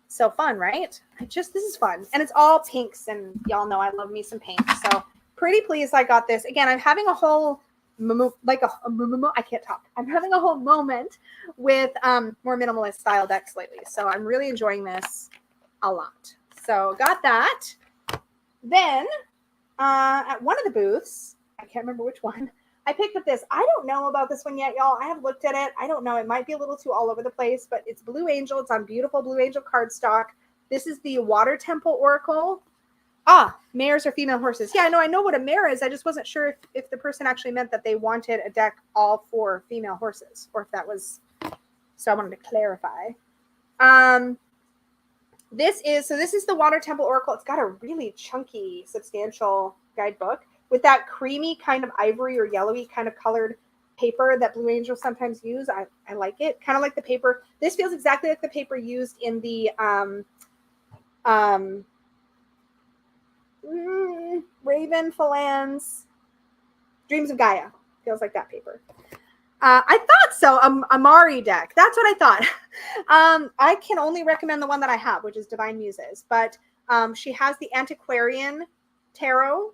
[SPEAKER 1] So fun, right? This is fun. And it's all pinks, and y'all know I love me some pink. So pretty pleased I got this. Again, I'm having a whole, I can't talk. I'm having a whole moment with more minimalist style decks lately. So I'm really enjoying this a lot. So got that. Then at one of the booths, I can't remember which one, I picked up this. I don't know about this one yet, y'all. I have looked at it. I don't know. It might be a little too all over the place, but it's Blue Angel. It's on beautiful Blue Angel cardstock. This is the Water Temple Oracle. Mares are female horses. Yeah, I know what a mare is. I just wasn't sure if the person actually meant that they wanted a deck all for female horses, or if that was, so I wanted to clarify. This is the Water Temple Oracle. It's got a really chunky, substantial guidebook with that creamy kind of ivory or yellowy kind of colored paper that Blue Angels sometimes use. I like it. Kind of like the paper. This feels exactly like the paper used in the Raven Phalanx Dreams of Gaia. Feels like that paper. I thought so. Amari deck. That's what I thought. I can only recommend the one that I have, which is Divine Muses. But she has the Antiquarian Tarot.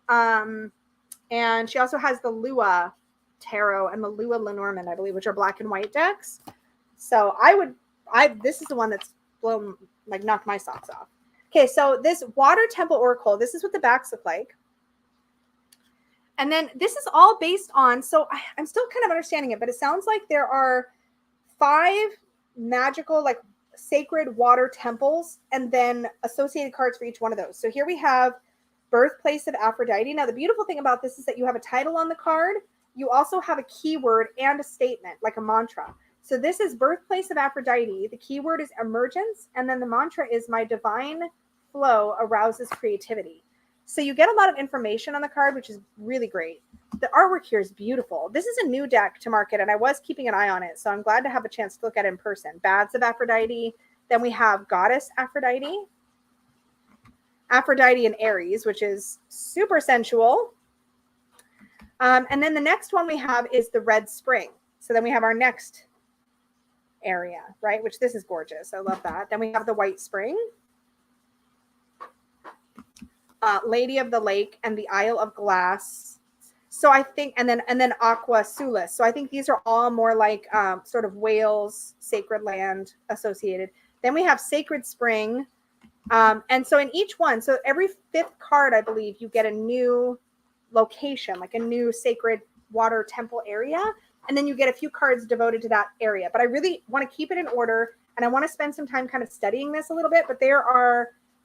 [SPEAKER 1] And she also has the Lua Tarot and the Lua Lenormand, I believe, which are black and white decks. So this is the one that's blown, like, knocked my socks off. Okay, so this Water Temple Oracle, this is what the backs look like. And then this is all based on, so I'm still kind of understanding it, but it sounds like there are 5 magical, like sacred water temples, and then associated cards for each one of those. So here we have Birthplace of Aphrodite. Now, the beautiful thing about this is that you have a title on the card. You also have a keyword and a statement, like a mantra. So this is Birthplace of Aphrodite. The keyword is emergence, and then the mantra is my divine flow arouses creativity. So you get a lot of information on the card, which is really great. The artwork here is beautiful. This is a new deck to market, and I was keeping an eye on it, so I'm glad to have a chance to look at it in person. Baths of Aphrodite. Then we have Goddess Aphrodite. Aphrodite and Aries, which is super sensual. And then the next one we have is the Red Spring. So then we have our next area, right? Which this is gorgeous. I love that. Then we have the White Spring. Lady of the Lake and the Isle of Glass. So I think, and then Aqua Sulis. So I think these are all more like sort of Wales, sacred land associated. Then we have Sacred Spring. And so in each one, so every fifth card, I believe, you get a new location, like a new sacred water temple area. And then you get a few cards devoted to that area. But I really want to keep it in order. And I want to spend some time kind of studying this a little bit. But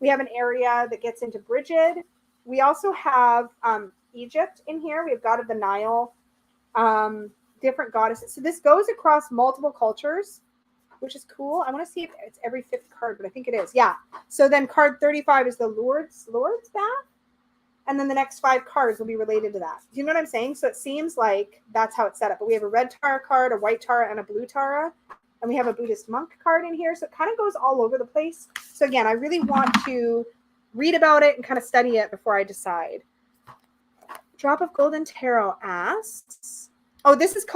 [SPEAKER 1] we have an area that gets into Brigid. We also have Egypt in here. We have God of the Nile, different goddesses. So this goes across multiple cultures, which is cool. I want to see if it's every fifth card, but I think it is. Yeah. So then card 35 is the Lord's Bath. And then the next 5 cards will be related to that. Do you know what I'm saying? So it seems like that's how it's set up. But we have a red Tara card, a white Tara, and a blue Tara. And we have a Buddhist monk card in here. So it kind of goes all over the place. So again, I really want to read about it and kind of study it before I decide. Drop of Golden Tarot asks, oh, this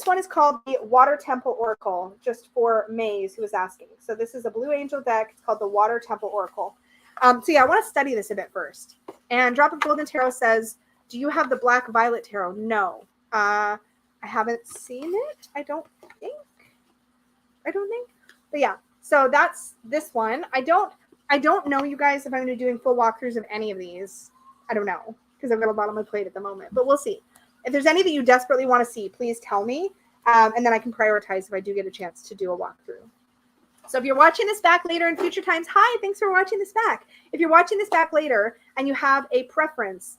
[SPEAKER 1] one is called the Water Temple Oracle, just for Maze, who was asking. So this is a Blue Angel deck. It's called the Water Temple Oracle. So yeah, I want to study this a bit first. And Drop of Golden Tarot says, do you have the Black Violet Tarot? No. I haven't seen it. I don't think. But yeah, so that's this one. I don't know, you guys, if I'm going to be doing full walkthroughs of any of these. I don't know, because I've got a lot on my plate at the moment. But we'll see. If there's any that you desperately want to see, please tell me. And then I can prioritize if I do get a chance to do a walkthrough. So if you're watching this back later in future times, hi, thanks for watching this back. If you're watching this back later and you have a preference,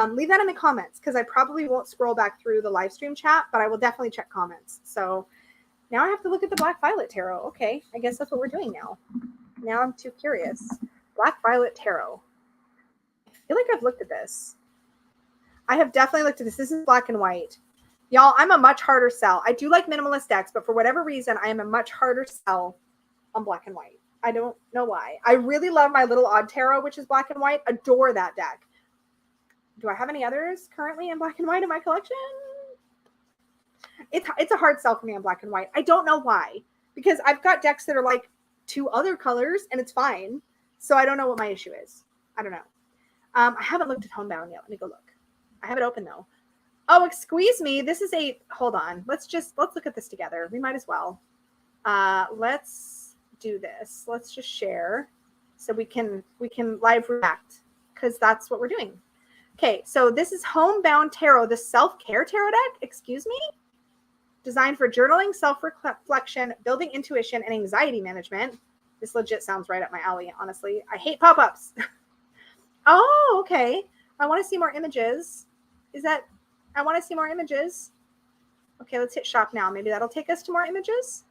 [SPEAKER 1] leave that in the comments, because I probably won't scroll back through the live stream chat, but I will definitely check comments. So now I have to look at the Black Violet Tarot. Okay, I guess that's what we're doing now. Now I'm too curious. Black Violet Tarot. I feel like I've looked at this. I have definitely looked at this. This is black and white. Y'all, I'm a much harder sell. I do like minimalist decks, but for whatever reason, I am a much harder sell on black and white. I don't know why. I really love my Little Odd Tarot, which is black and white. Adore that deck. Do I have any others currently in black and white in my collection? It's a hard sell for me on black and white. I don't know why. Because I've got decks that are like 2 other colors, and it's fine. So I don't know what my issue is. I don't know. I haven't looked at Homebound yet. Let me go look. I have it open though. Oh, excuse me. This is hold on. Let's look at this together. We might as well. Let's do this. Let's just share so we can live react, because that's what we're doing. Okay, so this is Homebound Tarot, the self-care tarot deck. Excuse me? Designed for journaling, self-reflection, building intuition, and anxiety management. This legit sounds right up my alley, honestly. I hate pop-ups. Oh, okay. I want to see more images. I want to see more images. Okay, let's hit shop now. Maybe that'll take us to more images.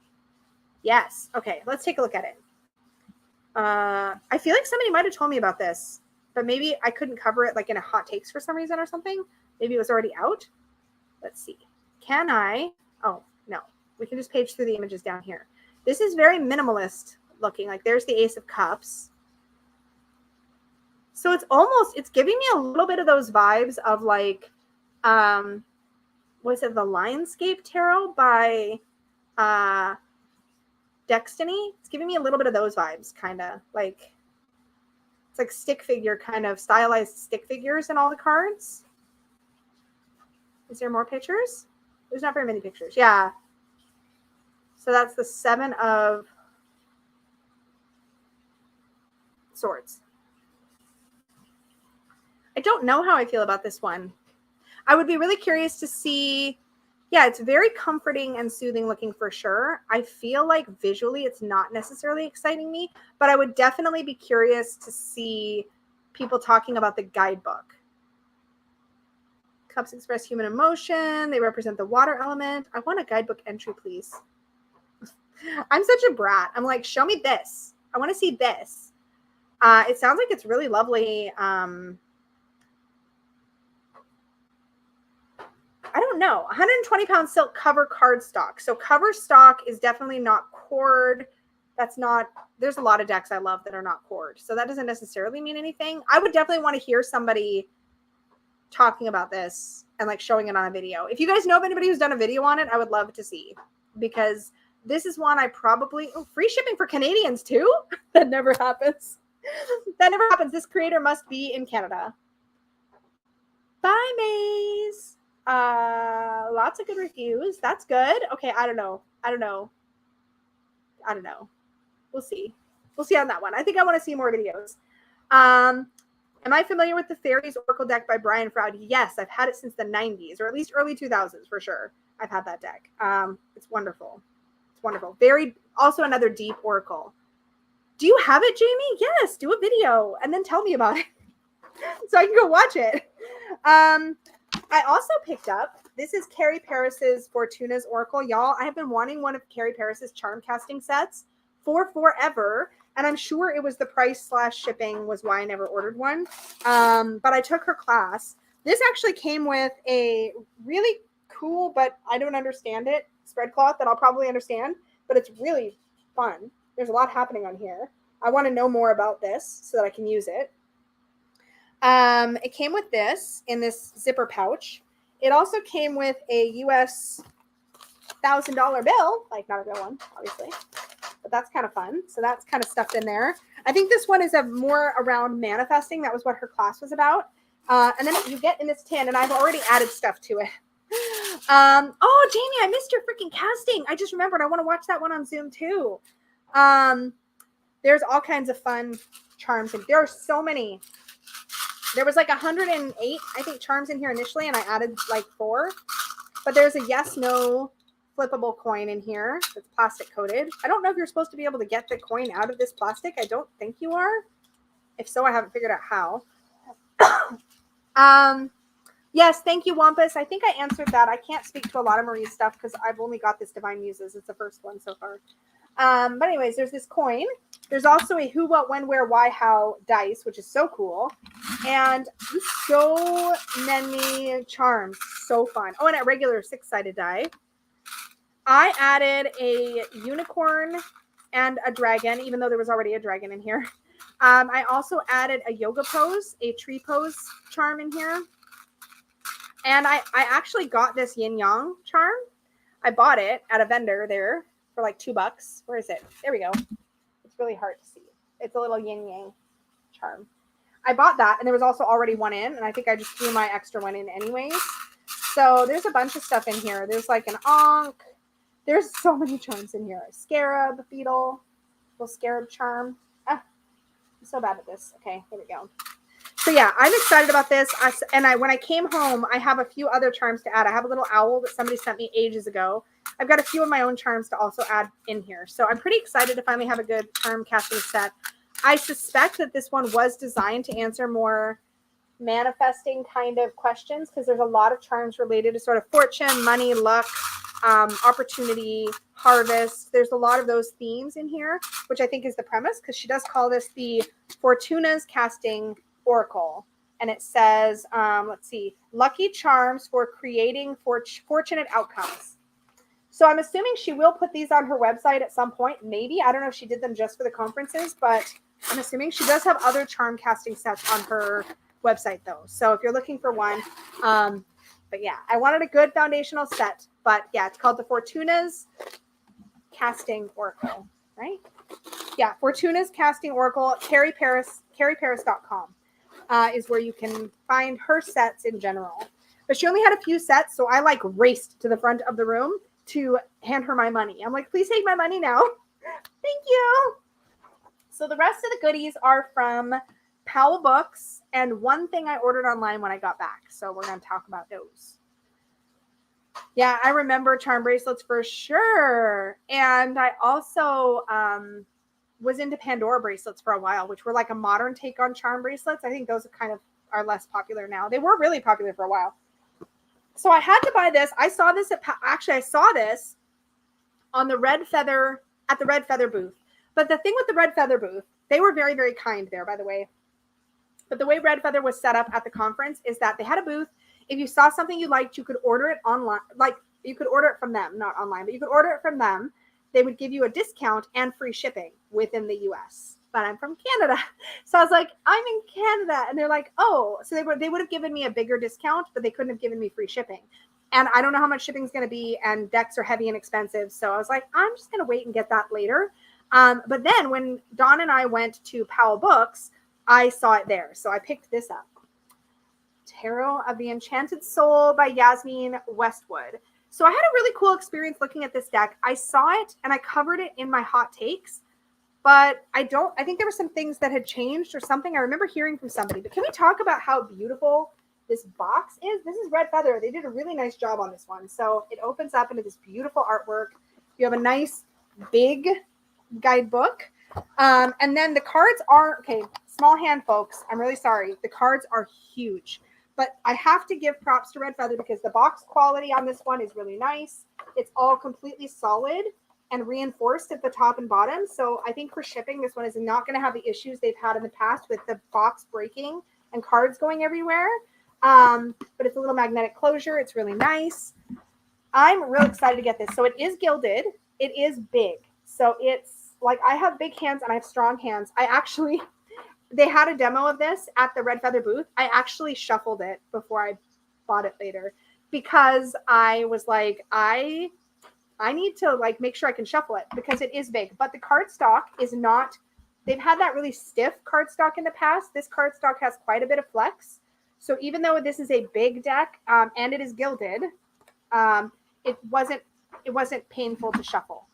[SPEAKER 1] Yes. Okay, let's take a look at it. I feel like somebody might have told me about this, but maybe I couldn't cover it like in a hot takes for some reason or something. Maybe it was already out. Let's see. Can I? Oh, no. We can just page through the images down here. This is very minimalist looking. Like there's the Ace of Cups. So it's giving me a little bit of those vibes of like, was it the Lionscape Tarot by Destiny? It's giving me a little bit of those vibes, kind of like, it's like stick figure, kind of stylized stick figures in all the cards. Is there more pictures? There's not very many pictures. Yeah. So that's the 7 of Swords. I don't know how I feel about this one. I would be really curious to see, Yeah, it's very comforting and soothing looking for sure. I feel like visually it's not necessarily exciting me, but I would definitely be curious to see people talking about the guidebook. Cups express human emotion. They represent the water element. I want a guidebook entry, please. I'm such a brat. I'm like, show me this. I want to see this. It sounds like it's really lovely. I don't know. 120 pound silk cover cardstock. So cover stock is definitely not cord. That's not, there's a lot of decks I love that are not cord. So that doesn't necessarily mean anything. I would definitely want to hear somebody talking about this and like showing it on a video. If you guys know of anybody who's done a video on it, I would love to see, because this is one I probably, free shipping for Canadians too. That never happens. That never happens. This creator must be in Canada. Bye, Maze. Lots of good reviews. That's good. Okay, I don't know. We'll see on that one. I think I want to see more videos. Am I familiar with the Fairies Oracle deck by Brian Froud? Yes, I've had it since the 90s, or at least early 2000s for sure. I've had that deck. It's wonderful. It's wonderful. Very, also another deep oracle. Do you have it, Jamie? Yes, do a video and then tell me about it so I can go watch it. I also picked up, this is Carrie Paris's Fortuna's Oracle. Y'all, I have been wanting one of Carrie Paris's charm casting sets for forever. And I'm sure it was the price / shipping was why I never ordered one. But I took her class. This actually came with a really cool, but I don't understand it, spread cloth that I'll probably understand. But it's really fun. There's a lot happening on here. I want to know more about this so that I can use it. It came with this in this zipper pouch. It also came with a US $1,000 bill, like not a real one, obviously, but that's kind of fun. So that's kind of stuffed in there. I think this one is more around manifesting. That was what her class was about. And then you get in this tin, and I've already added stuff to it. Oh, Jamie, I missed your freaking casting. I just remembered I want to watch that one on Zoom too. There's all kinds of fun charms, and there are so many. There was like 108, I think, charms in here initially, and I added like 4. But there's a yes/no flippable coin in here that's plastic coated. I don't know if you're supposed to be able to get the coin out of this plastic. I don't think you are. If so, I haven't figured out how. Yes, thank you, Wampus. I think I answered that. I can't speak to a lot of Marie's stuff because I've only got this Divine Muses. It's the first one so far. But anyways, there's this coin. There's also a who, what, when, where, why, how dice, which is so cool. And so many charms. So fun. Oh, and a regular 6-sided die. I added a unicorn and a dragon, even though there was already a dragon in here. I also added a yoga pose, a tree pose charm in here. And I actually got this yin yang charm. I bought it at a vendor there for like $2. Where is it? There we go. It's really hard to see. It's a little yin yang charm. I bought that, and there was also already one in, and I think I just threw my extra one in anyways. So there's a bunch of stuff in here. There's like an ankh. There's so many charms in here. A scarab beetle, little scarab charm. I'm so bad at this. Okay, here we go. So yeah, I'm excited about this. When I came home, I have a few other charms to add. I have a little owl that somebody sent me ages ago. I've got a few of my own charms to also add in here. So I'm pretty excited to finally have a good charm casting set. I suspect that this one was designed to answer more manifesting kind of questions, because there's a lot of charms related to sort of fortune, money, luck, opportunity, harvest. There's a lot of those themes in here, which I think is the premise, because she does call this the Fortuna's Casting Oracle. And it says, let's see, lucky charms for creating fortunate outcomes. So I'm assuming she will put these on her website at some point. Maybe. I don't know if she did them just for the conferences, but I'm assuming she does have other charm casting sets on her website though. So if you're looking for one, but yeah, I wanted a good foundational set. But yeah, it's called the Fortuna's Casting Oracle, right? Yeah, Fortuna's Casting Oracle. CarrieParis.com is where you can find her sets in general. But she only had a few sets, so I like raced to the front of the room to hand her my money. I'm like, please take my money now. Thank you. So the rest of the goodies are from Powell Books and one thing I ordered online when I got back. So we're going to talk about those. Yeah, I remember charm bracelets for sure. And I also was into Pandora bracelets for a while, which were like a modern take on charm bracelets. I think those are less popular now. They were really popular for a while. So I had to buy this. I saw this I saw this on the Red Feather at the Red Feather booth. But the thing with the Red Feather booth, they were very, very kind there, by the way. But the way Red Feather was set up at the conference is that they had a booth. If you saw something you liked, you could order it online. Like you could order it from them, not online, but you could order it from them. They would give you a discount and free shipping within the US. But I'm from Canada. So I was like, I'm in Canada. And they're like, oh, so they would have given me a bigger discount, but they couldn't have given me free shipping. And I don't know how much shipping is going to be. And decks are heavy and expensive. So I was like, I'm just going to wait and get that later. But then when Dawn and I went to Powell Books, I saw it there. So I picked this up. Tarot of the Enchanted Soul by Yasmin Westwood. So I had a really cool experience looking at this deck. I saw it and I covered it in my hot takes, but I think there were some things that had changed or something. I remember hearing from somebody, but can we talk about how beautiful this box is? This is Red Feather. They did a really nice job on this one. So it opens up into this beautiful artwork. You have a nice big guidebook. And then the cards are, okay, small hand folks, I'm really sorry. The cards are huge, but I have to give props to Red Feather because the box quality on this one is really nice. It's all completely solid and reinforced at the top and bottom. So I think for shipping, this one is not going to have the issues they've had in the past with the box breaking and cards going everywhere. But it's a little magnetic closure. It's really nice. I'm real excited to get this. So it is gilded. It is big. So it's like I have big hands and I have strong hands. They had a demo of this at the Red Feather booth. I actually shuffled it before I bought it later because I was like, I need to like make sure I can shuffle it because it is big. But the cardstock is not, they've had that really stiff cardstock in the past. This cardstock has quite a bit of flex. So even though this is a big deck and it is gilded, it wasn't painful to shuffle.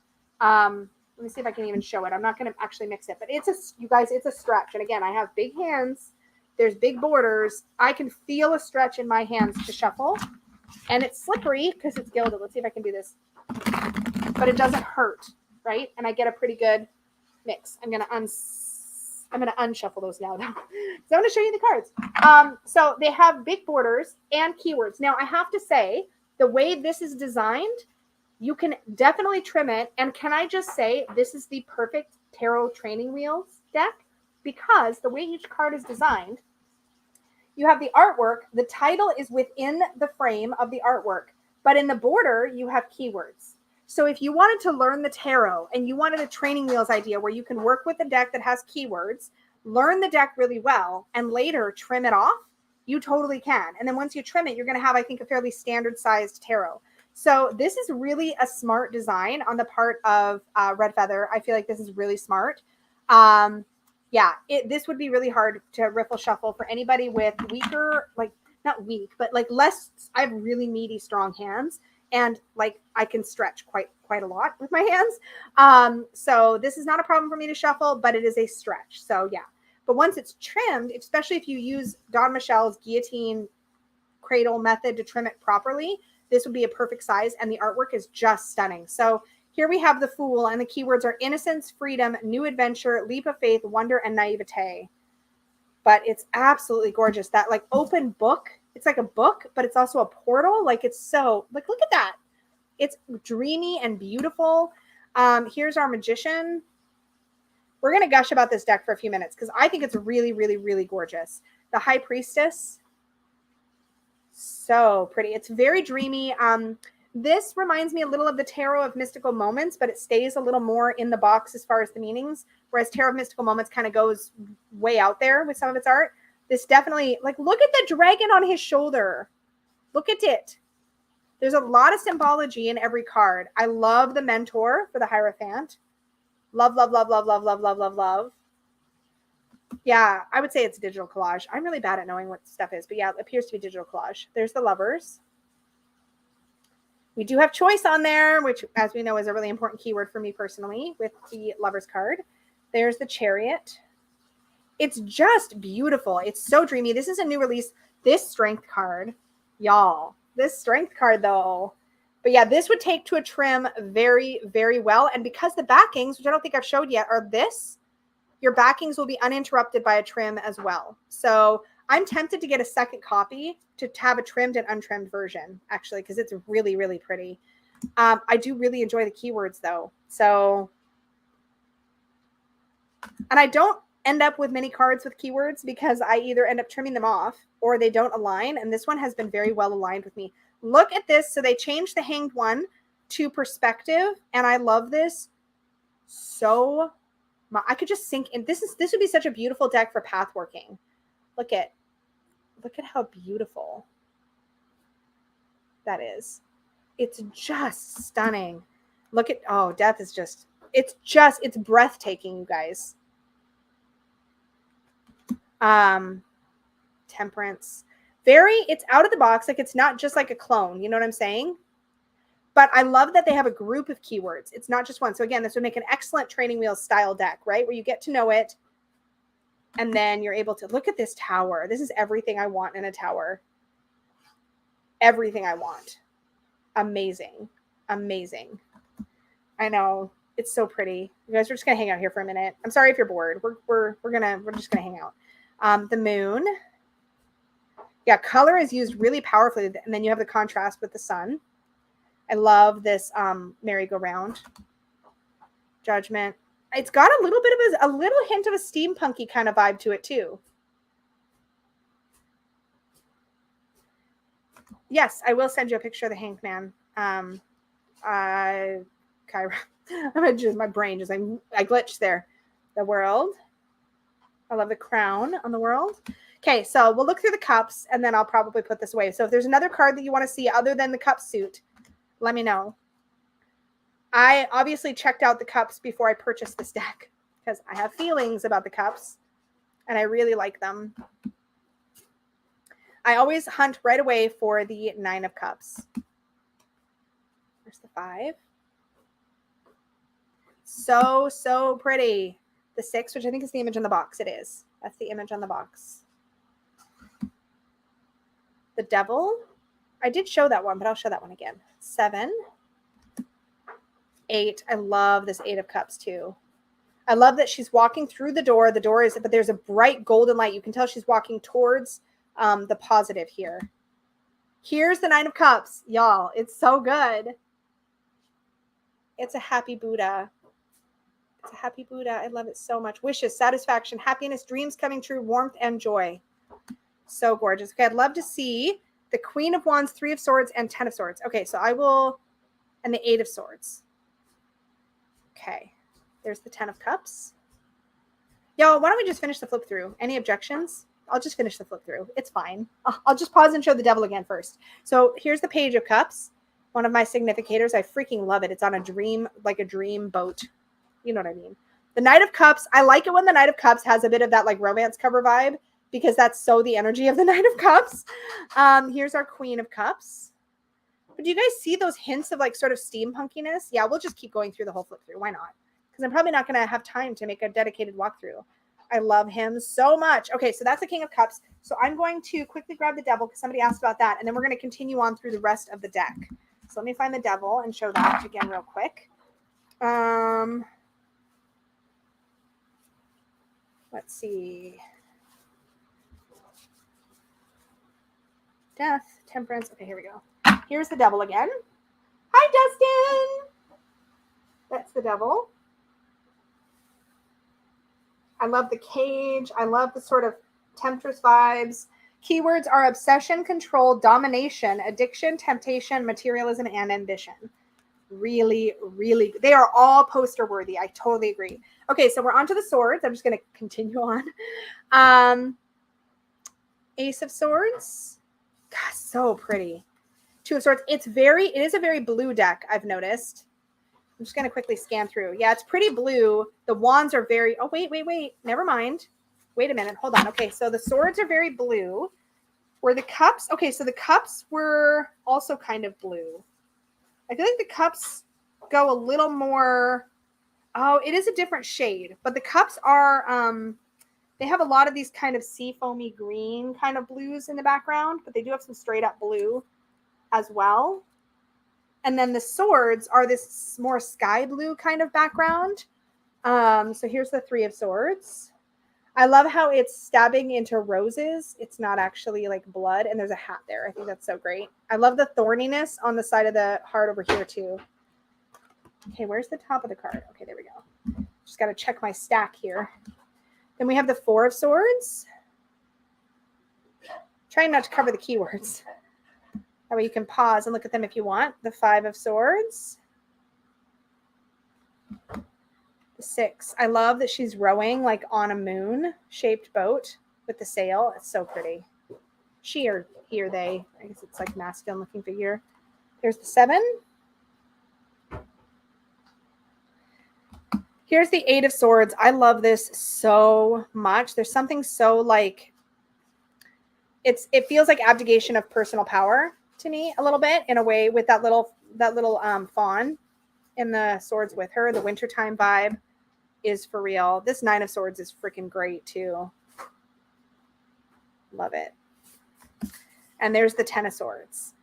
[SPEAKER 1] Let me see if I can even show it. I'm not going to actually mix it, but you guys, it's a stretch. And again, I have big hands. There's big borders. I can feel a stretch in my hands to shuffle, and it's slippery because it's gilded. Let's see if I can do this, but it doesn't hurt, right? And I get a pretty good mix. I'm going to unshuffle those now, though. So I'm going to show you the cards. So they have big borders and keywords. Now I have to say, the way this is designed, you can definitely trim it. And can I just say, this is the perfect tarot training wheels deck because the way each card is designed, you have the artwork. The title is within the frame of the artwork, but in the border, you have keywords. So if you wanted to learn the tarot and you wanted a training wheels idea where you can work with a deck that has keywords, learn the deck really well, and later trim it off, you totally can. And then once you trim it, you're going to have, I think, a fairly standard sized tarot. So this is really a smart design on the part of Red Feather. I feel like this is really smart. This would be really hard to riffle shuffle for anybody with weaker, like not weak, but like less. I have really meaty, strong hands, and like I can stretch quite a lot with my hands. So this is not a problem for me to shuffle, but it is a stretch. So yeah, but once it's trimmed, especially if you use Dawn Michelle's guillotine cradle method to trim it properly, this would be a perfect size, and the artwork is just stunning. So here we have the Fool, and the keywords are innocence, freedom, new adventure, leap of faith, wonder, and naivete. But it's absolutely gorgeous. That like open book, it's like a book, but it's also a portal. Like it's so, like, look at that. It's dreamy and beautiful. Here's our magician. We're going to gush about this deck for a few minutes because I think it's really, really, really gorgeous. The High Priestess. So pretty. It's very dreamy. This reminds me a little of the Tarot of Mystical Moments, but it stays a little more in the box as far as the meanings, whereas Tarot of Mystical Moments kind of goes way out there with some of its art. This definitely, like, look at the dragon on his shoulder. Look at it. There's a lot of symbology in every card. I love the Mentor for the Hierophant. Love, love, love, love, love, love, love, love, love. Yeah, I would say it's digital collage. I'm really bad at knowing what stuff is, but yeah, it appears to be digital collage. There's the Lovers. We do have choice on there, which, as we know, is a really important keyword for me personally with the Lovers card. There's the Chariot. It's just beautiful. It's so dreamy. This is a new release. This Strength card, y'all. This Strength card, though, But yeah, this would take to a trim very, very well. And because the backings, which I don't think I've showed yet, are this, your backings will be uninterrupted by a trim as well. So I'm tempted to get a second copy to have a trimmed and untrimmed version, actually, because it's really, really pretty. I do really enjoy the keywords, though. So, and I don't end up with many cards with keywords because I either end up trimming them off or they don't align. And this one has been very well aligned with me. Look at this. So they changed the hanged one to perspective. And I love this so much. I could just sink in. This would be such a beautiful deck for path working. Look at how beautiful that is. It's just stunning. Look at, oh, death is just, it's breathtaking, you guys. Temperance. It's out of the box. Like, it's not just like a clone. You know what I'm saying? But I love that they have a group of keywords. It's not just one. So again, this would make an excellent training wheels style deck, right? Where you get to know it. And then you're able to look at this tower. This is everything I want in a tower. Everything I want. Amazing. Amazing. I know. It's so pretty. You guys are just gonna hang out here for a minute. I'm sorry if you're bored. We're just gonna hang out. The moon. Yeah, color is used really powerfully, and then you have the contrast with the sun. I love this merry-go-round. Judgment. It's got a little bit of a little hint of a steampunky kind of vibe to it too. Yes, I will send you a picture of the hanged man. Kyra, my brain just I glitched there. The world. I love the crown on the world. Okay, so we'll look through the cups and then I'll probably put this away. So if there's another card that you want to see other than the cup suit, let me know. I obviously checked out the cups before I purchased this deck because I have feelings about the cups and I really like them. I always hunt right away for the 9 of cups. There's the 5. So pretty. The 6, which I think is the image on the box. It is. That's the image on the box. The devil. I did show that one, but I'll show that one again. 7. 8. I love this 8 of cups too. I love that she's walking through the door. The door is, but there's a bright golden light. You can tell she's walking towards the positive here. Here's the 9 of cups, y'all. It's so good. It's a happy Buddha. It's a happy Buddha. I love it so much. Wishes, satisfaction, happiness, dreams coming true, warmth, and joy. So gorgeous. Okay, I'd love to see the Queen of Wands, 3 of Swords, and 10 of Swords. Okay, so I will, and the 8 of Swords. Okay, there's the 10 of Cups. Y'all, why don't we just finish the flip through? Any objections? I'll just finish the flip through. It's fine. I'll just pause and show the devil again first. So here's the Page of Cups. One of my significators. I freaking love it. It's on a dream, like a dream boat. You know what I mean? The Knight of Cups. I like it when the Knight of Cups has a bit of that like romance cover vibe because that's so the energy of the Knight of Cups. Here's our Queen of Cups. But do you guys see those hints of like sort of steampunkiness? Yeah, we'll just keep going through the whole flip through. Why not? Because I'm probably not going to have time to make a dedicated walkthrough. I love him so much. Okay, so that's the King of Cups. So I'm going to quickly grab the devil because somebody asked about that. And then we're going to continue on through the rest of the deck. So let me find the devil and show that again real quick. Let's see. Death, temperance. Okay, here we go. Here's the devil again. Hi, Dustin. That's the devil. I love the cage. I love the sort of temptress vibes. Keywords are obsession, control, domination, addiction, temptation, materialism, and ambition. Really, really, they are all poster worthy. I totally agree. Okay, so we're on to the swords. I'm just going to continue on. Ace of Swords. God, so pretty. 2 of Swords. It is a very blue deck, I've noticed. I'm just going to quickly scan through. Yeah, it's pretty blue. The wands are very, oh, wait. Never mind. Wait a minute. Hold on. Okay, so the swords are very blue. Were the cups, okay, so the cups were also kind of blue. I feel like the cups go a little more, oh, it is a different shade. But the cups are, they have a lot of these kind of sea foamy green kind of blues in the background. But they do have some straight up blue as well. And then the swords are this more sky blue kind of background. So here's the Three of Swords. I love how it's stabbing into roses. It's not actually like blood. And there's a hat there. I think that's so great. I love the thorniness on the side of the heart over here too. Okay, where's the top of the card? Okay, there we go. Just got to check my stack here. Then we have the Four of Swords. Trying not to cover the keywords. That way you can pause and look at them if you want. The Five of Swords. The Six. I love that she's rowing like on a moon-shaped boat with the sail. It's so pretty. She or he or they. I guess it's like masculine-looking figure. There's the Seven. Here's the Eight of Swords. I love this so much. There's something so like it feels like abdication of personal power to me a little bit in a way with that little fawn in the swords with her. The wintertime vibe is for real. This Nine of Swords is freaking great too. Love it. And there's the Ten of Swords.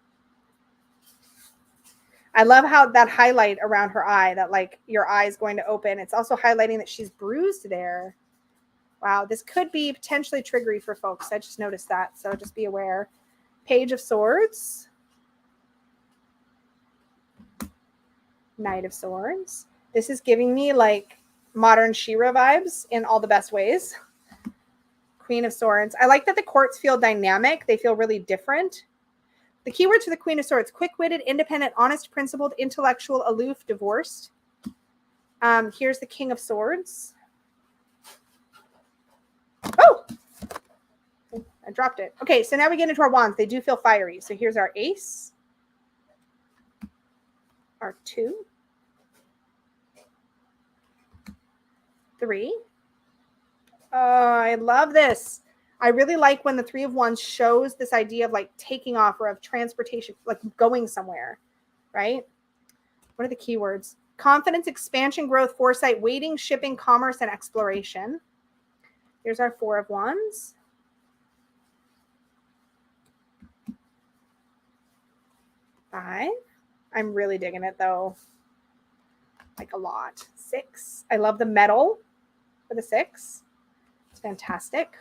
[SPEAKER 1] I love how that highlight around her eye, that like your eye is going to open. It's also highlighting that she's bruised there. Wow, this could be potentially triggery for folks. I just noticed that, so just be aware. Page of Swords. Knight of Swords. This is giving me like modern She-Ra vibes in all the best ways. Queen of Swords. I like that the courts feel dynamic. They feel really different. The keywords for the Queen of Swords: quick-witted, independent, honest, principled, intellectual, aloof, divorced. Here's the King of Swords. Oh, I dropped it. Okay, so now we get into our wands. They do feel fiery. So here's our Ace, our 2, 3. Oh, I love this. I really like when the Three of Wands shows this idea of like taking off or of transportation, like going somewhere, right? What are the keywords? Confidence, expansion, growth, foresight, waiting, shipping, commerce, and exploration. Here's our Four of Wands. 5. I'm really digging it though. Like a lot. 6. I love the metal for the 6. It's fantastic.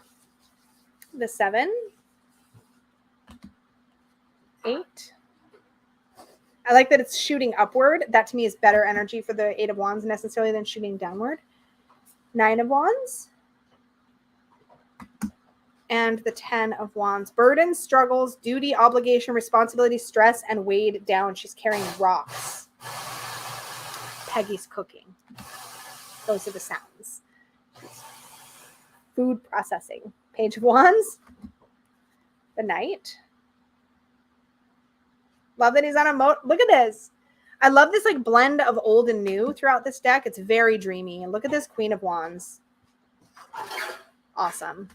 [SPEAKER 1] The 7. 8. I like that it's shooting upward. That to me is better energy for the 8 of Wands necessarily than shooting downward. 9 of Wands. And the 10 of Wands. Burden, struggles, duty, obligation, responsibility, stress, and weighed down. She's carrying rocks. Peggy's cooking. Those are the sounds. Food processing. Page of Wands. The Knight. Love that he's on a moat. Look at this. I love this like blend of old and new throughout this deck. It's very dreamy. And look at this Queen of Wands. Awesome.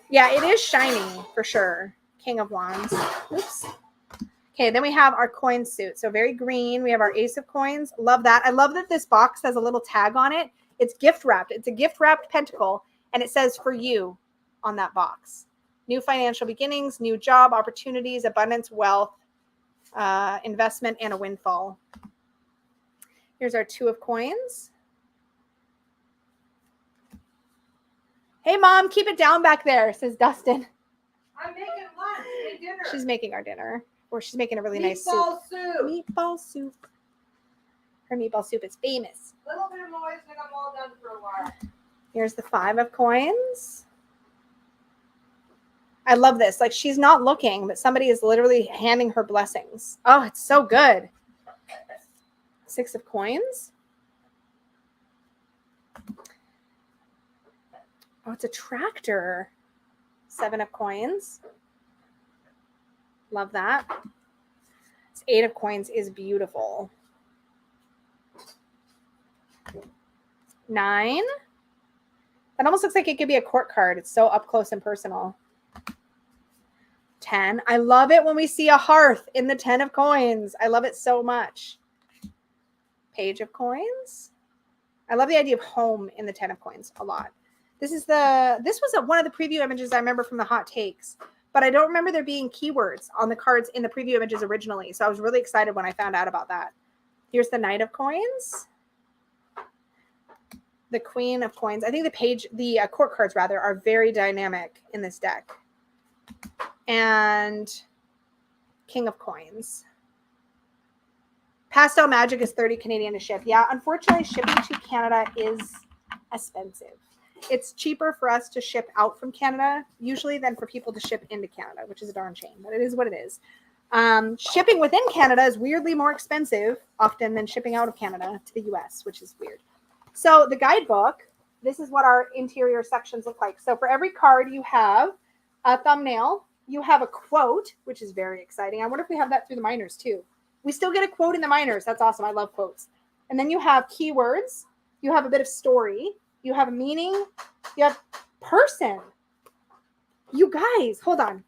[SPEAKER 1] Yeah, it is shiny for sure. King of Wands. Oops. Okay, then we have our coin suit. So very green. We have our Ace of Coins. Love that. I love that this box has a little tag on it. It's gift wrapped. It's a gift wrapped pentacle. And it says for you on that box. New financial beginnings, new job opportunities, abundance, wealth, investment, and a windfall. Here's our Two of Coins. Hey, Mom, keep it down back there, says Dustin.
[SPEAKER 2] I'm making lunch. Make dinner.
[SPEAKER 1] She's making our dinner. Or she's making a really nice soup.
[SPEAKER 2] Meatball soup.
[SPEAKER 1] Meatball soup. Her meatball soup is famous.
[SPEAKER 2] A little bit of noise and I'm all done for a while.
[SPEAKER 1] Here's the 5 of Coins. I love this. Like, she's not looking, but somebody is literally handing her blessings. Oh, it's so good. 6 of Coins. Oh, it's a tractor. 7 of Coins. Love that. This 8 of Coins is beautiful. 9. That almost looks like it could be a court card. It's so up close and personal. 10. I love it when we see a hearth in the 10 of Coins. I love it so much. Page of Coins. I love the idea of home in the 10 of Coins a lot. This was one of the preview images I remember from the hot takes. but I don't remember there being keywords on the cards in the preview images originally. So I was really excited when I found out about that. Here's the Knight of Coins. The Queen of Coins. I think the court cards rather are very dynamic in this deck. And King of Coins. Pastel Magic is 30 Canadian to ship. Yeah, unfortunately, shipping to Canada is expensive. It's cheaper for us to ship out from Canada usually than for people to ship into Canada, which is a darn shame, but it is what it is. Shipping within Canada is weirdly more expensive often than shipping out of Canada to the US, which is weird. So the guidebook, this is what our interior sections look like. So for every card, you have a thumbnail. You have a quote, which is very exciting. I wonder if we have that through the minors too. We still get a quote in the minors. That's awesome. I love quotes. And then you have keywords. You have a bit of story. You have a meaning. You have person. You guys, hold on.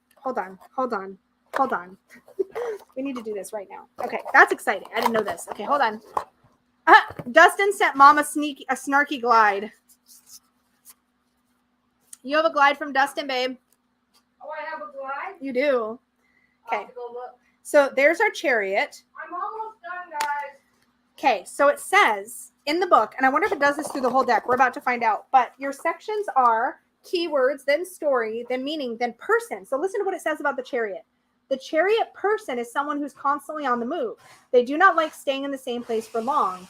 [SPEAKER 1] We need to do this right now. Okay, that's exciting. I didn't know this. Okay, hold on. Dustin sent Mom a snarky glide. You have a glide from Dustin, babe.
[SPEAKER 2] Oh, I have a glide?
[SPEAKER 1] You do. Okay.
[SPEAKER 2] I'll have to go look.
[SPEAKER 1] So there's our chariot.
[SPEAKER 2] I'm almost done, guys.
[SPEAKER 1] Okay, so it says in the book, and I wonder if it does this through the whole deck. We're about to find out. But your sections are keywords, then story, then meaning, then person. So listen to what it says about the chariot. The chariot person is someone who's constantly on the move. They do not like staying in the same place for long.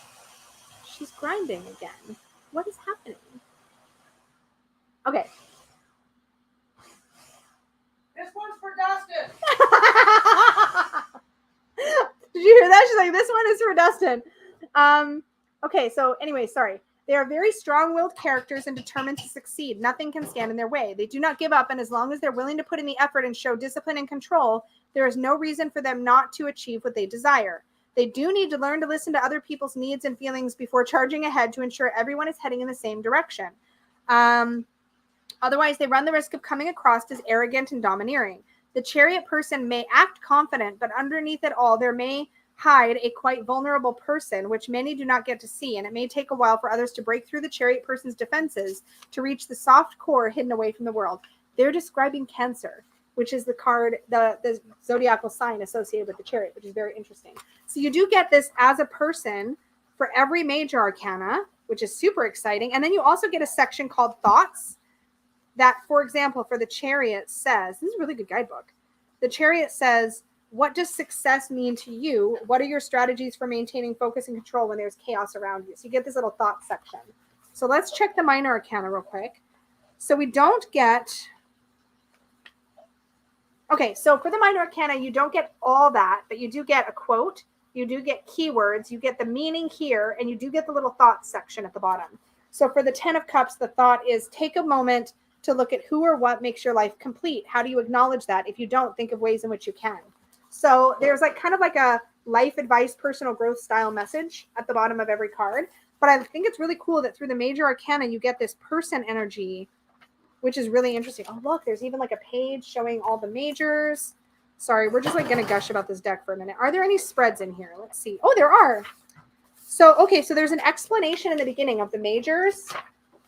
[SPEAKER 1] She's grinding again. What is happening? Okay.
[SPEAKER 2] This one's for Dustin.
[SPEAKER 1] Did you hear that? She's like, this one is for Dustin. Okay, so anyway, sorry. They are very strong-willed characters and determined to succeed. Nothing can stand in their way. They do not give up, and as long as they're willing to put in the effort and show discipline and control, there is no reason for them not to achieve what they desire. They do need to learn to listen to other people's needs and feelings before charging ahead to ensure everyone is heading in the same direction. Otherwise, they run the risk of coming across as arrogant and domineering. The chariot person may act confident, but underneath it all, there may hide a quite vulnerable person, which many do not get to see, and it may take a while for others to break through the chariot person's defenses to reach the soft core hidden away from the world. They're describing Cancer, which is the card, the zodiacal sign associated with the chariot, which is very interesting. So you do get this as a person for every major arcana, which is super exciting. And then you also get a section called Thoughts that, for example, for the chariot says, this is a really good guidebook. The chariot says, what does success mean to you? What are your strategies for maintaining focus and control when there's chaos around you? So you get this little thought section. So let's check the minor arcana real quick. So we don't get... Okay, so for the minor arcana, you don't get all that, but you do get a quote. You do get keywords. You get the meaning here, and you do get the little thought section at the bottom. So for the 10 of Cups, the thought is take a moment to look at who or what makes your life complete. How do you acknowledge that? If you don't, think of ways in which you can. So there's like kind of like a life advice, personal growth style message at the bottom of every card. But I think it's really cool that through the major arcana, you get this person energy, which is really interesting. Oh, look, there's even like a page showing all the majors. Sorry, we're just like going to gush about this deck for a minute. Are there any spreads in here? Let's see. Oh, there are. So, okay, so there's an explanation in the beginning of the majors,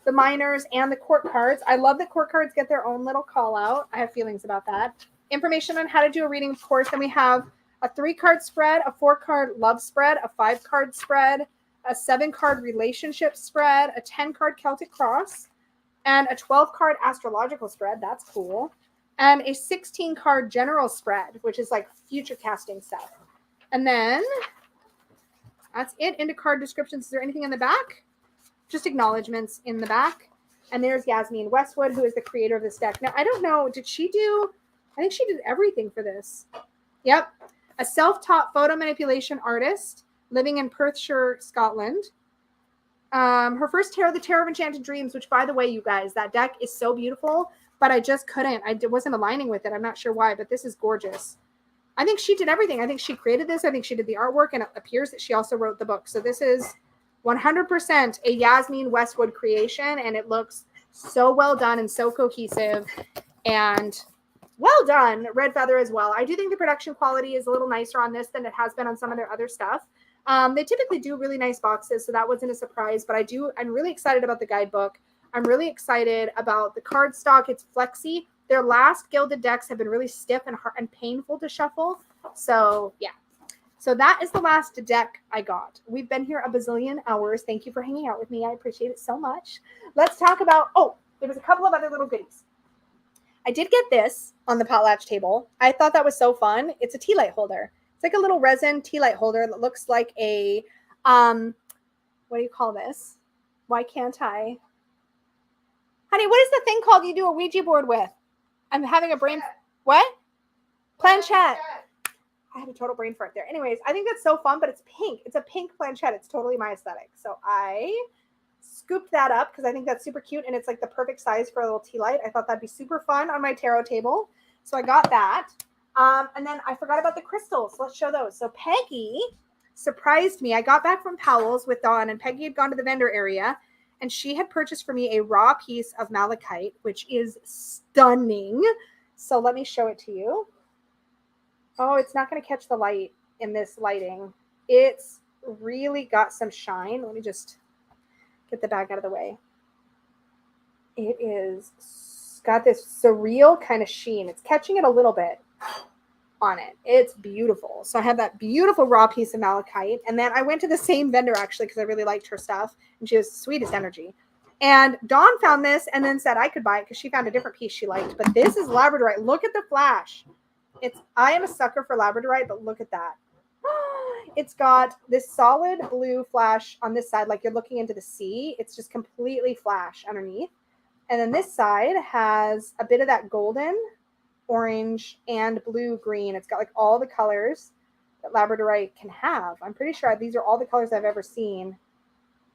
[SPEAKER 1] the minors, and the court cards. I love that court cards get their own little call out. I have feelings about that. Information on how to do a reading, of course. Then we have a 3-card spread, a 4-card love spread, a 5-card spread, a 7-card relationship spread, a 10-card Celtic cross, and a 12-card astrological spread. That's cool. And a 16-card general spread, which is like future casting stuff. And then that's it. Into card descriptions. Is there anything in the back? Just acknowledgments in the back. And there's Yasmin Westwood, who is the creator of this deck. Now, I don't know. Did she do... I think she did everything for this. Yep. A self-taught photo manipulation artist living in Perthshire, Scotland. Her first tarot, the Tarot of Enchanted Dreams, which, by the way, you guys, that deck is so beautiful, but I just couldn't. I wasn't aligning with it. I'm not sure why, but this is gorgeous. I think she did everything. I think she created this. I think she did the artwork, and it appears that she also wrote the book. So this is 100% a Yasmin Westwood creation, and it looks so well done and so cohesive. And... well done, Red Feather as well. I do think the production quality is a little nicer on this than it has been on some of their other stuff. They typically do really nice boxes, so that wasn't a surprise. But I'm really excited about the guidebook. I'm really excited about the card stock. It's flexi. Their last gilded decks have been really stiff and hard and painful to shuffle. So yeah. So that is the last deck I got. We've been here a bazillion hours. Thank you for hanging out with me. I appreciate it so much. Let's talk about, there was a couple of other little goodies. I did get this on the Potlatch table. I thought that was so fun. It's a tea light holder. It's like a little resin tea light holder that looks like a, what do you call this? Why can't I? Honey, what is the thing called you do a Ouija board with? I'm having a brain, what? Planchette. I have a total brain fart there. Anyways, I think that's so fun, but it's pink. It's a pink planchette. It's totally my aesthetic. So I scooped that up because I think that's super cute and it's like the perfect size for a little tea light. I thought that'd be super fun on my tarot table. So I got that. And then I forgot about the crystals. Let's show those. So Peggy surprised me. I got back from Powell's with Dawn and Peggy had gone to the vendor area and she had purchased for me a raw piece of malachite, which is stunning. So let me show it to you. Oh, it's not going to catch the light in this lighting. It's really got some shine. Let me just get the bag out of the way. It is got this surreal kind of sheen. It's catching it a little bit on it. It's beautiful. So I have that beautiful raw piece of malachite. And then I went to the same vendor actually because I really liked her stuff. And she was the sweetest energy. And Dawn found this and then said I could buy it because she found a different piece she liked. But this is labradorite. Look at the flash. I am a sucker for labradorite, but look at that. It's got this solid blue flash on this side, like you're looking into the sea. It's just completely flash underneath. And then this side has a bit of that golden, orange, and blue green. It's got like all the colors that labradorite can have. I'm pretty sure these are all the colors I've ever seen.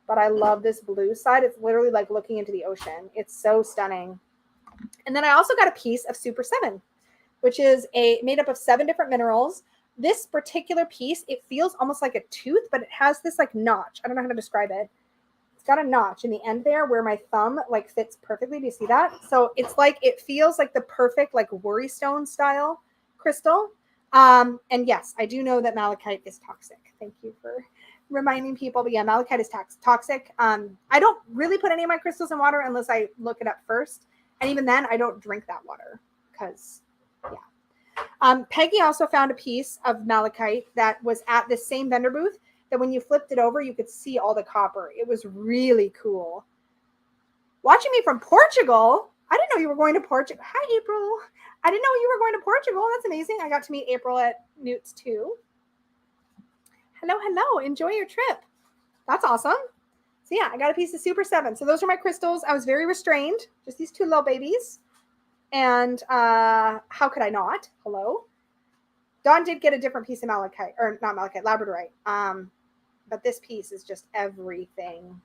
[SPEAKER 1] But I love this blue side. It's literally like looking into the ocean. It's so stunning. And then I also got a piece of Super 7. Which is made up of 7 different minerals. This particular piece, it feels almost like a tooth, but it has this like notch. I don't know how to describe it. It's got a notch in the end there where my thumb like fits perfectly. Do you see that? So it's like, it feels like the perfect like worry stone style crystal. And yes, I do know that malachite is toxic. Thank you for reminding people. But yeah, malachite is toxic. I don't really put any of my crystals in water unless I look it up first. And even then I don't drink that water because Peggy also found a piece of malachite that was at this same vendor booth that when you flipped it over, you could see all the copper. It was really cool. Watching me from Portugal. I didn't know you were going to Portugal. Hi, April. I didn't know you were going to Portugal. That's amazing. I got to meet April at NWTS too. Hello, hello. Enjoy your trip. That's awesome. So yeah, I got a piece of Super 7. So those are my crystals. I was very restrained. Just these 2 little babies. And how could I not? Hello. Dawn did get a different piece of malachite, or not malachite, labradorite. But this piece is just everything.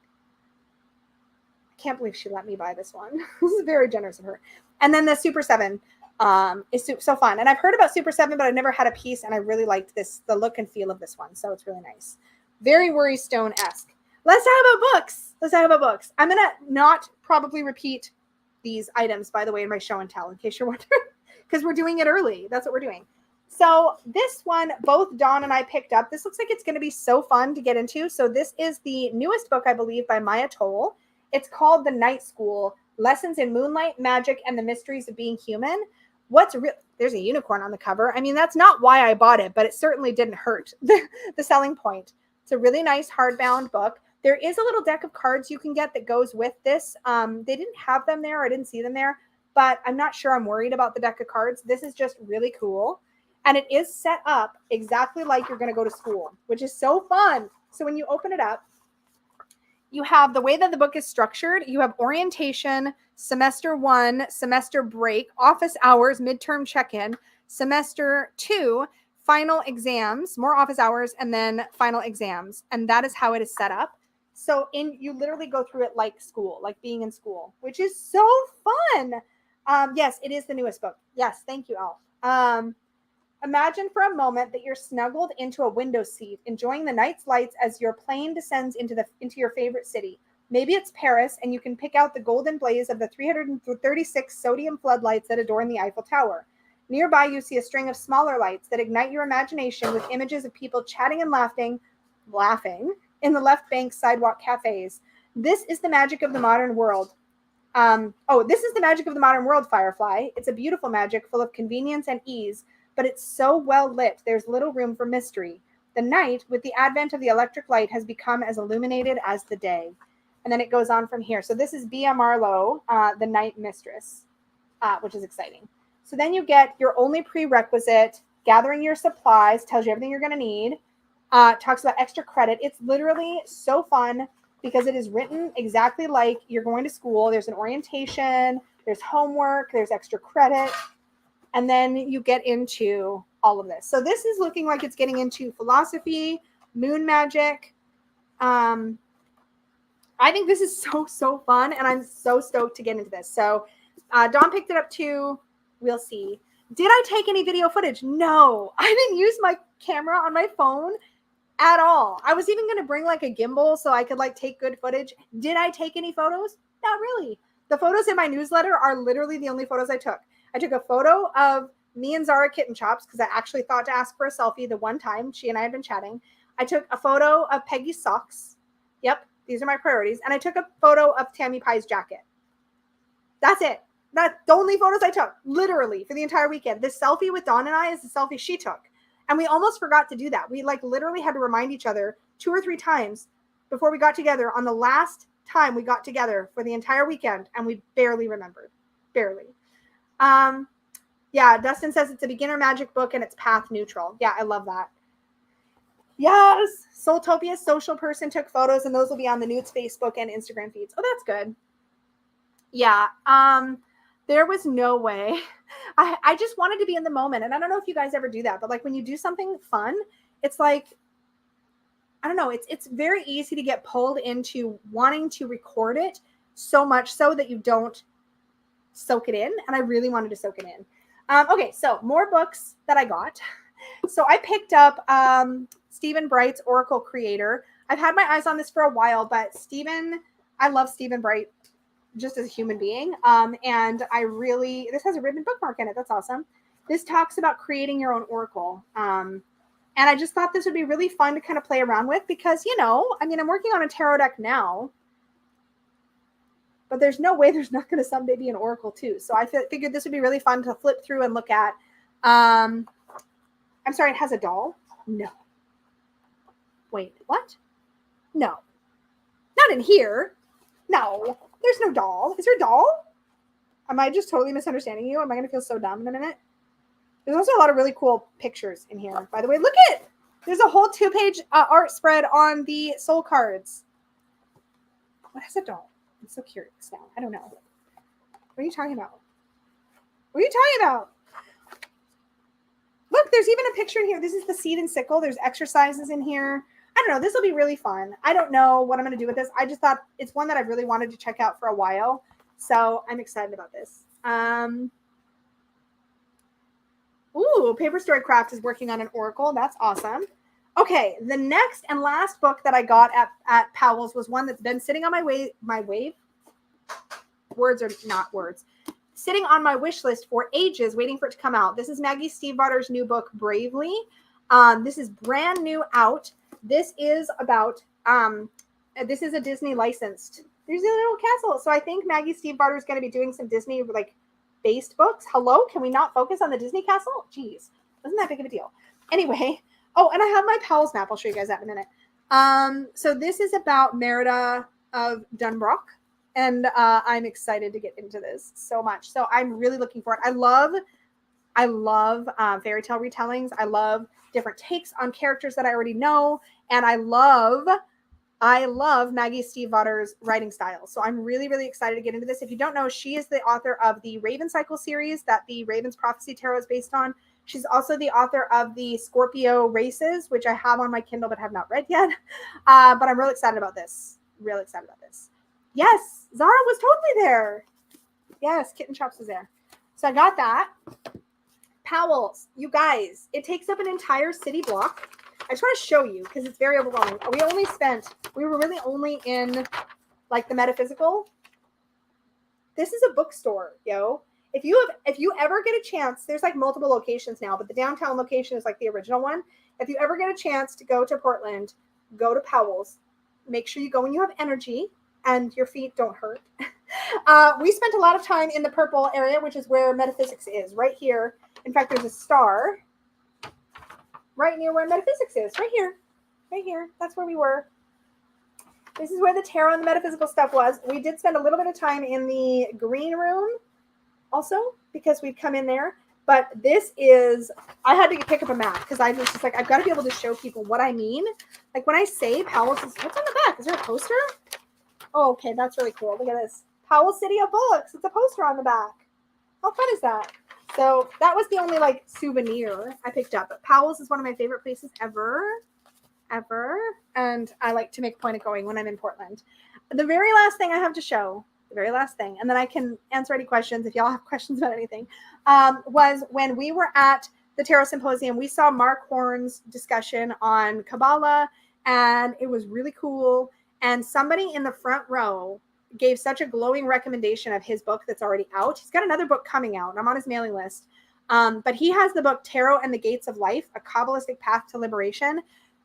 [SPEAKER 1] I can't believe she let me buy this one. This is very generous of her. And then the Super 7 is so fun. And I've heard about Super 7, but I've never had a piece, and I really liked the look and feel of this one. So it's really nice. Very Worry Stone-esque. Let's talk about books. I'm going to not probably repeat these items, by the way, in my show and tell, in case you're wondering, because we're doing it early. That's what we're doing. So this one, both Dawn and I picked up. This looks like it's going to be so fun to get into. So this is the newest book, I believe, by Maya Toll. It's called The Night School, Lessons in Moonlight, Magic, and the Mysteries of Being Human. There's a unicorn on the cover. I mean, that's not why I bought it, but it certainly didn't hurt the selling point. It's a really nice hardbound book. There is a little deck of cards you can get that goes with this. They didn't have them there. I didn't see them there, but I'm not sure I'm worried about the deck of cards. This is just really cool. And it is set up exactly like you're going to go to school, which is so fun. So when you open it up, you have the way that the book is structured. You have orientation, semester 1, semester break, office hours, midterm check-in, semester 2, final exams, more office hours, and then final exams. And that is how it is set up. So you literally go through it like school, like being in school, which is so fun. Yes, it is the newest book. Yes, thank you, Alf. Imagine for a moment that you're snuggled into a window seat, enjoying the night's lights as your plane descends into your favorite city. Maybe it's Paris, and you can pick out the golden blaze of the 336 sodium floodlights that adorn the Eiffel Tower. Nearby, you see a string of smaller lights that ignite your imagination with images of people chatting and laughing in the left bank sidewalk cafes. This is the magic of the modern world. Oh, this is the magic of the modern world, Firefly. It's a beautiful magic full of convenience and ease, but it's so well lit, there's little room for mystery. The night, with the advent of the electric light, has become as illuminated as the day. And then it goes on from here. So this is Bea Marlowe, the Night Mistress, which is exciting. So then you get your only prerequisite, gathering your supplies, tells you everything you're going to need, talks about extra credit. It's literally so fun because it is written exactly like you're going to school. There's an orientation, there's homework, there's extra credit, and then you get into all of this. So this is looking like it's getting into philosophy, moon magic. I think this is so fun, and I'm so stoked to get into this. So Dawn picked it up too. We'll see. Did I take any video footage? No, I didn't use my camera on my phone at all. I was even going to bring like a gimbal so I could like take good footage. Did I take any photos? Not really. The photos in my newsletter are literally the only photos I took. I took a photo of me and Zara Kitten Chops because I actually thought to ask for a selfie the one time she and I had been chatting. I took a photo of Peggy's socks. Yep, these are my priorities. And I took a photo of Tammy Pie's jacket. That's it. That's the only photos I took, literally, for the entire weekend. This selfie with Dawn and I is the selfie she took. And we almost forgot to do that. We like literally had to remind each other 2 or 3 times before we got together on the last time we got together for the entire weekend. And we barely remembered. Barely. Yeah, Dustin says it's a beginner magic book and it's path neutral. Yeah, I love that. Yes. Soultopia's social person took photos and those will be on the Newt's Facebook and Instagram feeds. Oh, that's good. Yeah. There was no way. I just wanted to be in the moment. And I don't know if you guys ever do that, but like when you do something fun, it's like, I don't know, it's very easy to get pulled into wanting to record it so much so that you don't soak it in. And I really wanted to soak it in. Okay, so more books that I got. So I picked up Stephen Bright's Oracle Creator. I've had my eyes on this for a while, but I love Stephen Bright just as a human being. And this has a ribbon bookmark in it. That's awesome. This talks about creating your own oracle. And I just thought this would be really fun to kind of play around with because, I'm working on a tarot deck now, but there's no way there's not going to someday be an oracle too. So I figured this would be really fun to flip through and look at. I'm sorry, it has a doll? No. Wait, what? No. Not in here. No. There's no doll. Is there a doll? Am I just totally misunderstanding you? Am I going to feel so dumb in a minute? There's also a lot of really cool pictures in here. By the way, look at there's a whole 2-page art spread on the soul cards. What is a doll? I'm so curious now. I don't know. What are you talking about? What are you talking about? Look, there's even a picture in here. This is the seed and sickle. There's exercises in here. I don't know. This will be really fun. I don't know what I'm going to do with this. I just thought it's one that I've really wanted to check out for a while. So I'm excited about this. Paper Story Craft is working on an oracle. That's awesome. Okay, the next and last book that I got at Powell's was one that's been sitting on my wave. Words are not words. Sitting on my wish list for ages, waiting for it to come out. This is Maggie Stiefvater's new book, Bravely. This is brand new out. This is about, this is a Disney licensed. There's a little castle. So I think Maggie Stiefvater is going to be doing some Disney based books. Hello, can we not focus on the Disney castle? Jeez, wasn't that big of a deal. Anyway, and I have my Powell's map. I'll show you guys that in a minute. So this is about Merida of Dunbrook. And I'm excited to get into this so much. So I'm really looking for it. I love fairy tale retellings. I love different takes on characters that I already know. And I love Maggie Stiefvater's writing style. So I'm really, really excited to get into this. If you don't know, she is the author of the Raven Cycle series that the Raven's Prophecy Tarot is based on. She's also the author of the Scorpio Races, which I have on my Kindle but have not read yet. But I'm really excited about this. Really excited about this. Yes, Zara was totally there. Yes, Kitten Chops was there. So I got that. Powell's, you guys, it takes up an entire city block. I just want to show you because it's very overwhelming. We were really only in the metaphysical. This is a bookstore, yo. If you ever get a chance, there's multiple locations now, but the downtown location is the original one. If you ever get a chance to go to Portland, go to Powell's. Make sure you go when you have energy and your feet don't hurt. We spent a lot of time in the purple area, which is where metaphysics is, right here. In fact, there's a star right near where metaphysics is, right here. Right here. That's where we were. This is where the tarot and the metaphysical stuff was. We did spend a little bit of time in the green room also because we'd come in there. But this is, I had to pick up a map because I was just like, I've got to be able to show people what I mean. Like when I say Powell's, what's on the back? Is there a poster? Oh, okay. That's really cool. Look at this. Powell City of Books. It's a poster on the back. How fun is that? So that was the only like souvenir I picked up. But Powell's is one of my favorite places ever. And I like to make a point of going when I'm in Portland. The very last thing I have to show, the very last thing, and then I can answer any questions if y'all have questions about anything, was when we were at the Tarot Symposium, we saw Mark Horn's discussion on Kabbalah, and it was really cool. And somebody in the front row gave such a glowing recommendation of his book that's already out. He's got another book coming out, and I'm on his mailing list. But he has the book Tarot and the Gates of Life, A Kabbalistic Path to Liberation.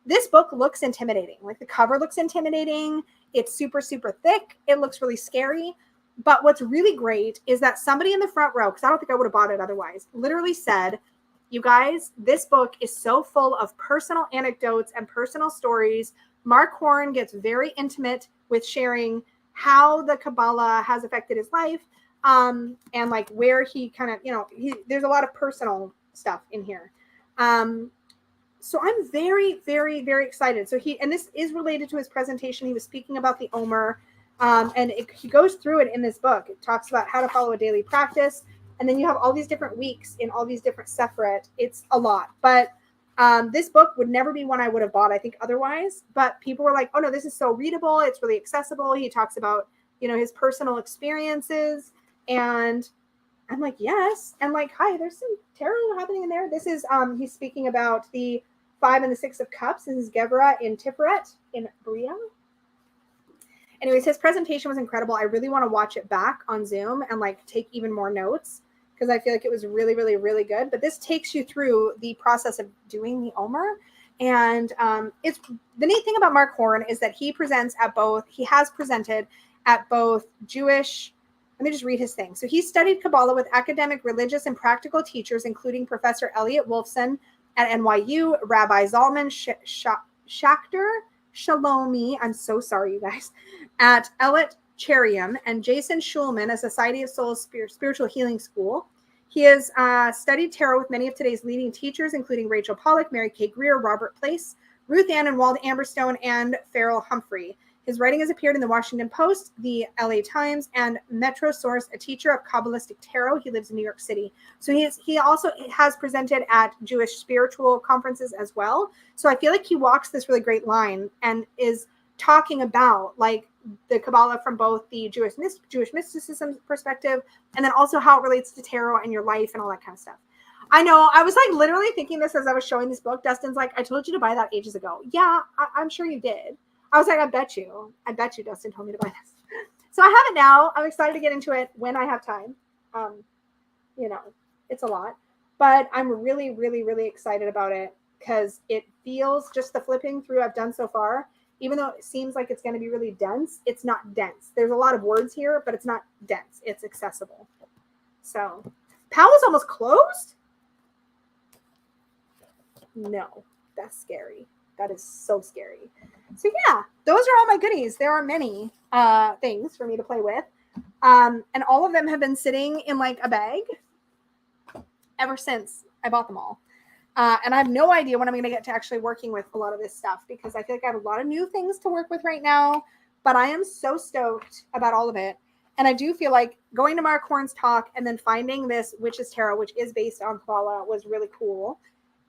[SPEAKER 1] This book looks intimidating. Like the cover looks intimidating. It's super, super thick. It looks really scary. But what's really great is that somebody in the front row, because I don't think I would have bought it otherwise, literally said, you guys, this book is so full of personal anecdotes and personal stories. Mark Horn gets very intimate with sharing how the Kabbalah has affected his life, and like where he kind of, there's a lot of personal stuff in here. So I'm very, very, very excited. So and this is related to his presentation. He was speaking about the Omer, and he goes through it in this book. It talks about how to follow a daily practice. And then you have all these different weeks in all these different separate. It's a lot. But this book would never be one I would have bought, I think, otherwise. But people were like, oh, no, this is so readable. It's really accessible. He talks about, his personal experiences. And I'm like, yes. And like, hi, there's some tarot happening in there. This is, he's speaking about the 5 and the 6 of Cups. This is Gevra in Tiferet in Bria. Anyways, his presentation was incredible. I really want to watch it back on Zoom and like take even more notes because I feel like it was really, really, really good. But this takes you through the process of doing the Omer. And it's the neat thing about Mark Horn is that he has presented at both Jewish, let me just read his thing. So he studied Kabbalah with academic, religious, and practical teachers, including Professor Elliot Wolfson at NYU, Rabbi Zalman Schachter Shalomi, I'm so sorry, you guys, at Elit Cherium, and Jason Schulman at Society of Souls Spiritual Healing School. He has studied tarot with many of today's leading teachers, including Rachel Pollack, Mary Kay Greer, Robert Place, Ruth Ann and Wald Amberstone, and Farrell Humphrey. His writing has appeared in the Washington Post, the LA Times, and Metro Source, a teacher of Kabbalistic Tarot. He lives in New York City. So he also has presented at Jewish spiritual conferences as well. So I feel like he walks this really great line and is talking about like the Kabbalah from both the Jewish mysticism perspective and then also how it relates to tarot and your life and all that kind of stuff. I know. I was like literally thinking this as I was showing this book. Dustin's like, I told you to buy that ages ago. Yeah, I'm sure you did. I was like, I bet you, Dustin told me to buy this. So I have it now. I'm excited to get into it when I have time. It's a lot, but I'm really, really, really excited about it because it feels just the flipping through I've done so far, even though it seems like it's going to be really dense, it's not dense. There's a lot of words here, but it's not dense. It's accessible. So Powell's almost closed? No, that's scary. That is so scary. So yeah, those are all my goodies. There are many things for me to play with. And all of them have been sitting in like a bag ever since I bought them all. And I have no idea when I'm going to get to actually working with a lot of this stuff because I feel like I have a lot of new things to work with right now, but I am so stoked about all of it. And I do feel like going to Mark Horn's talk and then finding this Witch's Tarot, which is based on Kabbalah, was really cool.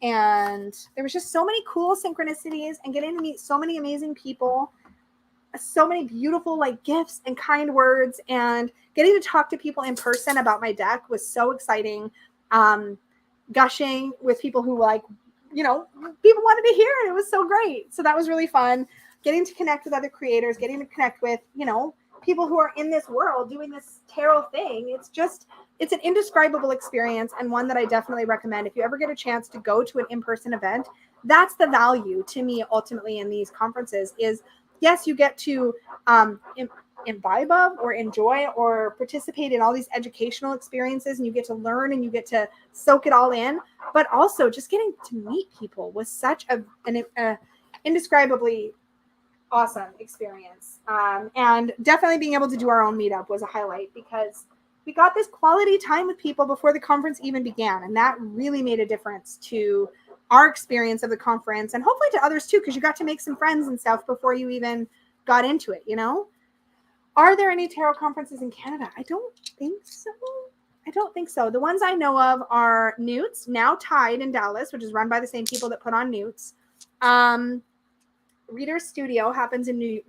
[SPEAKER 1] And there was just so many cool synchronicities and getting to meet so many amazing people, so many beautiful like gifts and kind words, and getting to talk to people in person about my deck was so exciting. Gushing with people who people wanted to hear it. It was so great. So that was really fun. Getting to connect with other creators, getting to connect with, people who are in this world doing this tarot thing. It's an indescribable experience and one that I definitely recommend. If you ever get a chance to go to an in-person event, that's the value to me ultimately in these conferences is, yes, you get to imbibe of or enjoy or participate in all these educational experiences, and you get to learn and you get to soak it all in. But also just getting to meet people was such an indescribably awesome experience. And definitely being able to do our own meetup was a highlight, because we got this quality time with people before the conference even began. And that really made a difference to our experience of the conference, and hopefully to others too, because you got to make some friends and stuff before you even got into it, you know? Are there any tarot conferences in Canada? I don't think so. The ones I know of are Newts, now Tide in Dallas, which is run by the same people that put on Newts. Reader Studio happens in New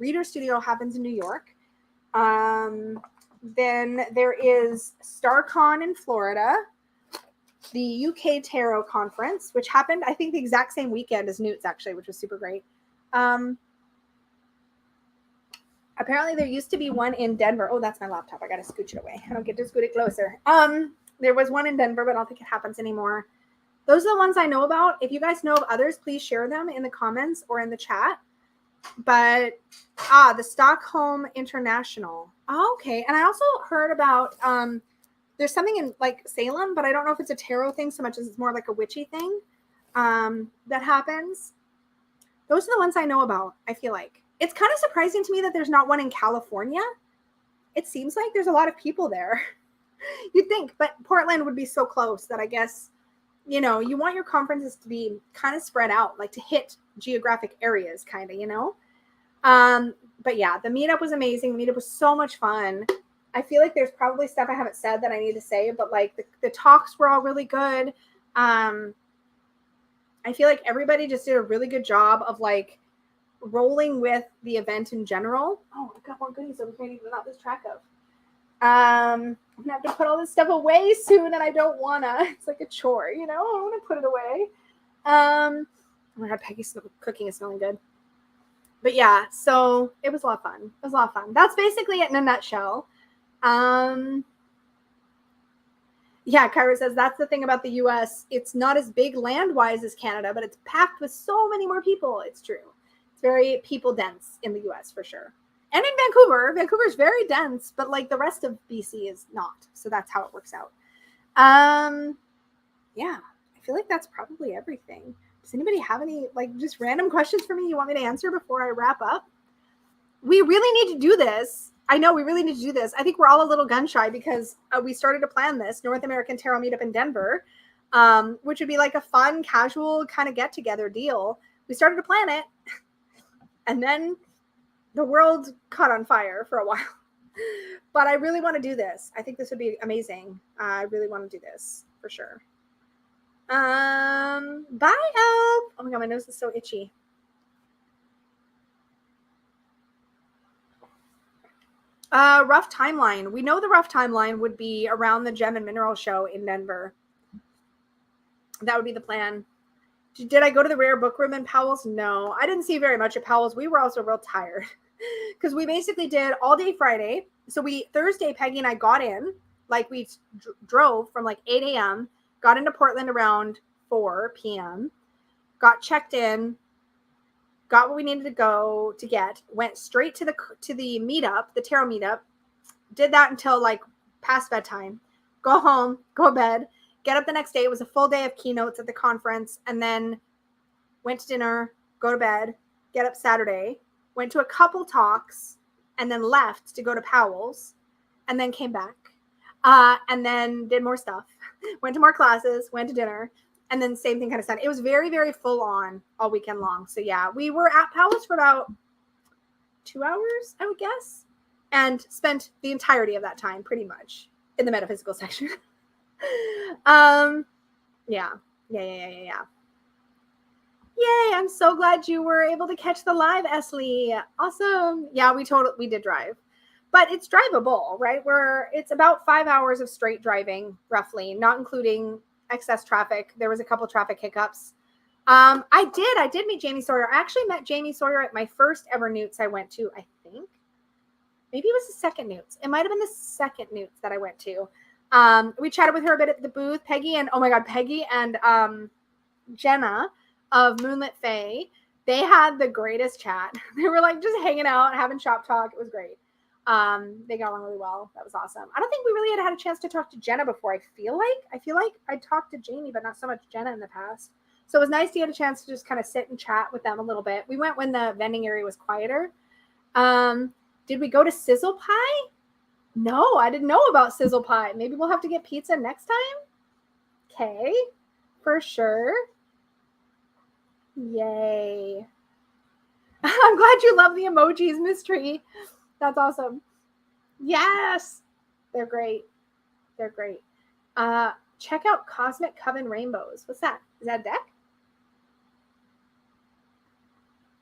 [SPEAKER 1] York. Then there is StarCon in Florida, the UK Tarot Conference, which happened, I think, the exact same weekend as Newts, actually, which was super great. Apparently there used to be one in Denver. Oh, that's my laptop. I got to scooch it away. I don't get to scoot it closer. There was one in Denver, but I don't think it happens anymore. Those are the ones I know about. If you guys know of others, please share them in the comments or in the chat. But the Stockholm International. Oh, okay. And I also heard about there's something in like Salem, but I don't know if it's a tarot thing so much as it's more like a witchy thing that happens. Those are the ones I know about, I feel like. It's kind of surprising to me that there's not one in California. It seems like there's a lot of people there. You'd think, but Portland would be so close that I guess, you know, you want your conferences to be kind of spread out, like to hit geographic areas kind of, you know? But yeah, the meetup was amazing. The meetup was so much fun. I feel like there's probably stuff I haven't said that I need to say, but like the talks were all really good. I feel like everybody just did a really good job of like rolling with the event in general. Oh, I've got more goodies over here to not lose track of. I'm gonna have to put all this stuff away soon, and I don't wanna. It's like a chore, you know. I want to put it away. Oh my god, Peggy's cooking is smelling good. But yeah, so it was a lot of fun. That's basically it in a nutshell. Yeah, Kyra says that's the thing about the US. It's not as big land-wise as Canada, but it's packed with so many more people. It's true. It's very people dense in the US for sure. And in Vancouver. Vancouver's very dense, but like the rest of BC is not. So that's how it works out. Yeah, I feel like that's probably everything. Does anybody have any like just random questions for me you want me to answer before I wrap up? We really need to do this. I know we really need to do this. I think we're all a little gun shy because we started to plan this North American Tarot Meetup in Denver, which would be like a fun, casual kind of get-together deal. We started to plan it, and then the world caught on fire for a while. But I really want to do this. I think this would be amazing. I really want to do this for sure. Bye, Elf. Oh my god, my nose is so itchy. Rough timeline. We know the rough timeline would be around the Gem and Mineral Show in Denver. That would be the plan. Did I go to the Rare Book Room in Powell's? No, I didn't see very much at Powell's. We were also real tired because we basically did all day Friday. So Thursday, Peggy and I got in, like we drove from like 8 a.m., got into Portland around 4 p.m., got checked in, got what we needed to go to get, went straight to the meetup, the tarot meetup, did that until like past bedtime, go home, go to bed, get up the next day. It was a full day of keynotes at the conference, and then went to dinner, go to bed, get up Saturday, went to a couple talks, and then left to go to Powell's, and then came back, and then did more stuff, went to more classes, went to dinner, and then same thing kind of Sunday. It was very, very full on all weekend long. So yeah, we were at Powell's for about 2 hours, I would guess, and spent the entirety of that time pretty much in the metaphysical section. Yeah. Yay, I'm so glad you were able to catch the live, Esley. Awesome. Yeah, we did drive. But it's drivable, right? It's about 5 hours of straight driving, roughly, not including excess traffic. There was a couple traffic hiccups. I did meet Jamie Sawyer. I actually met Jamie Sawyer at my first ever Newts I went to, I think. Maybe it was the second Newts. It might have been the second Newts that I went to. We chatted with her a bit at the booth. Peggy and Jenna of Moonlit Fae, they had the greatest chat. They were like just hanging out, having shop talk. It was great. They got along really well. That was awesome. I don't think we really had a chance to talk to Jenna before. I feel like I talked to Jamie, but not so much Jenna in the past. So it was nice to get a chance to just kind of sit and chat with them a little bit. We went when the vending area was quieter. Did we go to Sizzle Pie? No, I didn't know about Sizzle Pie. Maybe we'll have to get pizza next time. Okay, for sure. Yay. I'm glad you love the emojis, Miss Tree. That's awesome. Yes, they're great. They're great. Check out Cosmic Coven Rainbows. What's that? Is that a deck?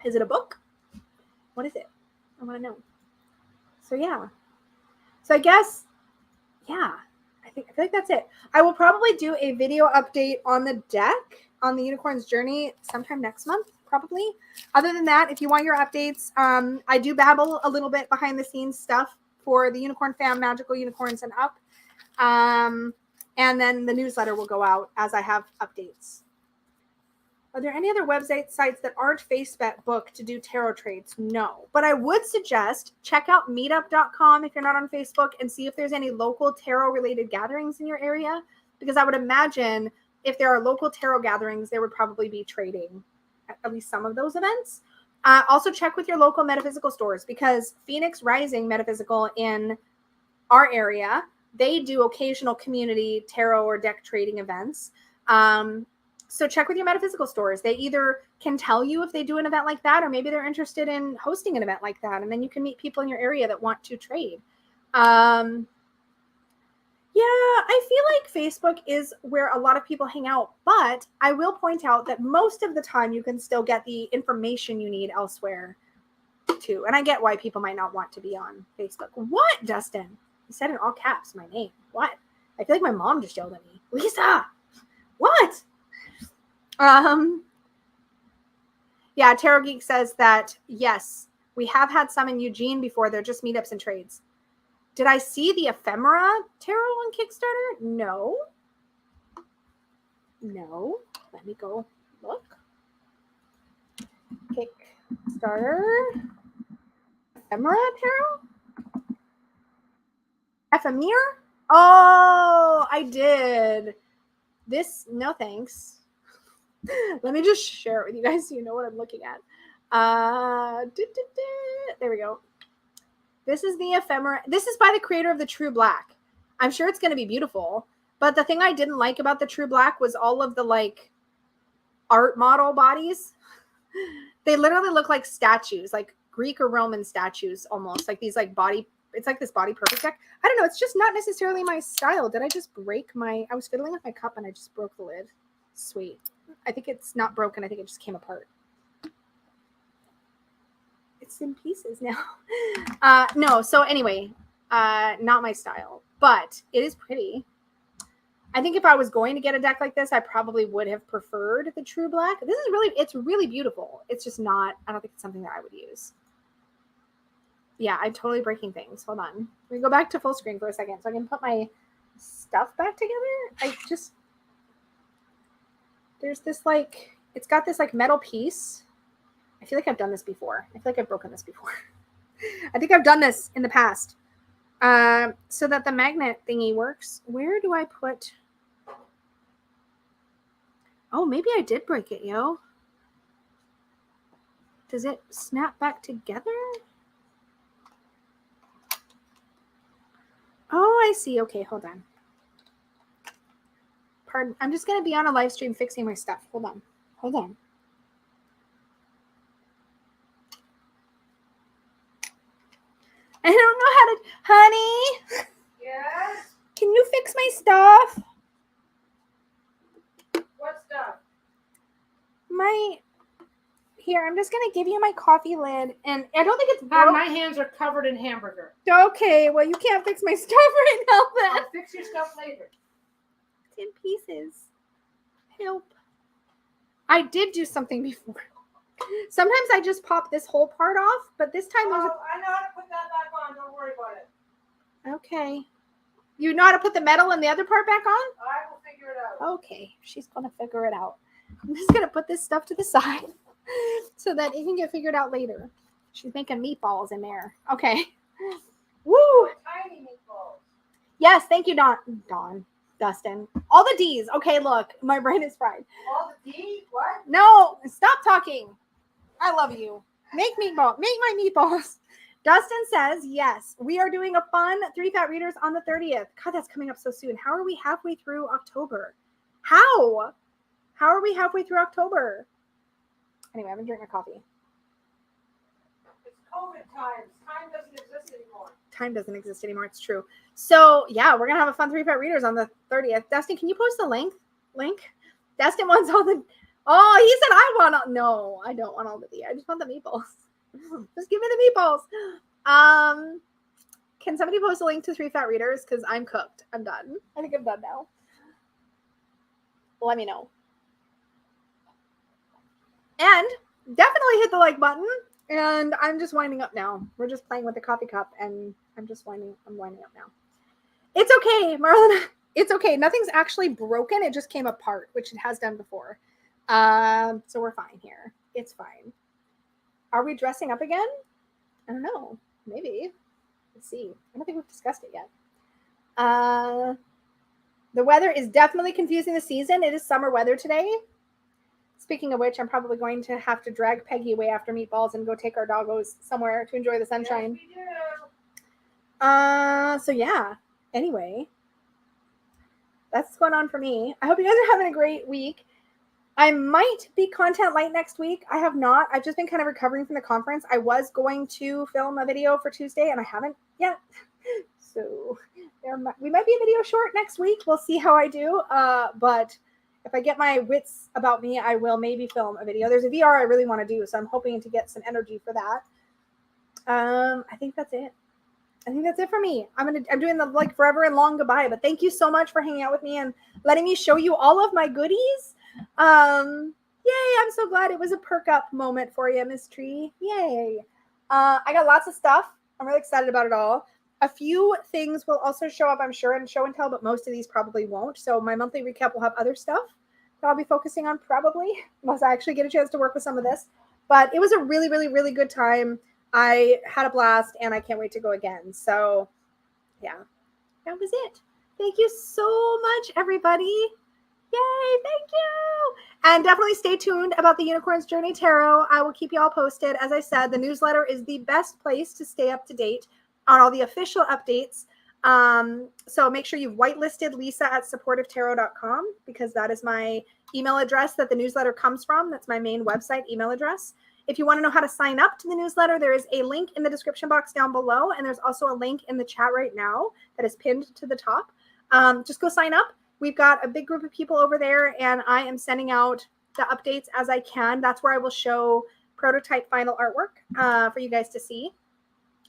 [SPEAKER 1] Is it a book? What is it? I want to know. So yeah. So I guess, yeah, I feel like that's it. I will probably do a video update on the deck on the Unicorn's Journey sometime next month, probably. Other than that, if you want your updates, I do babble a little bit behind the scenes stuff for the Unicorn Fam, Magical Unicorns and Up. And then the newsletter will go out as I have updates. Are there any other website sites that aren't Facebook to do tarot trades? No. But I would suggest check out meetup.com if you're not on Facebook and see if there's any local tarot-related gatherings in your area. Because I would imagine if there are local tarot gatherings, there would probably be trading at least some of those events. Also check with your local metaphysical stores because Phoenix Rising Metaphysical in our area, they do occasional community tarot or deck trading events. So check with your metaphysical stores. They either can tell you if they do an event like that, or maybe they're interested in hosting an event like that. And then you can meet people in your area that want to trade. Yeah, I feel like Facebook is where a lot of people hang out, but I will point out that most of the time you can still get the information you need elsewhere too. And I get why people might not want to be on Facebook. What, Dustin? He said in all caps my name. What? I feel like my mom just yelled at me. Lisa! What? Yeah, Tarot Geek says that, yes, we have had some in Eugene before. They're just meetups and trades. Did I see the Ephemera Tarot on Kickstarter? No. No. Let me go look. Kickstarter. Ephemera Tarot? Ephemera? Oh, I did. This, no thanks. Let me just share it with you guys so you know what I'm looking at. There we go. This is the Ephemera. This is by the creator of the True Black. I'm sure it's going to be beautiful. But the thing I didn't like about the True Black was all of the like art model bodies. They literally look like statues, like Greek or Roman statues almost. Like these like body, it's like this body perfect deck. I don't know. It's just not necessarily my style. Did I just break my, I was fiddling with my cup and I just broke the lid. Sweet. I think it's not broken. I think it just came apart. It's in pieces now. No, so anyway, not my style, but it is pretty. I think if I was going to get a deck like this, I probably would have preferred the True Black. This is really, it's really beautiful. It's just not, I don't think it's something that I would use. Yeah, I'm totally breaking things. Hold on. Let me go back to full screen for a second so I can put my stuff back together. There's this like, it's got this like metal piece. I feel like I've done this before. I feel like I've broken this before. I think I've done this in the past. So that the magnet thingy works. Where do I put? Oh, maybe I did break it, yo. Does it snap back together? Oh, I see. Okay, hold on. Pardon. I'm just going to be on a live stream fixing my stuff. Hold on. Hold on. I don't know how to... Honey?
[SPEAKER 2] Yes?
[SPEAKER 1] Can you fix my stuff?
[SPEAKER 2] What stuff?
[SPEAKER 1] Here, I'm just going to give you my coffee lid. And I don't think it's broke.
[SPEAKER 2] My hands are covered in hamburger.
[SPEAKER 1] Okay, well, you can't fix my stuff right now then.
[SPEAKER 2] I'll fix your stuff later.
[SPEAKER 1] It's in pieces. Help. I did do something before. Sometimes I just pop this whole part off, but this time there's
[SPEAKER 2] I know how to put that back on. Don't worry about it.
[SPEAKER 1] Okay. You know how to put the metal and the other part back on?
[SPEAKER 2] I will figure it out.
[SPEAKER 1] Okay. She's going to figure it out. I'm just going to put this stuff to the side so that it can get figured out later. She's making meatballs in there. Okay. Woo!
[SPEAKER 2] Tiny meatballs.
[SPEAKER 1] Yes, thank you, Dustin. All the D's. Okay, look, my brain is fried.
[SPEAKER 2] All the D? What?
[SPEAKER 1] No, stop talking. I love you. Make my meatballs. Dustin says, yes, we are doing a fun 3 Fat Readers on the 30th. God, that's coming up so soon. How are we halfway through October? How are we halfway through October? Anyway, I've been drinking my coffee.
[SPEAKER 2] It's COVID times. Time doesn't exist anymore.
[SPEAKER 1] Time doesn't exist anymore. It's true. So yeah, we're gonna have a fun 3 Fat Readers on the 30th. Dustin, can you post the link? Dustin wants all the. Oh, he said I want all. No, I don't want all the D. I just want the meatballs. Just give me the meatballs. Can somebody post a link to 3 Fat Readers? Because I'm cooked. I'm done. I think I'm done now. Let me know. And definitely hit the like button. And I'm just winding up now. We're just playing with the coffee cup, and I'm winding up now. It's okay, Marlon. It's okay. Nothing's actually broken. It just came apart, which it has done before. So we're fine here. It's fine. Are we dressing up again? I don't know. Maybe. Let's see. I don't think we've discussed it yet. The weather is definitely confusing the season. It is summer weather today. Speaking of which, I'm probably going to have to drag Peggy away after meatballs and go take our doggos somewhere to enjoy the sunshine.
[SPEAKER 2] Yes, we do.
[SPEAKER 1] So yeah. Anyway, that's what's going on for me. I hope you guys are having a great week. I might be content light next week. I have not. I've just been kind of recovering from the conference. I was going to film a video for Tuesday, and I haven't yet. So we might be a video short next week. We'll see how I do. But if I get my wits about me, I will maybe film a video. There's a VR I really want to do, so I'm hoping to get some energy for that. I think that's it. I think that's it for me. I'm doing the like forever and long goodbye, but thank you so much for hanging out with me and letting me show you all of my goodies. Yay, I'm so glad it was a perk up moment for you, Miss Tree. Yay. I got lots of stuff. I'm really excited about it all. A few things will also show up, I'm sure, in show and tell, but most of these probably won't. So my monthly recap will have other stuff that I'll be focusing on probably, unless I actually get a chance to work with some of this. But it was a really, really, really good time. I had a blast, and I can't wait to go again. So, yeah, that was it. Thank you so much, everybody. Yay, thank you. And definitely stay tuned about the Unicorn's Journey Tarot. I will keep you all posted. As I said, the newsletter is the best place to stay up to date on all the official updates. So make sure you've whitelisted Lisa at supportivetarot.com, because that is my email address that the newsletter comes from. That's my main website email address. If you want to know how to sign up to the newsletter, there is a link in the description box down below. And there's also a link in the chat right now that is pinned to the top. Just go sign up. We've got a big group of people over there, and I am sending out the updates as I can. That's where I will show prototype final artwork for you guys to see.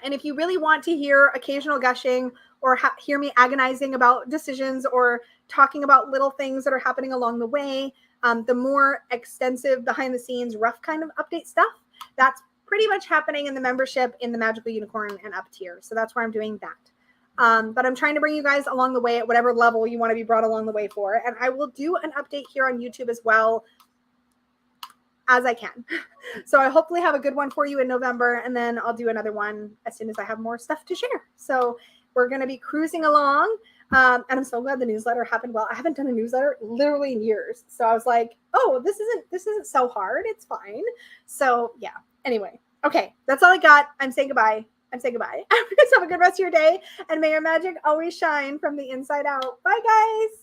[SPEAKER 1] And if you really want to hear occasional gushing or hear me agonizing about decisions or talking about little things that are happening along the way, the more extensive behind the scenes rough kind of update stuff, that's pretty much happening in the membership in the Magical Unicorn and up tier. So that's where I'm doing that. But I'm trying to bring you guys along the way at whatever level you want to be brought along the way for. And I will do an update here on YouTube as well as I can. So I hopefully have a good one for you in November, and then I'll do another one as soon as I have more stuff to share. So we're going to be cruising along. And I'm so glad the newsletter happened well. I haven't done a newsletter literally in years. So I was like, oh, this isn't so hard. It's fine. So yeah. Anyway. Okay. That's all I got. I'm saying goodbye. You guys have a good rest of your day, and may your magic always shine from the inside out. Bye, guys.